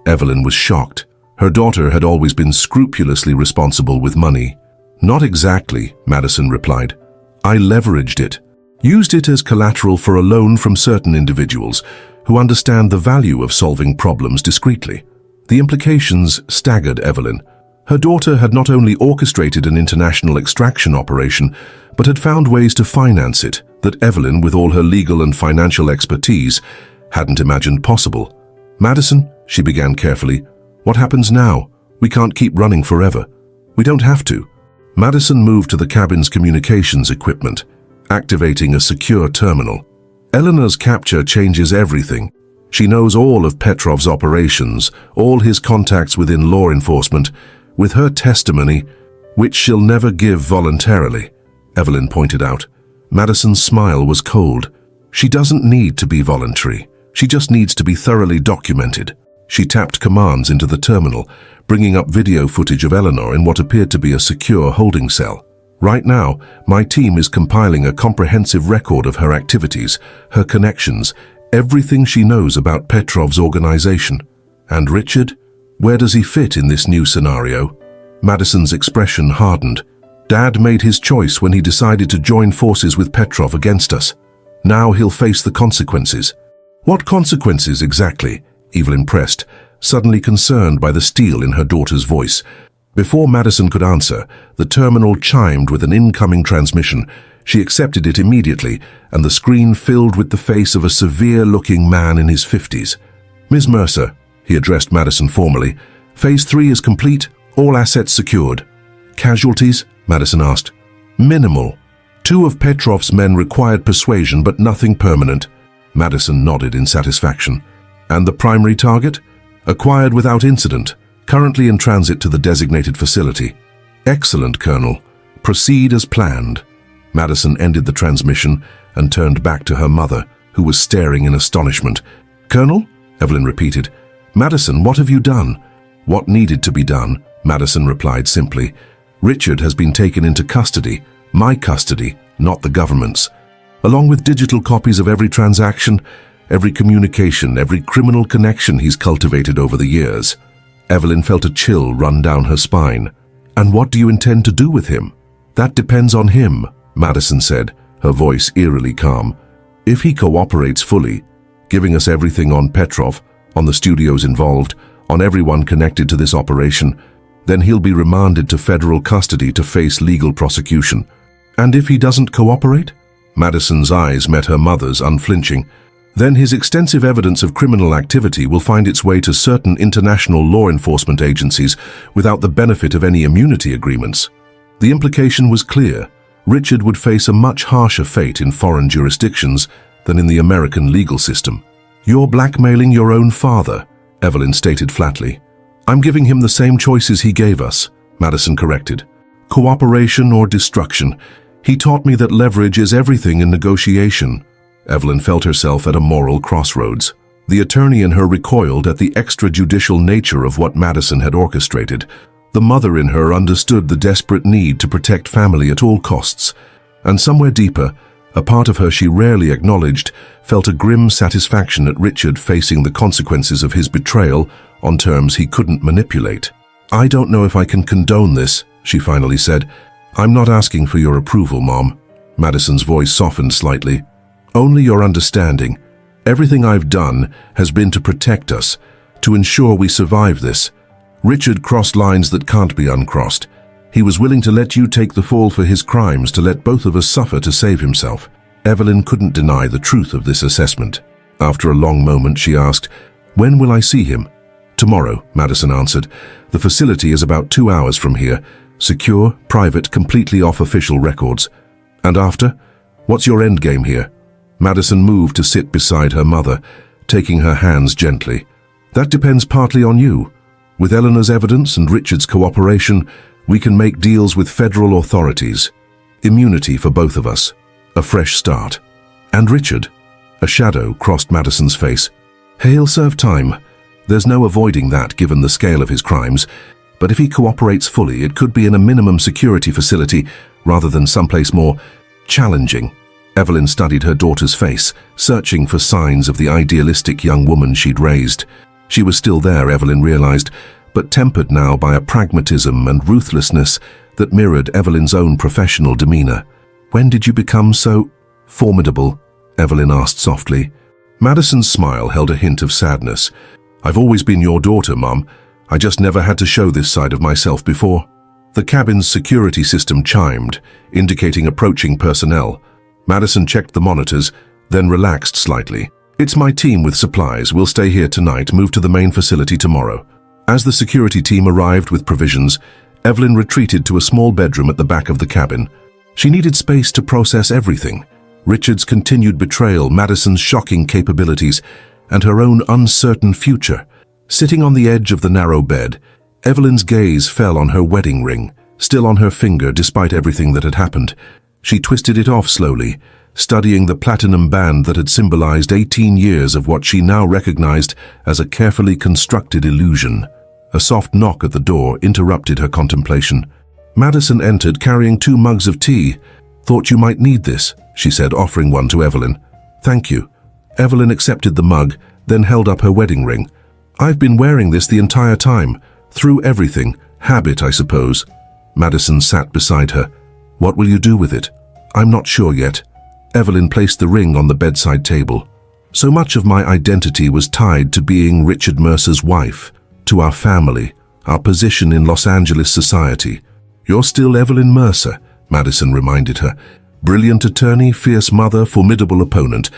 Evelyn was shocked. Her daughter had always been scrupulously responsible with money. Not exactly, Madison replied. I leveraged it. Used it as collateral for a loan from certain individuals who understand the value of solving problems discreetly. The implications staggered Evelyn. Her daughter had not only orchestrated an international extraction operation, but had found ways to finance it that Evelyn, with all her legal and financial expertise, hadn't imagined possible. Madison, she began carefully, what happens now? We can't keep running forever. We don't have to. Madison moved to the cabin's communications equipment, activating a secure terminal. Eleanor's capture changes everything. She knows all of Petrov's operations, all his contacts within law enforcement, with her testimony, which she'll never give voluntarily, Evelyn pointed out. Madison's smile was cold. She doesn't need to be voluntary. She just needs to be thoroughly documented. She tapped commands into the terminal, bringing up video footage of Eleanor in what appeared to be a secure holding cell. Right now, my team is compiling a comprehensive record of her activities, her connections, everything she knows about Petrov's organization. And Richard? Where does he fit in this new scenario? Madison's expression hardened. Dad made his choice when he decided to join forces with Petrov against us. Now he'll face the consequences. What consequences exactly? Evelyn pressed, suddenly concerned by the steel in her daughter's voice. Before Madison could answer, the terminal chimed with an incoming transmission. She accepted it immediately, and the screen filled with the face of a severe-looking man in his 50s. Ms. Mercer, he addressed Madison formally. Phase 3 is complete, all assets secured. Casualties? Madison asked. Minimal. 2 of Petrov's men required persuasion, but nothing permanent. Madison nodded in satisfaction. And the primary target? Acquired without incident, currently in transit to the designated facility. Excellent, Colonel. Proceed as planned. Madison ended the transmission and turned back to her mother, who was staring in astonishment. Colonel? Evelyn repeated. Madison, what have you done? What needed to be done? Madison replied simply. Richard has been taken into custody. My custody, not the government's. Along with digital copies of every transaction, every communication, every criminal connection he's cultivated over the years. Evelyn felt a chill run down her spine. And what do you intend to do with him? That depends on him, Madison said, her voice eerily calm. If he cooperates fully, giving us everything on Petrov, on the studios involved, on everyone connected to this operation, then he'll be remanded to federal custody to face legal prosecution. And if he doesn't cooperate? Madison's eyes met her mother's, unflinching. Then his extensive evidence of criminal activity will find its way to certain international law enforcement agencies without the benefit of any immunity agreements. The implication was clear. Richard would face a much harsher fate in foreign jurisdictions than in the American legal system. You're blackmailing your own father, Evelyn stated flatly. I'm giving him the same choices he gave us, Madison corrected. Cooperation or destruction. He taught me that leverage is everything in negotiation. Evelyn felt herself at a moral crossroads. The attorney in her recoiled at the extrajudicial nature of what Madison had orchestrated. The mother in her understood the desperate need to protect family at all costs. And somewhere deeper, a part of her she rarely acknowledged, felt a grim satisfaction at Richard facing the consequences of his betrayal on terms he couldn't manipulate. I don't know if I can condone this, she finally said. I'm not asking for your approval, Mom. Madison's voice softened slightly. Only your understanding. Everything I've done has been to protect us, to ensure we survive this. Richard crossed lines that can't be uncrossed. He was willing to let you take the fall for his crimes, to let both of us suffer to save himself. Evelyn couldn't deny the truth of this assessment. After a long moment, she asked, When will I see him? Tomorrow, Madison answered. The facility is about 2 hours from here. Secure, private, completely off official records. And after? What's your endgame here? Madison moved to sit beside her mother, taking her hands gently. That depends partly on you. With Eleanor's evidence and Richard's cooperation, we can make deals with federal authorities. Immunity for both of us. A fresh start. And Richard? A shadow crossed Madison's face. He'll serve time. There's no avoiding that given the scale of his crimes. But if he cooperates fully, it could be in a minimum security facility rather than someplace more challenging. Evelyn studied her daughter's face, searching for signs of the idealistic young woman she'd raised. She was still there, Evelyn realized, but tempered now by a pragmatism and ruthlessness that mirrored Evelyn's own professional demeanor. When did you become so formidable? Evelyn asked softly. Madison's smile held a hint of sadness. I've always been your daughter, Mum. I just never had to show this side of myself before. The cabin's security system chimed, indicating approaching personnel. Madison checked the monitors, then relaxed slightly. It's my team with supplies. We'll stay here tonight, move to the main facility tomorrow. As the security team arrived with provisions, Evelyn retreated to a small bedroom at the back of the cabin. She needed space to process everything. Richard's continued betrayal, Madison's shocking capabilities, and her own uncertain future. Sitting on the edge of the narrow bed, Evelyn's gaze fell on her wedding ring, still on her finger despite everything that had happened. She twisted it off slowly, studying the platinum band that had symbolized 18 years of what she now recognized as a carefully constructed illusion. A soft knock at the door interrupted her contemplation. Madison entered carrying 2 mugs of tea. Thought you might need this, she said, offering one to Evelyn. Thank you. Evelyn accepted the mug, then held up her wedding ring. I've been wearing this the entire time, through everything. Habit, I suppose. Madison sat beside her. What will you do with it? I'm not sure yet. Evelyn placed the ring on the bedside table. So much of my identity was tied to being Richard Mercer's wife, to our family, our position in Los Angeles society. You're still Evelyn Mercer, Madison reminded her. Brilliant attorney, fierce mother, formidable opponent.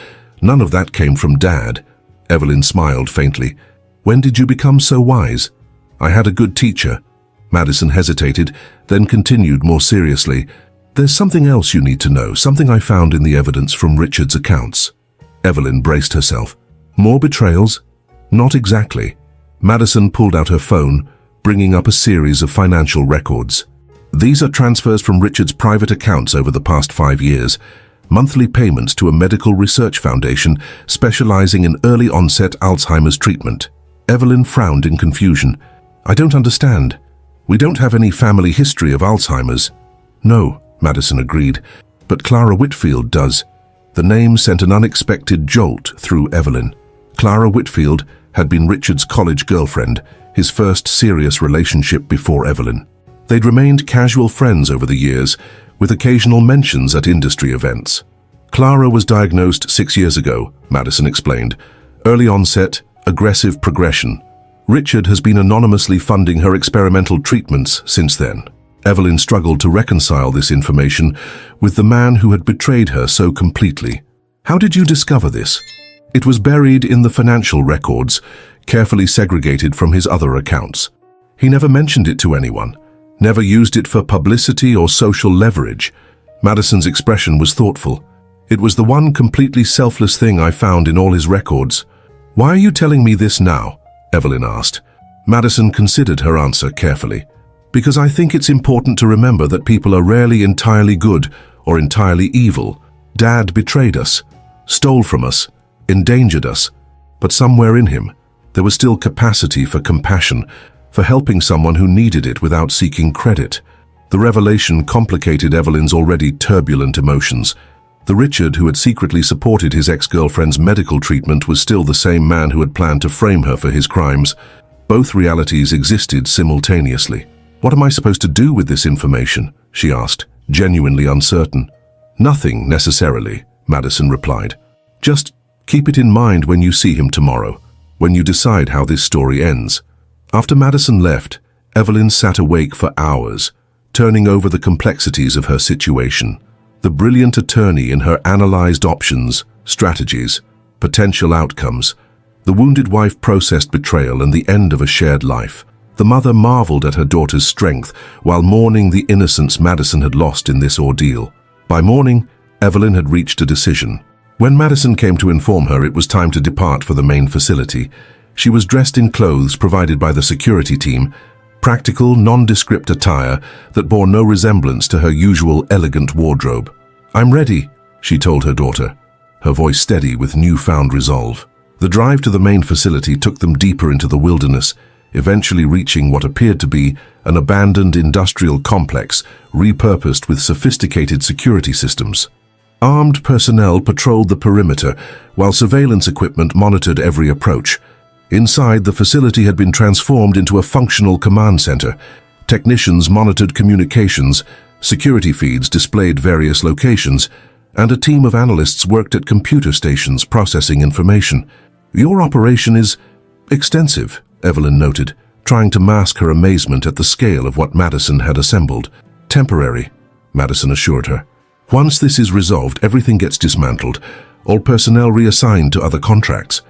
None of that came from Dad. Evelyn smiled faintly. When did you become so wise? I had a good teacher. Madison hesitated, then continued more seriously. There's something else you need to know, something I found in the evidence from Richard's accounts. Evelyn braced herself. More betrayals? Not exactly. Madison pulled out her phone, bringing up a series of financial records. These are transfers from Richard's private accounts over the past 5 years, monthly payments to a medical research foundation specializing in early onset Alzheimer's treatment. Evelyn frowned in confusion. I don't understand. We don't have any family history of Alzheimer's. No, Madison agreed, but Clara Whitfield does. The name sent an unexpected jolt through Evelyn. Clara Whitfield had been Richard's college girlfriend, his first serious relationship before Evelyn. They'd remained casual friends over the years, with occasional mentions at industry events. Clara was diagnosed 6 years ago, Madison explained. Early onset, aggressive progression. Richard has been anonymously funding her experimental treatments since then. Evelyn struggled to reconcile this information with the man who had betrayed her so completely. How did you discover this? It was buried in the financial records, carefully segregated from his other accounts. He never mentioned it to anyone, never used it for publicity or social leverage. Madison's expression was thoughtful. It was the one completely selfless thing I found in all his records. Why are you telling me this now? Evelyn asked. Madison considered her answer carefully. Because I think it's important to remember that people are rarely entirely good or entirely evil. Dad betrayed us, stole from us, endangered us, but somewhere in him, there was still capacity for compassion, for helping someone who needed it without seeking credit. The revelation complicated Evelyn's already turbulent emotions. The Richard who had secretly supported his ex-girlfriend's medical treatment was still the same man who had planned to frame her for his crimes. Both realities existed simultaneously. What am I supposed to do with this information? She asked, genuinely uncertain. Nothing, necessarily, Madison replied. Just keep it in mind when you see him tomorrow, when you decide how this story ends. After Madison left, Evelyn sat awake for hours, turning over the complexities of her situation. The brilliant attorney in her analyzed options, strategies, potential outcomes. The wounded wife processed betrayal and the end of a shared life. The mother marveled at her daughter's strength while mourning the innocence Madison had lost in this ordeal. By morning, Evelyn had reached a decision. When Madison came to inform her it was time to depart for the main facility, she was dressed in clothes provided by the security team, practical, nondescript attire that bore no resemblance to her usual elegant wardrobe. I'm ready, she told her daughter, her voice steady with newfound resolve. The drive to the main facility took them deeper into the wilderness, eventually reaching what appeared to be an abandoned industrial complex repurposed with sophisticated security systems. Armed personnel patrolled the perimeter, while surveillance equipment monitored every approach. Inside, the facility had been transformed into a functional command center. Technicians monitored communications, security feeds displayed various locations, and a team of analysts worked at computer stations processing information. Your operation is extensive, Evelyn noted, trying to mask her amazement at the scale of what Madison had assembled. Temporary, Madison assured her. Once this is resolved, everything gets dismantled, all personnel reassigned to other contracts.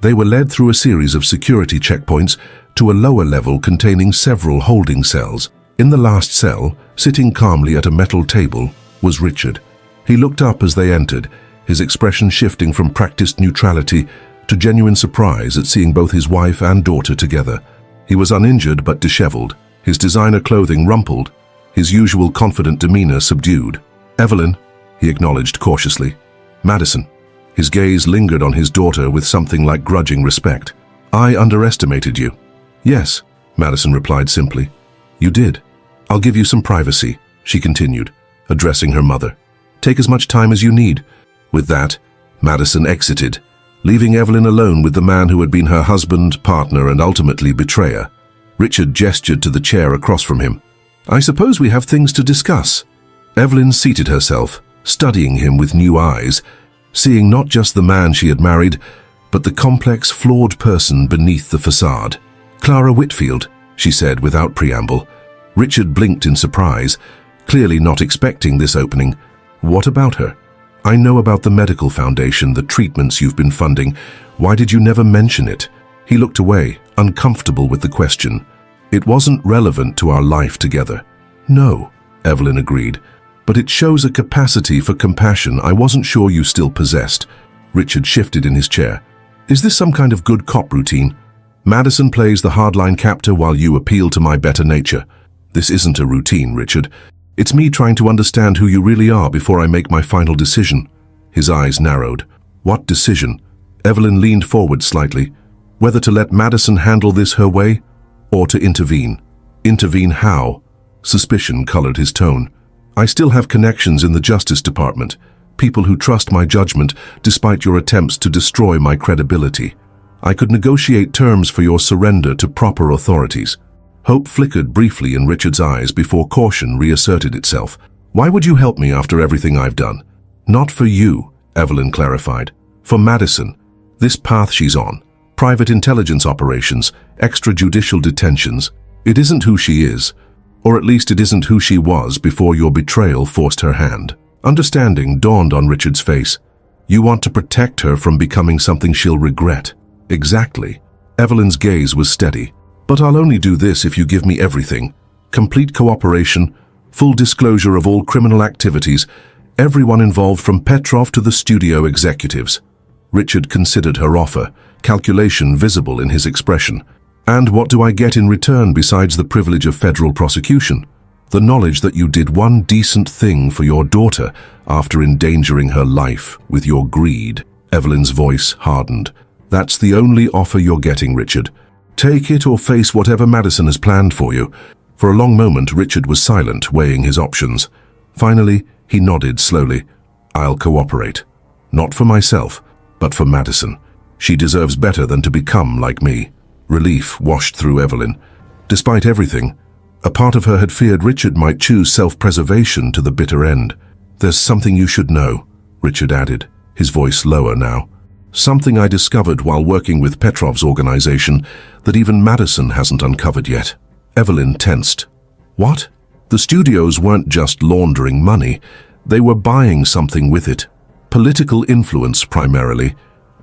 They were led through a series of security checkpoints to a lower level containing several holding cells. In the last cell, sitting calmly at a metal table, was Richard. He looked up as they entered, his expression shifting from practiced neutrality to genuine surprise at seeing both his wife and daughter together. He was uninjured but disheveled, his designer clothing rumpled, his usual confident demeanor subdued. Evelyn, he acknowledged cautiously. Madison. His gaze lingered on his daughter with something like grudging respect. I underestimated you. Yes, Madison replied simply. You did. I'll give you some privacy, she continued, addressing her mother. Take as much time as you need. With that, Madison exited, leaving Evelyn alone with the man who had been her husband, partner, and ultimately betrayer. Richard gestured to the chair across from him. I suppose we have things to discuss. Evelyn seated herself, studying him with new eyes, seeing not just the man she had married, but the complex, flawed person beneath the facade. Clara Whitfield, she said without preamble. Richard blinked in surprise, clearly not expecting this opening. What about her? I know about the medical foundation, the treatments you've been funding. Why did you never mention it? He looked away, uncomfortable with the question. It wasn't relevant to our life together. No, Evelyn agreed. but it shows a capacity for compassion I wasn't sure you still possessed. Richard shifted in his chair. Is this some kind of good cop routine? Madison plays the hardline captor while you appeal to my better nature. This isn't a routine, Richard. It's me trying to understand who you really are before I make my final decision. His eyes narrowed. What decision? Evelyn leaned forward slightly. Whether to let Madison handle this her way, or to intervene. Intervene how? Suspicion colored his tone. I still have connections in the Justice Department, people who trust my judgment despite your attempts to destroy my credibility. I could negotiate terms for your surrender to proper authorities. Hope flickered briefly in Richard's eyes before caution reasserted itself. Why would you help me after everything I've done? Not for you, Evelyn clarified. For Madison. This path she's on. Private intelligence operations, extrajudicial detentions. It isn't who she is. Or at least it isn't who she was before your betrayal forced her hand. Understanding dawned on Richard's face. You want to protect her from becoming something she'll regret. Exactly. Evelyn's gaze was steady. But I'll only do this if you give me everything. Complete cooperation, full disclosure of all criminal activities, everyone involved from Petrov to the studio executives. Richard considered her offer, calculation visible in his expression. And what do I get in return besides the privilege of federal prosecution? The knowledge that you did one decent thing for your daughter after endangering her life with your greed. Evelyn's voice hardened. That's the only offer you're getting, Richard. Take it or face whatever Madison has planned for you. For a long moment, Richard was silent, weighing his options. Finally, he nodded slowly. I'll cooperate. Not for myself, but for Madison. She deserves better than to become like me. Relief washed through Evelyn. Despite everything, a part of her had feared Richard might choose self-preservation to the bitter end. There's something you should know, Richard added, his voice lower now. Something I discovered while working with Petrov's organization that even Madison hasn't uncovered yet. Evelyn tensed. What? The studios weren't just laundering money. They were buying something with it. Political influence primarily,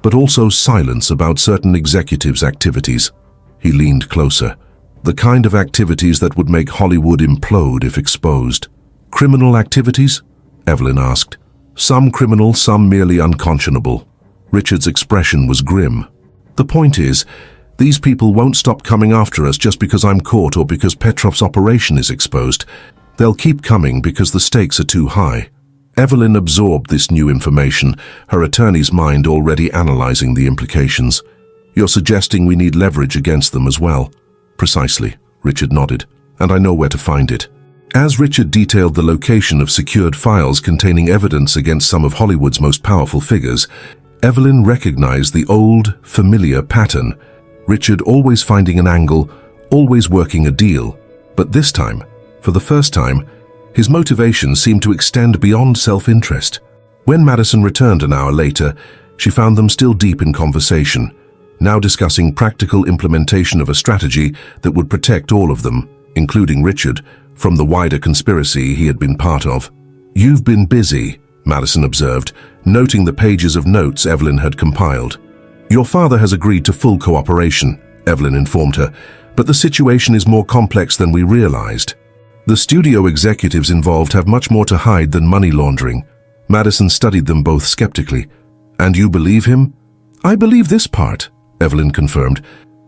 but also silence about certain executives' activities. He leaned closer. The kind of activities that would make Hollywood implode if exposed. Criminal activities? Evelyn asked. Some criminal, some merely unconscionable. Richard's expression was grim. The point is, these people won't stop coming after us just because I'm caught or because Petrov's operation is exposed. They'll keep coming because the stakes are too high. Evelyn absorbed this new information, her attorney's mind already analyzing the implications. You're suggesting we need leverage against them as well? Precisely, Richard nodded, and I know where to find it. As Richard detailed the location of secured files containing evidence against some of Hollywood's most powerful figures, Evelyn recognized the old, familiar pattern. Richard always finding an angle, always working a deal. But this time, for the first time, his motivation seemed to extend beyond self-interest. When Madison returned an hour later, she found them still deep in conversation, now discussing practical implementation of a strategy that would protect all of them, including Richard, from the wider conspiracy he had been part of. You've been busy, Madison observed, noting the pages of notes Evelyn had compiled. Your father has agreed to full cooperation, Evelyn informed her, but the situation is more complex than we realized. The studio executives involved have much more to hide than money laundering. Madison studied them both skeptically. And you believe him? I believe this part, Evelyn confirmed.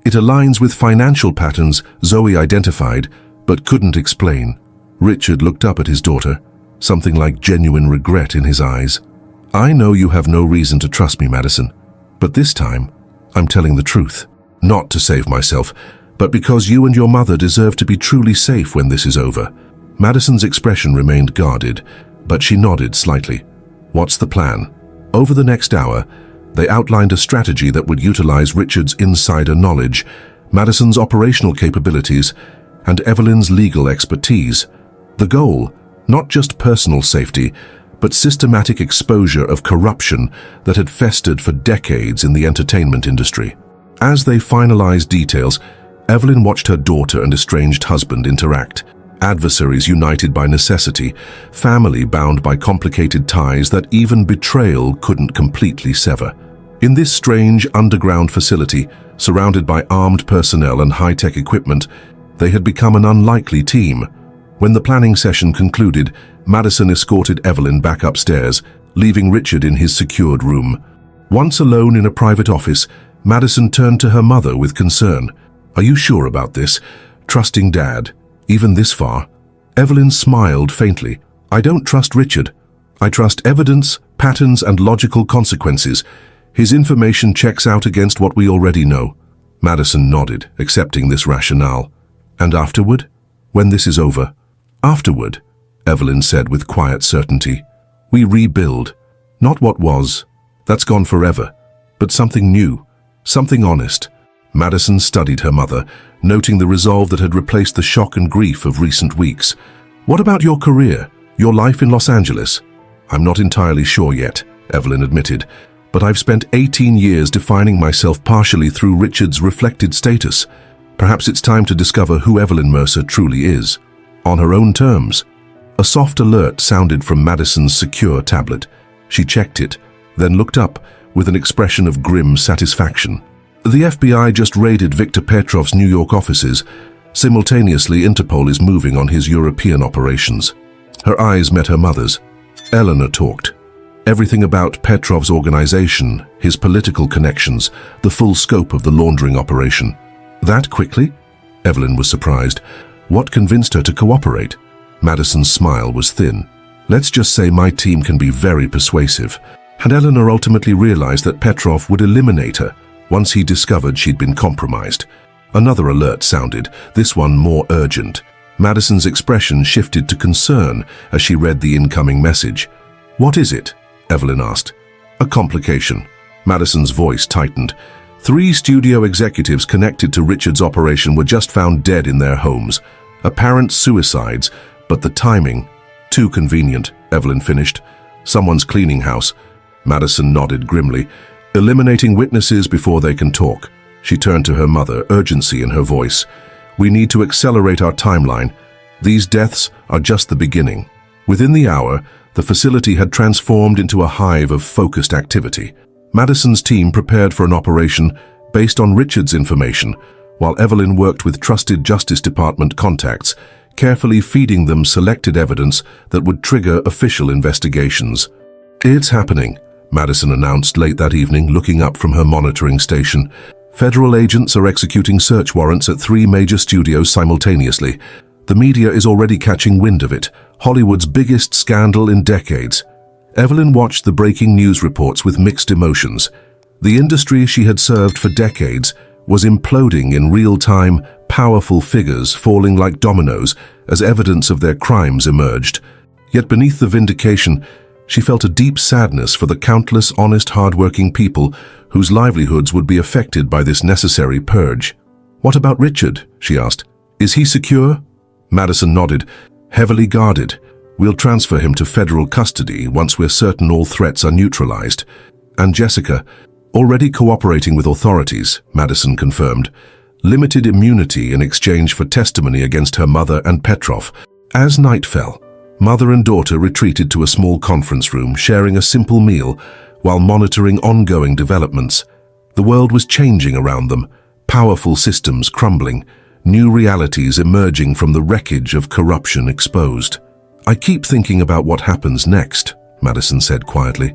It aligns with financial patterns Zoe identified, but couldn't explain. Richard looked up at his daughter, something like genuine regret in his eyes. I know you have no reason to trust me, Madison, but this time, I'm telling the truth. Not to save myself, but because you and your mother deserve to be truly safe when this is over. Madison's expression remained guarded, but she nodded slightly. What's the plan? Over the next hour, they outlined a strategy that would utilize Richard's insider knowledge, Madison's operational capabilities, and Evelyn's legal expertise. The goal, not just personal safety, but systematic exposure of corruption that had festered for decades in the entertainment industry. As they finalized details, Evelyn watched her daughter and estranged husband interact. Adversaries united by necessity, family bound by complicated ties that even betrayal couldn't completely sever. In this strange underground facility, surrounded by armed personnel and high-tech equipment, they had become an unlikely team. When the planning session concluded, Madison escorted Evelyn back upstairs, leaving Richard in his secured room. Once alone in a private office, Madison turned to her mother with concern. "Are you sure about this? Trusting Dad, even this far?" Evelyn smiled faintly. "I don't trust Richard. I trust evidence, patterns, and logical consequences. His information checks out against what we already know." Madison nodded, accepting this rationale. "And afterward? When this is over?" "Afterward," Evelyn said with quiet certainty, "we rebuild. Not what was. That's gone forever. But something new. Something honest." Madison studied her mother, noting the resolve that had replaced the shock and grief of recent weeks. "What about your career? Your life in Los Angeles?" "I'm not entirely sure yet," Evelyn admitted, "but I've spent 18 years defining myself partially through Richard's reflected status. Perhaps it's time to discover who Evelyn Mercer truly is. On her own terms." A soft alert sounded from Madison's secure tablet. She checked it, then looked up with an expression of grim satisfaction. "The FBI just raided Viktor Petrov's New York offices. Simultaneously, Interpol is moving on his European operations." Her eyes met her mother's. Eleanor talked. Everything about Petrov's organization, his political connections, the full scope of the laundering operation. "That quickly?" Evelyn was surprised. "What convinced her to cooperate?" Madison's smile was thin. "Let's just say my team can be very persuasive." And Eleanor ultimately realized that Petrov would eliminate her once he discovered she'd been compromised. Another alert sounded, this one more urgent. Madison's expression shifted to concern as she read the incoming message. "What is it?" Evelyn asked. "A complication." Madison's voice tightened. 3 studio executives connected to Richard's operation were just found dead in their homes. Apparent suicides, but the timing, too convenient, Evelyn finished. "Someone's cleaning house." Madison nodded grimly. "Eliminating witnesses before they can talk." She turned to her mother, urgency in her voice. "We need to accelerate our timeline. These deaths are just the beginning." Within the hour, the facility had transformed into a hive of focused activity. Madison's team prepared for an operation based on Richard's information, while Evelyn worked with trusted Justice Department contacts, carefully feeding them selected evidence that would trigger official investigations. "It's happening," Madison announced late that evening, looking up from her monitoring station. "Federal agents are executing search warrants at 3 major studios simultaneously. The media is already catching wind of it, Hollywood's biggest scandal in decades." Evelyn watched the breaking news reports with mixed emotions. The industry she had served for decades was imploding in real time, powerful figures falling like dominoes as evidence of their crimes emerged. Yet beneath the vindication, she felt a deep sadness for the countless honest, hard-working people whose livelihoods would be affected by this necessary purge. "What about Richard?" she asked. "Is he secure?" Madison nodded. "Heavily guarded. We'll transfer him to federal custody once we're certain all threats are neutralized." "And Jessica?" "Already cooperating with authorities," Madison confirmed. "Limited immunity in exchange for testimony against her mother and Petrov." As night fell, mother and daughter retreated to a small conference room, sharing a simple meal while monitoring ongoing developments. The world was changing around them, powerful systems crumbling, new realities emerging from the wreckage of corruption exposed. "I keep thinking about what happens next," Madison said quietly.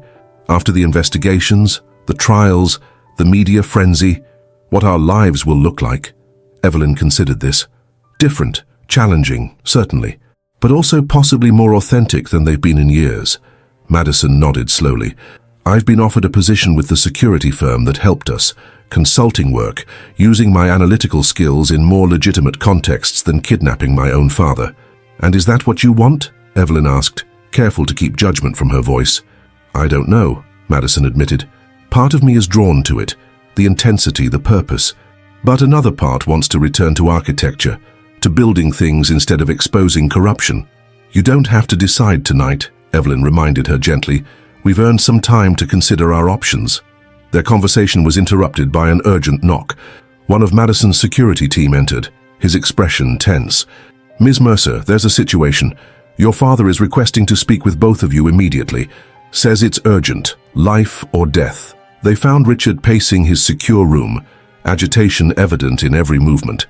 "After the investigations, the trials, the media frenzy, what our lives will look like." Evelyn considered this. Different, challenging, certainly, but also possibly more authentic than they've been in years. Madison nodded slowly. "I've been offered a position with the security firm that helped us, consulting work, using my analytical skills in more legitimate contexts than kidnapping my own father." "And is that what you want?" Evelyn asked, careful to keep judgment from her voice. "I don't know," Madison admitted. "Part of me is drawn to it, the intensity, the purpose. But another part wants to return to architecture, to building things instead of exposing corruption." "You don't have to decide tonight," Evelyn reminded her gently. "We've earned some time to consider our options." Their conversation was interrupted by an urgent knock. One of Madison's security team entered, his expression tense. "Ms. Mercer, there's a situation. Your father is requesting to speak with both of you immediately. Says it's urgent, life or death." They found Richard pacing his secure room, agitation evident in every movement.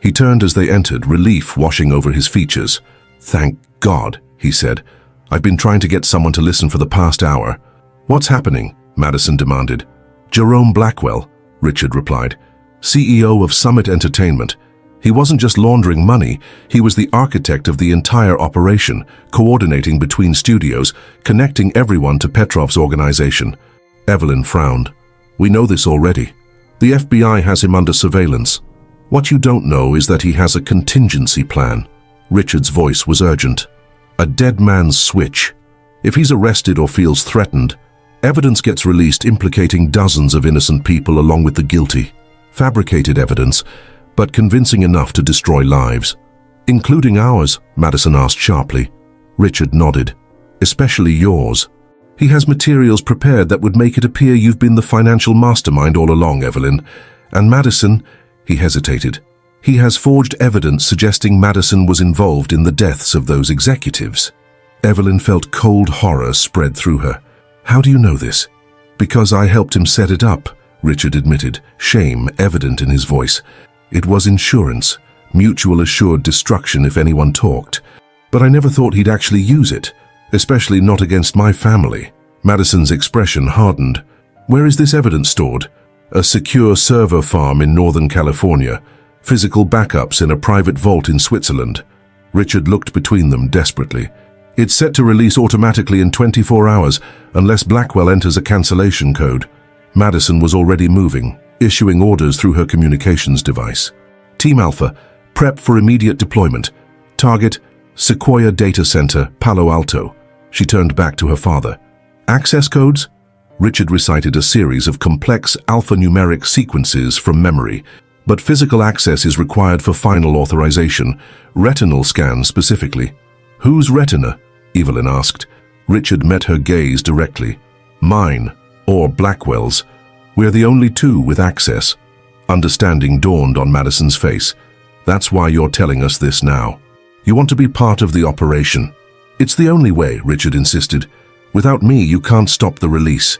He turned as they entered, relief washing over his features. "Thank God," he said. I've been trying to get someone to listen for the past hour. What's happening? Madison demanded. Jerome Blackwell, Richard replied, CEO of Summit Entertainment. He wasn't just laundering money, he was the architect of the entire operation, coordinating between studios, connecting everyone to Petrov's organization. Evelyn frowned. We know this already. The FBI has him under surveillance. What you don't know is that he has a contingency plan. Richard's voice was urgent. A dead man's switch. If he's arrested or feels threatened, evidence gets released implicating dozens of innocent people along with the guilty. Fabricated evidence, but convincing enough to destroy lives. Including ours, Madison asked sharply. Richard nodded. Especially yours. He has materials prepared that would make it appear you've been the financial mastermind all along, Evelyn. And Madison, he hesitated. He has forged evidence suggesting Madison was involved in the deaths of those executives. Evelyn felt cold horror spread through her. How do you know this? Because I helped him set it up, Richard admitted, shame evident in his voice. It was insurance, mutual assured destruction if anyone talked. But I never thought he'd actually use it, especially not against my family. Madison's expression hardened. Where is this evidence stored? A secure server farm in Northern California. Physical backups in a private vault in Switzerland. Richard looked between them desperately. It's set to release automatically in 24 hours, unless Blackwell enters a cancellation code. Madison was already moving, issuing orders through her communications device. Team Alpha, prep for immediate deployment. Target, Sequoia Data Center, Palo Alto. She turned back to her father. Access codes? Richard recited a series of complex alphanumeric sequences from memory, but physical access is required for final authorization, retinal scans specifically. Whose retina? Evelyn asked. Richard met her gaze directly. Mine, or Blackwell's. We're the only two with access. Understanding dawned on Madison's face. That's why you're telling us this now. You want to be part of the operation. It's the only way, Richard insisted. Without me, you can't stop the release.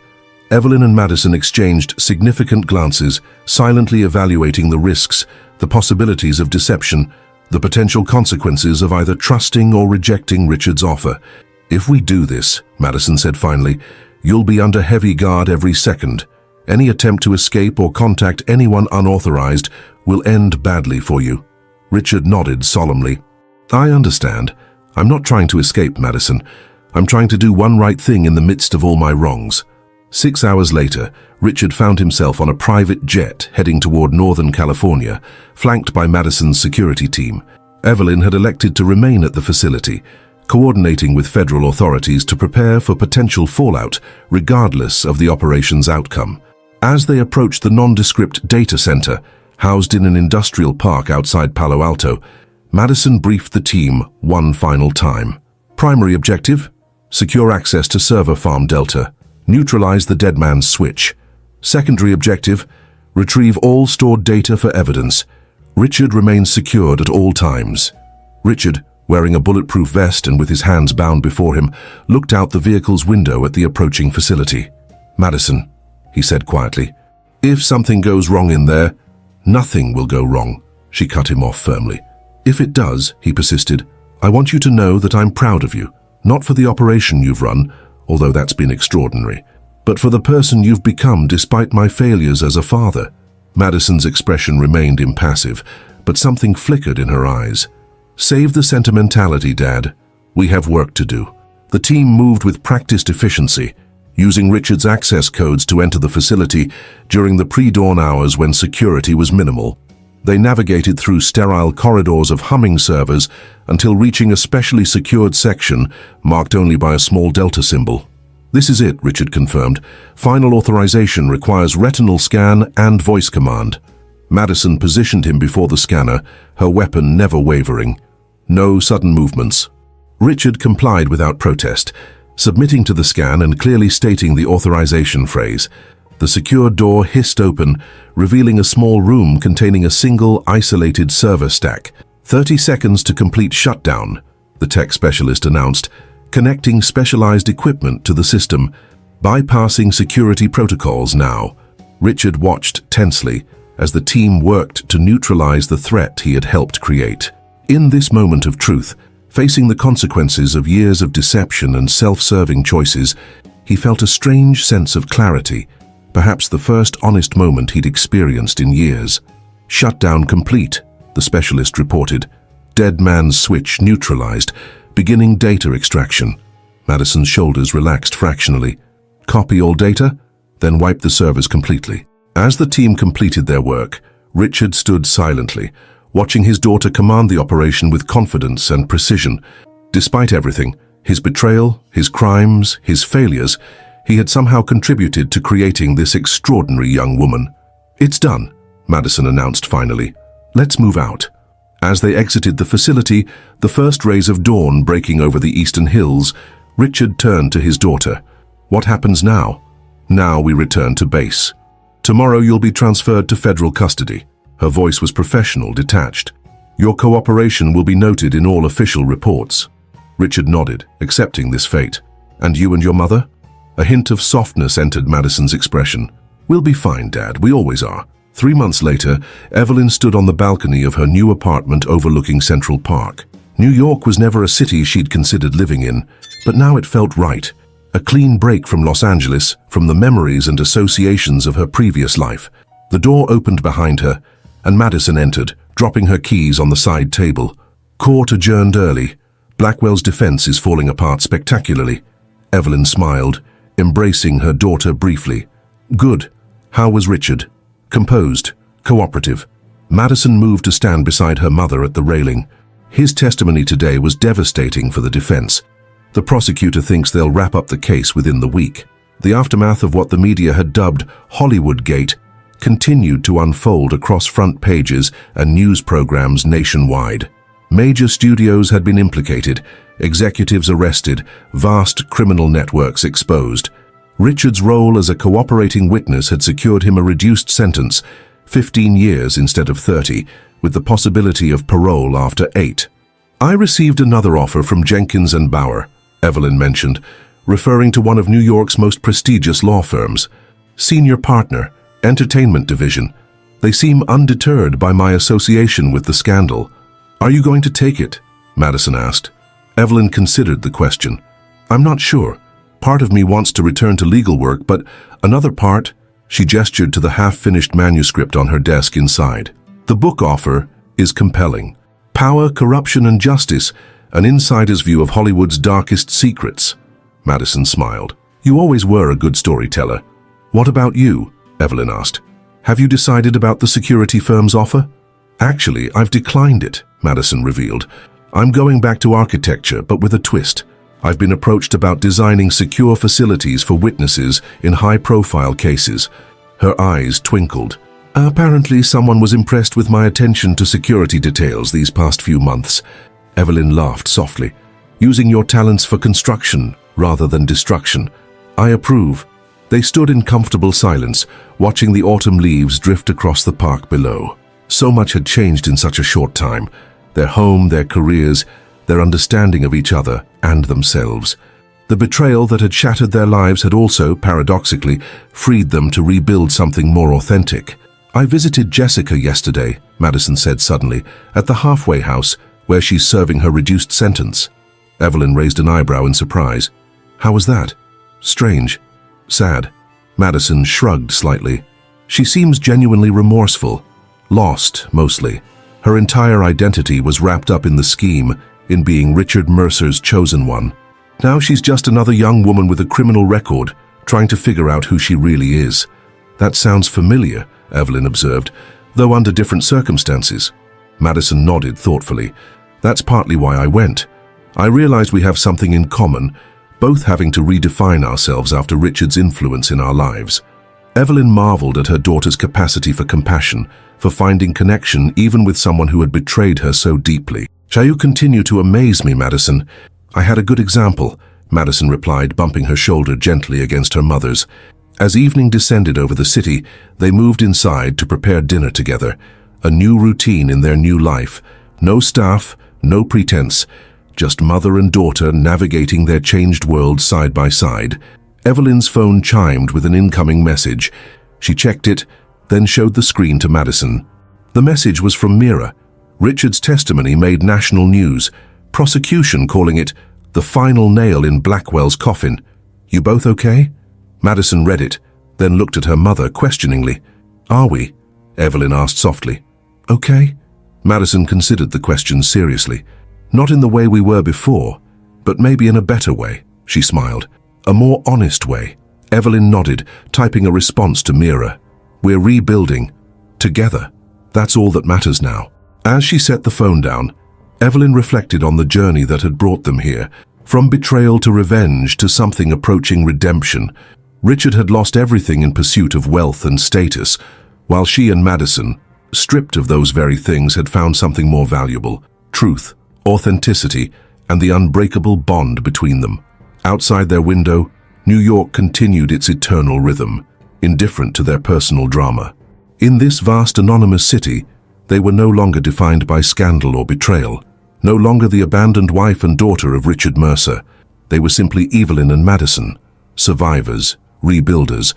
Evelyn and Madison exchanged significant glances, silently evaluating the risks, the possibilities of deception, the potential consequences of either trusting or rejecting Richard's offer. If we do this, Madison said finally, you'll be under heavy guard every second. Any attempt to escape or contact anyone unauthorized will end badly for you. Richard nodded solemnly. I understand. I'm not trying to escape, Madison. I'm trying to do one right thing in the midst of all my wrongs. 6 hours later, Richard found himself on a private jet heading toward Northern California, flanked by Madison's security team. Evelyn had elected to remain at the facility, coordinating with federal authorities to prepare for potential fallout, regardless of the operation's outcome. As they approached the nondescript data center, housed in an industrial park outside Palo Alto, Madison briefed the team one final time. Primary objective: secure access to server farm Delta. Neutralize the dead man's switch. Secondary objective: retrieve all stored data for evidence. Richard remained secured at all times. Richard, wearing a bulletproof vest and with his hands bound before him, looked out the vehicle's window at the approaching facility. Madison, he said quietly, if something goes wrong in there, nothing will go wrong. She cut him off firmly. If it does, he persisted, I want you to know that I'm proud of you, not for the operation you've run, although that's been extraordinary, but for the person you've become despite my failures as a father. Madison's expression remained impassive, but something flickered in her eyes. Save the sentimentality, Dad. We have work to do. The team moved with practiced efficiency, using Richard's access codes to enter the facility during the pre-dawn hours when security was minimal. They navigated through sterile corridors of humming servers until reaching a specially secured section marked only by a small Delta symbol. This is it, Richard confirmed. Final authorization requires retinal scan and voice command. Madison positioned him before the scanner, her weapon never wavering. No sudden movements. Richard complied without protest, submitting to the scan and clearly stating the authorization phrase. The secure door hissed open, revealing a small room containing a single, isolated server stack. 30 seconds to complete shutdown, the tech specialist announced, connecting specialized equipment to the system, bypassing security protocols now. Richard watched tensely as the team worked to neutralize the threat he had helped create. In this moment of truth, Facing the consequences of years of deception and self-serving choices, he felt a strange sense of clarity, perhaps the first honest moment he'd experienced in years. Shutdown complete, the specialist reported. Dead man's switch neutralized, beginning data extraction. Madison's shoulders relaxed fractionally. Copy all data, then wipe the servers completely. As the team completed their work, Richard stood silently, watching his daughter command the operation with confidence and precision. Despite everything, his betrayal, his crimes, his failures, he had somehow contributed to creating this extraordinary young woman. "It's done," Madison announced finally. "Let's move out." As they exited the facility, the first rays of dawn breaking over the eastern hills, Richard turned to his daughter. "What happens now?" "Now we return to base. Tomorrow you'll be transferred to federal custody." Her voice was professional, detached. "Your cooperation will be noted in all official reports." Richard nodded, accepting this fate. "And you and your mother?" A hint of softness entered Madison's expression. "We'll be fine, Dad. We always are." 3 months later, Evelyn stood on the balcony of her new apartment overlooking Central Park. New York was never a city she'd considered living in, but now it felt right. A clean break from Los Angeles, from the memories and associations of her previous life. The door opened behind her, and Madison entered, dropping her keys on the side table. "Court adjourned early. Blackwell's defense is falling apart spectacularly." Evelyn smiled, embracing her daughter briefly. "Good. How was Richard?" "Composed. Cooperative." Madison moved to stand beside her mother at the railing. "His testimony today was devastating for the defense. The prosecutor thinks they'll wrap up the case within the week." The aftermath of what the media had dubbed Hollywood Gate continued to unfold across front pages and news programs nationwide. Major studios had been implicated, executives arrested, vast criminal networks exposed. Richard's role as a cooperating witness had secured him a reduced sentence, 15 years instead of 30, with the possibility of parole after 8. "I received another offer from Jenkins and Bauer," Evelyn mentioned, referring to one of New York's most prestigious law firms. "Senior partner, entertainment division. They seem undeterred by my association with the scandal." "Are you going to take it?" Madison asked. Evelyn considered the question. "I'm not sure. Part of me wants to return to legal work, but another part..." She gestured to the half-finished manuscript on her desk inside. "The book offer is compelling. Power, Corruption, and Justice, an insider's view of Hollywood's darkest secrets." Madison smiled. "You always were a good storyteller." "What about you?" Evelyn asked. "Have you decided about the security firm's offer?" "Actually, I've declined it," Madison revealed. "I'm going back to architecture, but with a twist. I've been approached about designing secure facilities for witnesses in high-profile cases." Her eyes twinkled. "Apparently someone was impressed with my attention to security details these past few months." Evelyn laughed softly. "Using your talents for construction rather than destruction. I approve." They stood in comfortable silence, watching the autumn leaves drift across the park below. So much had changed in such a short time. Their home, their careers, their understanding of each other and themselves. The betrayal that had shattered their lives had also, paradoxically, freed them to rebuild something more authentic. "I visited Jessica yesterday," Madison said suddenly, "at the halfway house, where she's serving her reduced sentence." Evelyn raised an eyebrow in surprise. "How was that?" "Strange. Sad." Madison shrugged slightly. "She seems genuinely remorseful. Lost, mostly. Her entire identity was wrapped up in the scheme, in being Richard Mercer's chosen one. Now she's just another young woman with a criminal record, trying to figure out who she really is." "That sounds familiar," Evelyn observed, "though under different circumstances." Madison nodded thoughtfully. "That's partly why I went. I realized we have something in common, both having to redefine ourselves after Richard's influence in our lives." Evelyn marveled at her daughter's capacity for compassion, for finding connection even with someone who had betrayed her so deeply. "Shall you continue to amaze me, Madison?" "I had a good example," Madison replied, bumping her shoulder gently against her mother's. As evening descended over the city, they moved inside to prepare dinner together, a new routine in their new life. No staff, no pretense, just mother and daughter navigating their changed world side by side. Evelyn's phone chimed with an incoming message. She checked it, then showed the screen to Madison. The message was from Mira. Richard's testimony made national news. prosecution calling it the final nail in Blackwell's coffin. You both okay? Madison read it, then looked at her mother questioningly. Are we? Evelyn asked softly. Okay? Madison considered the question seriously. Not in the way we were before, but maybe in a better way, she smiled. A more honest way. Evelyn nodded, typing a response to Mira. We're rebuilding. Together. That's all that matters now. As she set the phone down, Evelyn reflected on the journey that had brought them here. From betrayal to revenge to something approaching redemption. Richard had lost everything in pursuit of wealth and status, while she and Madison, stripped of those very things, had found something more valuable: truth, authenticity, and the unbreakable bond between them. Outside their window, New York continued its eternal rhythm, indifferent to their personal drama. In this vast anonymous city, they were no longer defined by scandal or betrayal, no longer the abandoned wife and daughter of Richard Mercer. They were simply Evelyn and Madison, survivors, rebuilders,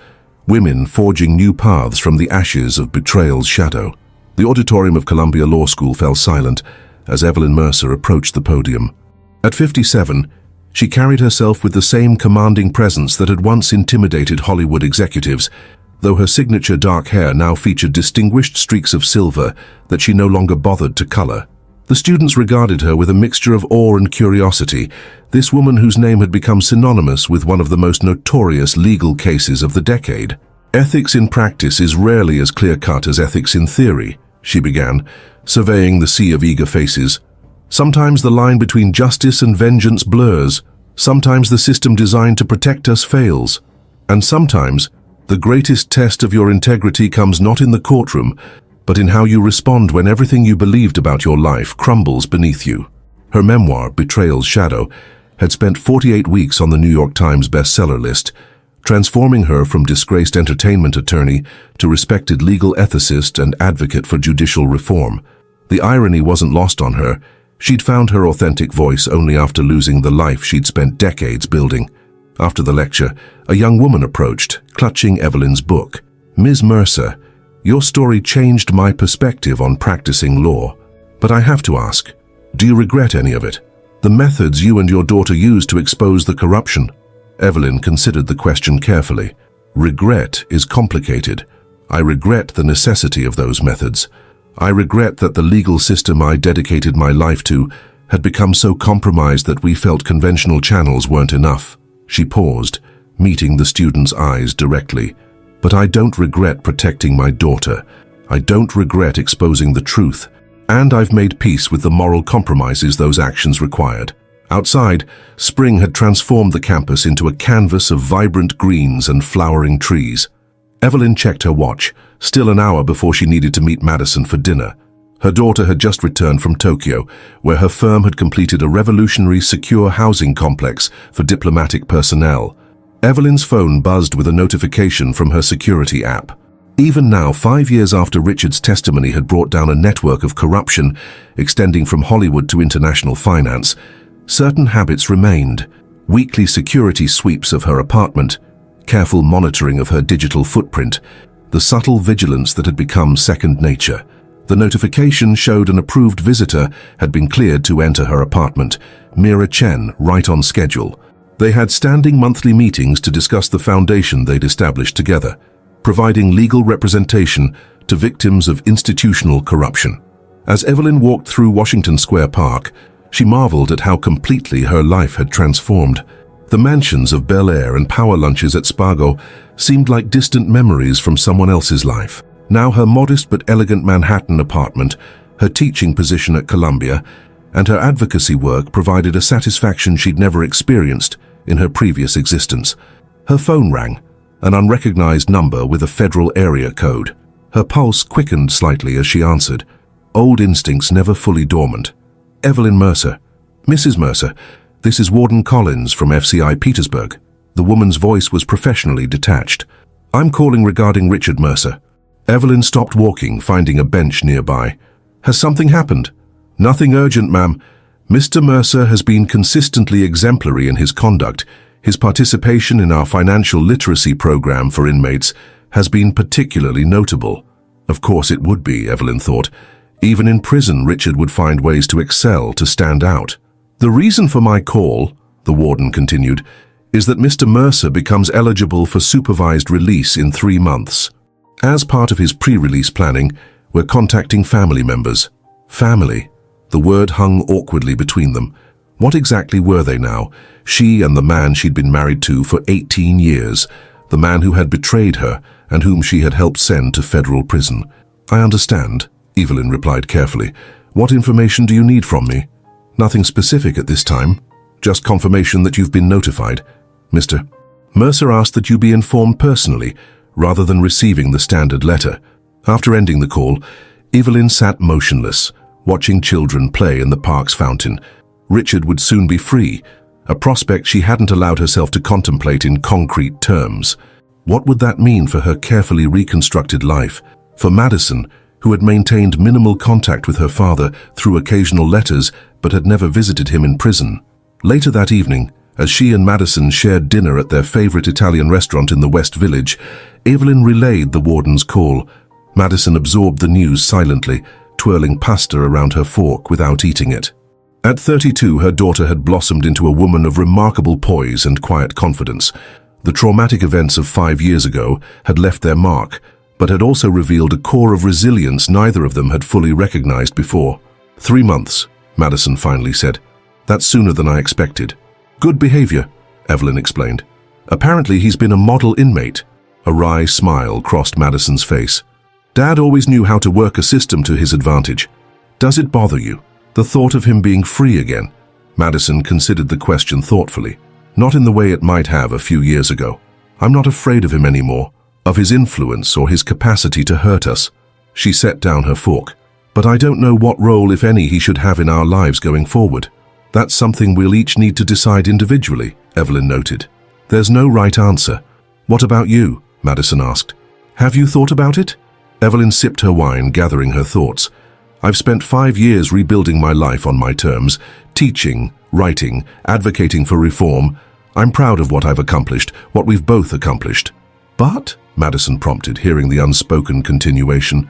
women forging new paths from the ashes of betrayal's shadow. The auditorium of Columbia Law School fell silent as Evelyn Mercer approached the podium. At 57, she carried herself with the same commanding presence that had once intimidated Hollywood executives, though her signature dark hair now featured distinguished streaks of silver that she no longer bothered to color. The students regarded her with a mixture of awe and curiosity, this woman whose name had become synonymous with one of the most notorious legal cases of the decade. Ethics in practice is rarely as clear-cut as ethics in theory, she began, surveying the sea of eager faces. Sometimes the line between justice and vengeance blurs, sometimes the system designed to protect us fails, and sometimes the greatest test of your integrity comes not in the courtroom, but in how you respond when everything you believed about your life crumbles beneath you. Her memoir, Betrayal's Shadow, had spent 48 weeks on the New York Times bestseller list, transforming her from disgraced entertainment attorney to respected legal ethicist and advocate for judicial reform. The irony wasn't lost on her. She'd found her authentic voice only after losing the life she'd spent decades building. After the lecture, a young woman approached, clutching Evelyn's book. Ms. Mercer, your story changed my perspective on practicing law. But I have to ask, do you regret any of it? The methods you and your daughter used to expose the corruption? Evelyn considered the question carefully. Regret is complicated. I regret the necessity of those methods. I regret that the legal system I dedicated my life to had become so compromised that we felt conventional channels weren't enough. She paused, meeting the student's eyes directly. But I don't regret protecting my daughter. I don't regret exposing the truth. And I've made peace with the moral compromises those actions required. Outside, spring had transformed the campus into a canvas of vibrant greens and flowering trees. Evelyn checked her watch, still an hour before she needed to meet Madison for dinner. Her daughter had just returned from Tokyo, where her firm had completed a revolutionary secure housing complex for diplomatic personnel. Evelyn's phone buzzed with a notification from her security app. Even now, 5 years after Richard's testimony had brought down a network of corruption extending from Hollywood to international finance, certain habits remained: weekly security sweeps of her apartment, careful monitoring of her digital footprint, the subtle vigilance that had become second nature. The notification showed an approved visitor had been cleared to enter her apartment, Mira Chen, right on schedule. They had standing monthly meetings to discuss the foundation they'd established together, providing legal representation to victims of institutional corruption. As Evelyn walked through Washington Square Park, she marveled at how completely her life had transformed. The mansions of Bel Air and power lunches at Spago seemed like distant memories from someone else's life. Now her modest but elegant Manhattan apartment, her teaching position at Columbia, and her advocacy work provided a satisfaction she'd never experienced in her previous existence. Her phone rang, an unrecognized number with a federal area code. Her pulse quickened slightly as she answered, old instincts never fully dormant. Evelyn Mercer. Mrs. Mercer, this is Warden Collins from FCI Petersburg. The woman's voice was professionally detached. I'm calling regarding Richard Mercer. Evelyn stopped walking, finding a bench nearby. Has something happened? Nothing urgent, ma'am. Mr. Mercer has been consistently exemplary in his conduct. His participation in our financial literacy program for inmates has been particularly notable. Of course it would be, Evelyn thought. Even in prison, Richard would find ways to excel, to stand out. "The reason for my call," the warden continued, "is that Mr. Mercer becomes eligible for supervised release in 3 months. As part of his pre-release planning, we're contacting family members." Family. The word hung awkwardly between them. What exactly were they now? She and the man she'd been married to for 18 years, the man who had betrayed her and whom she had helped send to federal prison. "I understand," Evelyn replied carefully. "What information do you need from me?" "Nothing specific at this time. Just confirmation that you've been notified. Mr. Mercer asked that you be informed personally, rather than receiving the standard letter." After ending the call, Evelyn sat motionless, watching children play in the park's fountain. Richard would soon be free, a prospect she hadn't allowed herself to contemplate in concrete terms. What would that mean for her carefully reconstructed life? For Madison, who had maintained minimal contact with her father through occasional letters but had never visited him in prison. Later that evening, as she and Madison shared dinner at their favorite Italian restaurant in the West Village, Evelyn relayed the warden's call. Madison absorbed the news silently, twirling pasta around her fork without eating it. At 32, her daughter had blossomed into a woman of remarkable poise and quiet confidence. The traumatic events of 5 years ago had left their mark, but had also revealed a core of resilience neither of them had fully recognized before. 3 months, Madison finally said. "That's sooner than I expected." "Good behavior," Evelyn explained. "Apparently he's been a model inmate." A wry smile crossed Madison's face. "Dad always knew how to work a system to his advantage. Does it bother you, the thought of him being free again?" Madison considered the question thoughtfully. "Not in the way it might have a few years ago. I'm not afraid of him anymore, of his influence or his capacity to hurt us." She set down her fork. "But I don't know what role, if any, he should have in our lives going forward." "That's something we'll each need to decide individually," Evelyn noted. "There's no right answer." "What about you?" Madison asked. "Have you thought about it?" Evelyn sipped her wine, gathering her thoughts. "I've spent 5 years rebuilding my life on my terms, teaching, writing, advocating for reform. I'm proud of what I've accomplished, what we've both accomplished." "But," Madison prompted, hearing the unspoken continuation.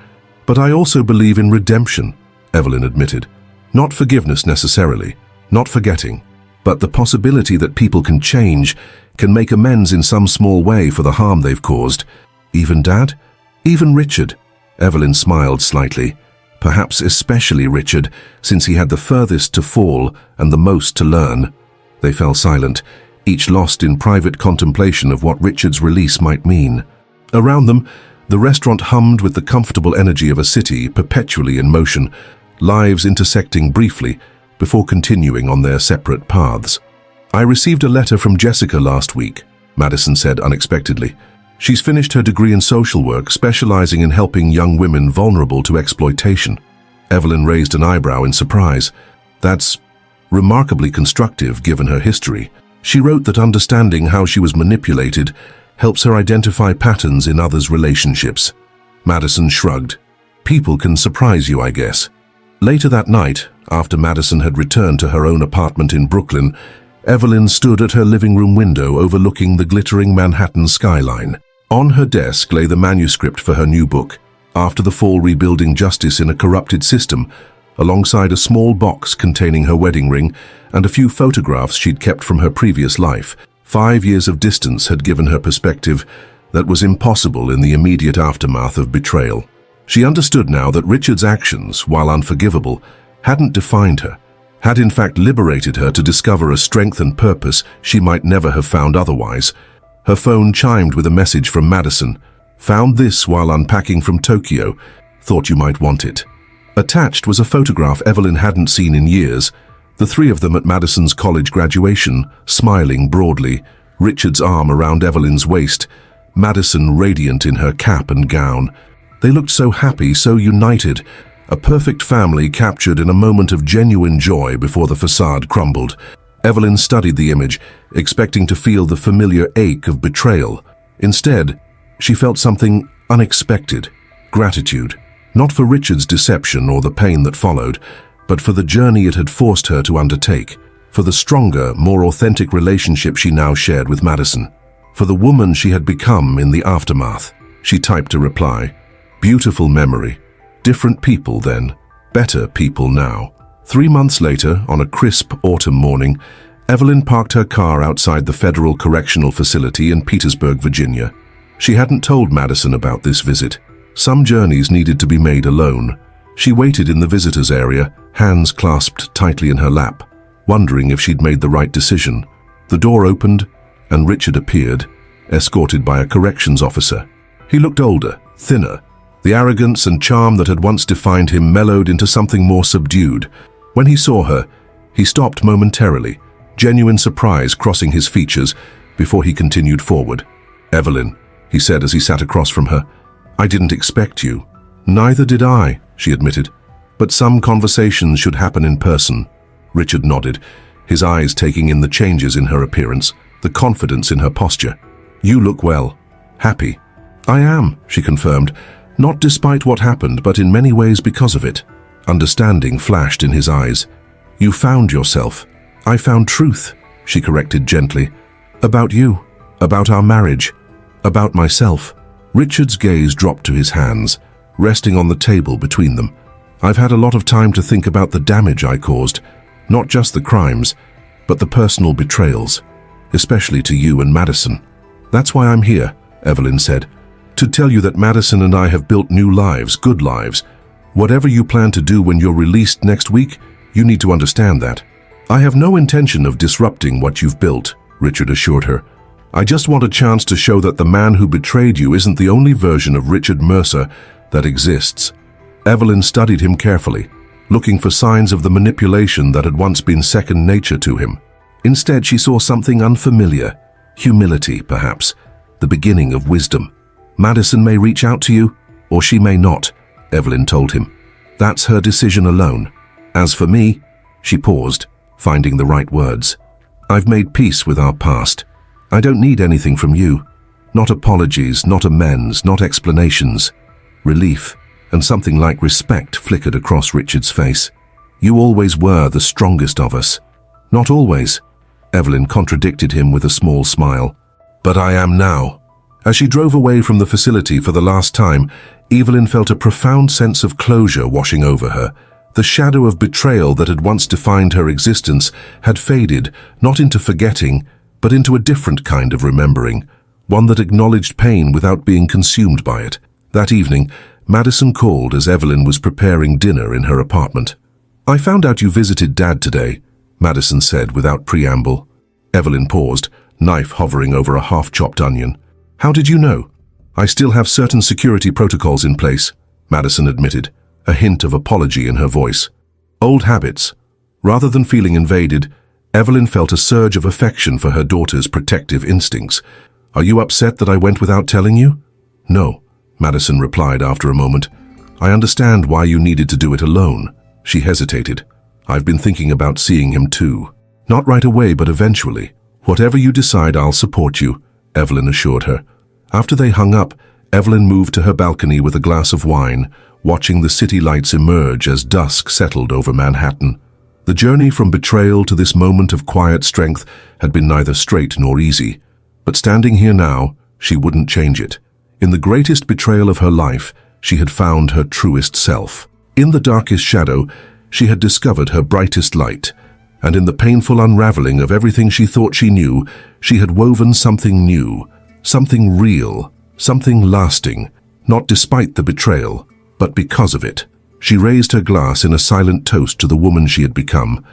"But I also believe in redemption," Evelyn admitted. "Not forgiveness necessarily, not forgetting, but the possibility that people can change, can make amends in some small way for the harm they've caused. Even Dad? Even Richard?" Evelyn smiled slightly. "Perhaps especially Richard, since he had the furthest to fall and the most to learn." They fell silent, each lost in private contemplation of what Richard's release might mean. Around them, the restaurant hummed with the comfortable energy of a city perpetually in motion, lives intersecting briefly before continuing on their separate paths. "I received a letter from Jessica last week," Madison said unexpectedly. "She's finished her degree in social work, specializing in helping young women vulnerable to exploitation." Evelyn raised an eyebrow in surprise. "That's remarkably constructive given her history." She wrote that understanding how she was manipulated helps her identify patterns in others' relationships. Madison shrugged. "People can surprise you, I guess." Later that night, after Madison had returned to her own apartment in Brooklyn, Evelyn stood at her living room window overlooking the glittering Manhattan skyline. On her desk lay the manuscript for her new book, After the Fall: Rebuilding Justice in a Corrupted System, alongside a small box containing her wedding ring and a few photographs she'd kept from her previous life. 5 years of distance had given her perspective that was impossible in the immediate aftermath of betrayal. She understood now that Richard's actions, while unforgivable, hadn't defined her, had in fact liberated her to discover a strength and purpose she might never have found otherwise. Her phone chimed with a message from Madison. "Found this while unpacking from Tokyo. Thought you might want it." Attached was a photograph Evelyn hadn't seen in years, the three of them at Madison's college graduation, smiling broadly, Richard's arm around Evelyn's waist, Madison radiant in her cap and gown. They looked so happy, so united, a perfect family captured in a moment of genuine joy before the facade crumbled. Evelyn studied the image, expecting to feel the familiar ache of betrayal. Instead, she felt something unexpected: gratitude. Not for Richard's deception or the pain that followed, but for the journey it had forced her to undertake, for the stronger, more authentic relationship she now shared with Madison, for the woman she had become in the aftermath. She typed a reply. Beautiful memory. Different people then, better people now. 3 months later, on a crisp autumn morning, Evelyn parked her car outside the Federal Correctional Facility in Petersburg, Virginia. She hadn't told Madison about this visit. Some journeys needed to be made alone. She waited in the visitors' area, hands clasped tightly in her lap, wondering if she'd made the right decision. The door opened, and Richard appeared, escorted by a corrections officer. He looked older, thinner. The arrogance and charm that had once defined him mellowed into something more subdued. When he saw her, he stopped momentarily, genuine surprise crossing his features before he continued forward. "Evelyn," he said as he sat across from her, "I didn't expect you." "Neither did I," she admitted. "But some conversations should happen in person." Richard nodded, his eyes taking in the changes in her appearance, the confidence in her posture. "You look well. Happy." "I am," she confirmed, "not despite what happened, but in many ways because of it." Understanding flashed in his eyes. "You found yourself." "I found truth," she corrected gently. "About you, about our marriage, about myself." Richard's gaze dropped to his hands, resting on the table between them. "I've had a lot of time to think about the damage I caused, not just the crimes, but the personal betrayals, especially to you and Madison. That's why I'm here," Evelyn said, "to tell you that Madison and I have built new lives, good lives. Whatever you plan to do when you're released next week, you need to understand that." "I have no intention of disrupting what you've built," Richard assured her. "I just want a chance to show that the man who betrayed you isn't the only version of Richard Mercer that exists." Evelyn studied him carefully, looking for signs of the manipulation that had once been second nature to him. Instead, she saw something unfamiliar, humility, perhaps, the beginning of wisdom. "Madison may reach out to you, or she may not," Evelyn told him. "That's her decision alone. As for me," she paused, finding the right words, "I've made peace with our past. I don't need anything from you. Not apologies, not amends, not explanations. Relief and something like respect flickered across Richard's face. "You always were the strongest of us." "Not always," Evelyn contradicted him with a small smile. "But I am now." As she drove away from the facility for the last time, Evelyn felt a profound sense of closure washing over her. The shadow of betrayal that had once defined her existence had faded, not into forgetting, but into a different kind of remembering, one that acknowledged pain without being consumed by it. That evening, Madison called as Evelyn was preparing dinner in her apartment. "I found out you visited Dad today," Madison said without preamble. Evelyn paused, knife hovering over a half-chopped onion. "How did you know?" "I still have certain security protocols in place," Madison admitted, a hint of apology in her voice. "Old habits." Rather than feeling invaded, Evelyn felt a surge of affection for her daughter's protective instincts. "Are you upset that I went without telling you?" "No," Madison replied after a moment. "I understand why you needed to do it alone." She hesitated. "I've been thinking about seeing him too. Not right away, but eventually. Whatever you decide, I'll support you," Evelyn assured her. After they hung up, Evelyn moved to her balcony with a glass of wine, watching the city lights emerge as dusk settled over Manhattan. The journey from betrayal to this moment of quiet strength had been neither straight nor easy. But standing here now, she wouldn't change it. In the greatest betrayal of her life, she had found her truest self. In the darkest shadow, she had discovered her brightest light. And in the painful unraveling of everything she thought she knew, she had woven something new, something real, something lasting, not despite the betrayal, but because of it. She raised her glass in a silent toast to the woman she had become,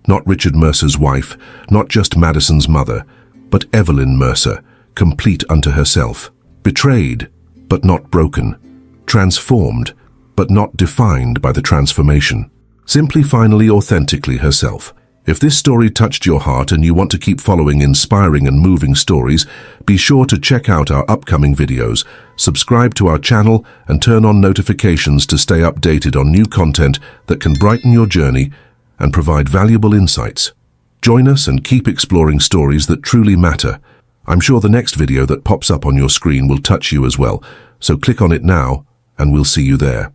not Richard Mercer's wife, not just Madison's mother, but Evelyn Mercer, complete unto herself, betrayed, but not broken, transformed, but not defined by the transformation, simply finally authentically herself. If this story touched your heart and you want to keep following inspiring and moving stories, be sure to check out our upcoming videos, subscribe to our channel, and turn on notifications to stay updated on new content that can brighten your journey and provide valuable insights. Join us and keep exploring stories that truly matter. I'm sure the next video that pops up on your screen will touch you as well, so click on it now and we'll see you there.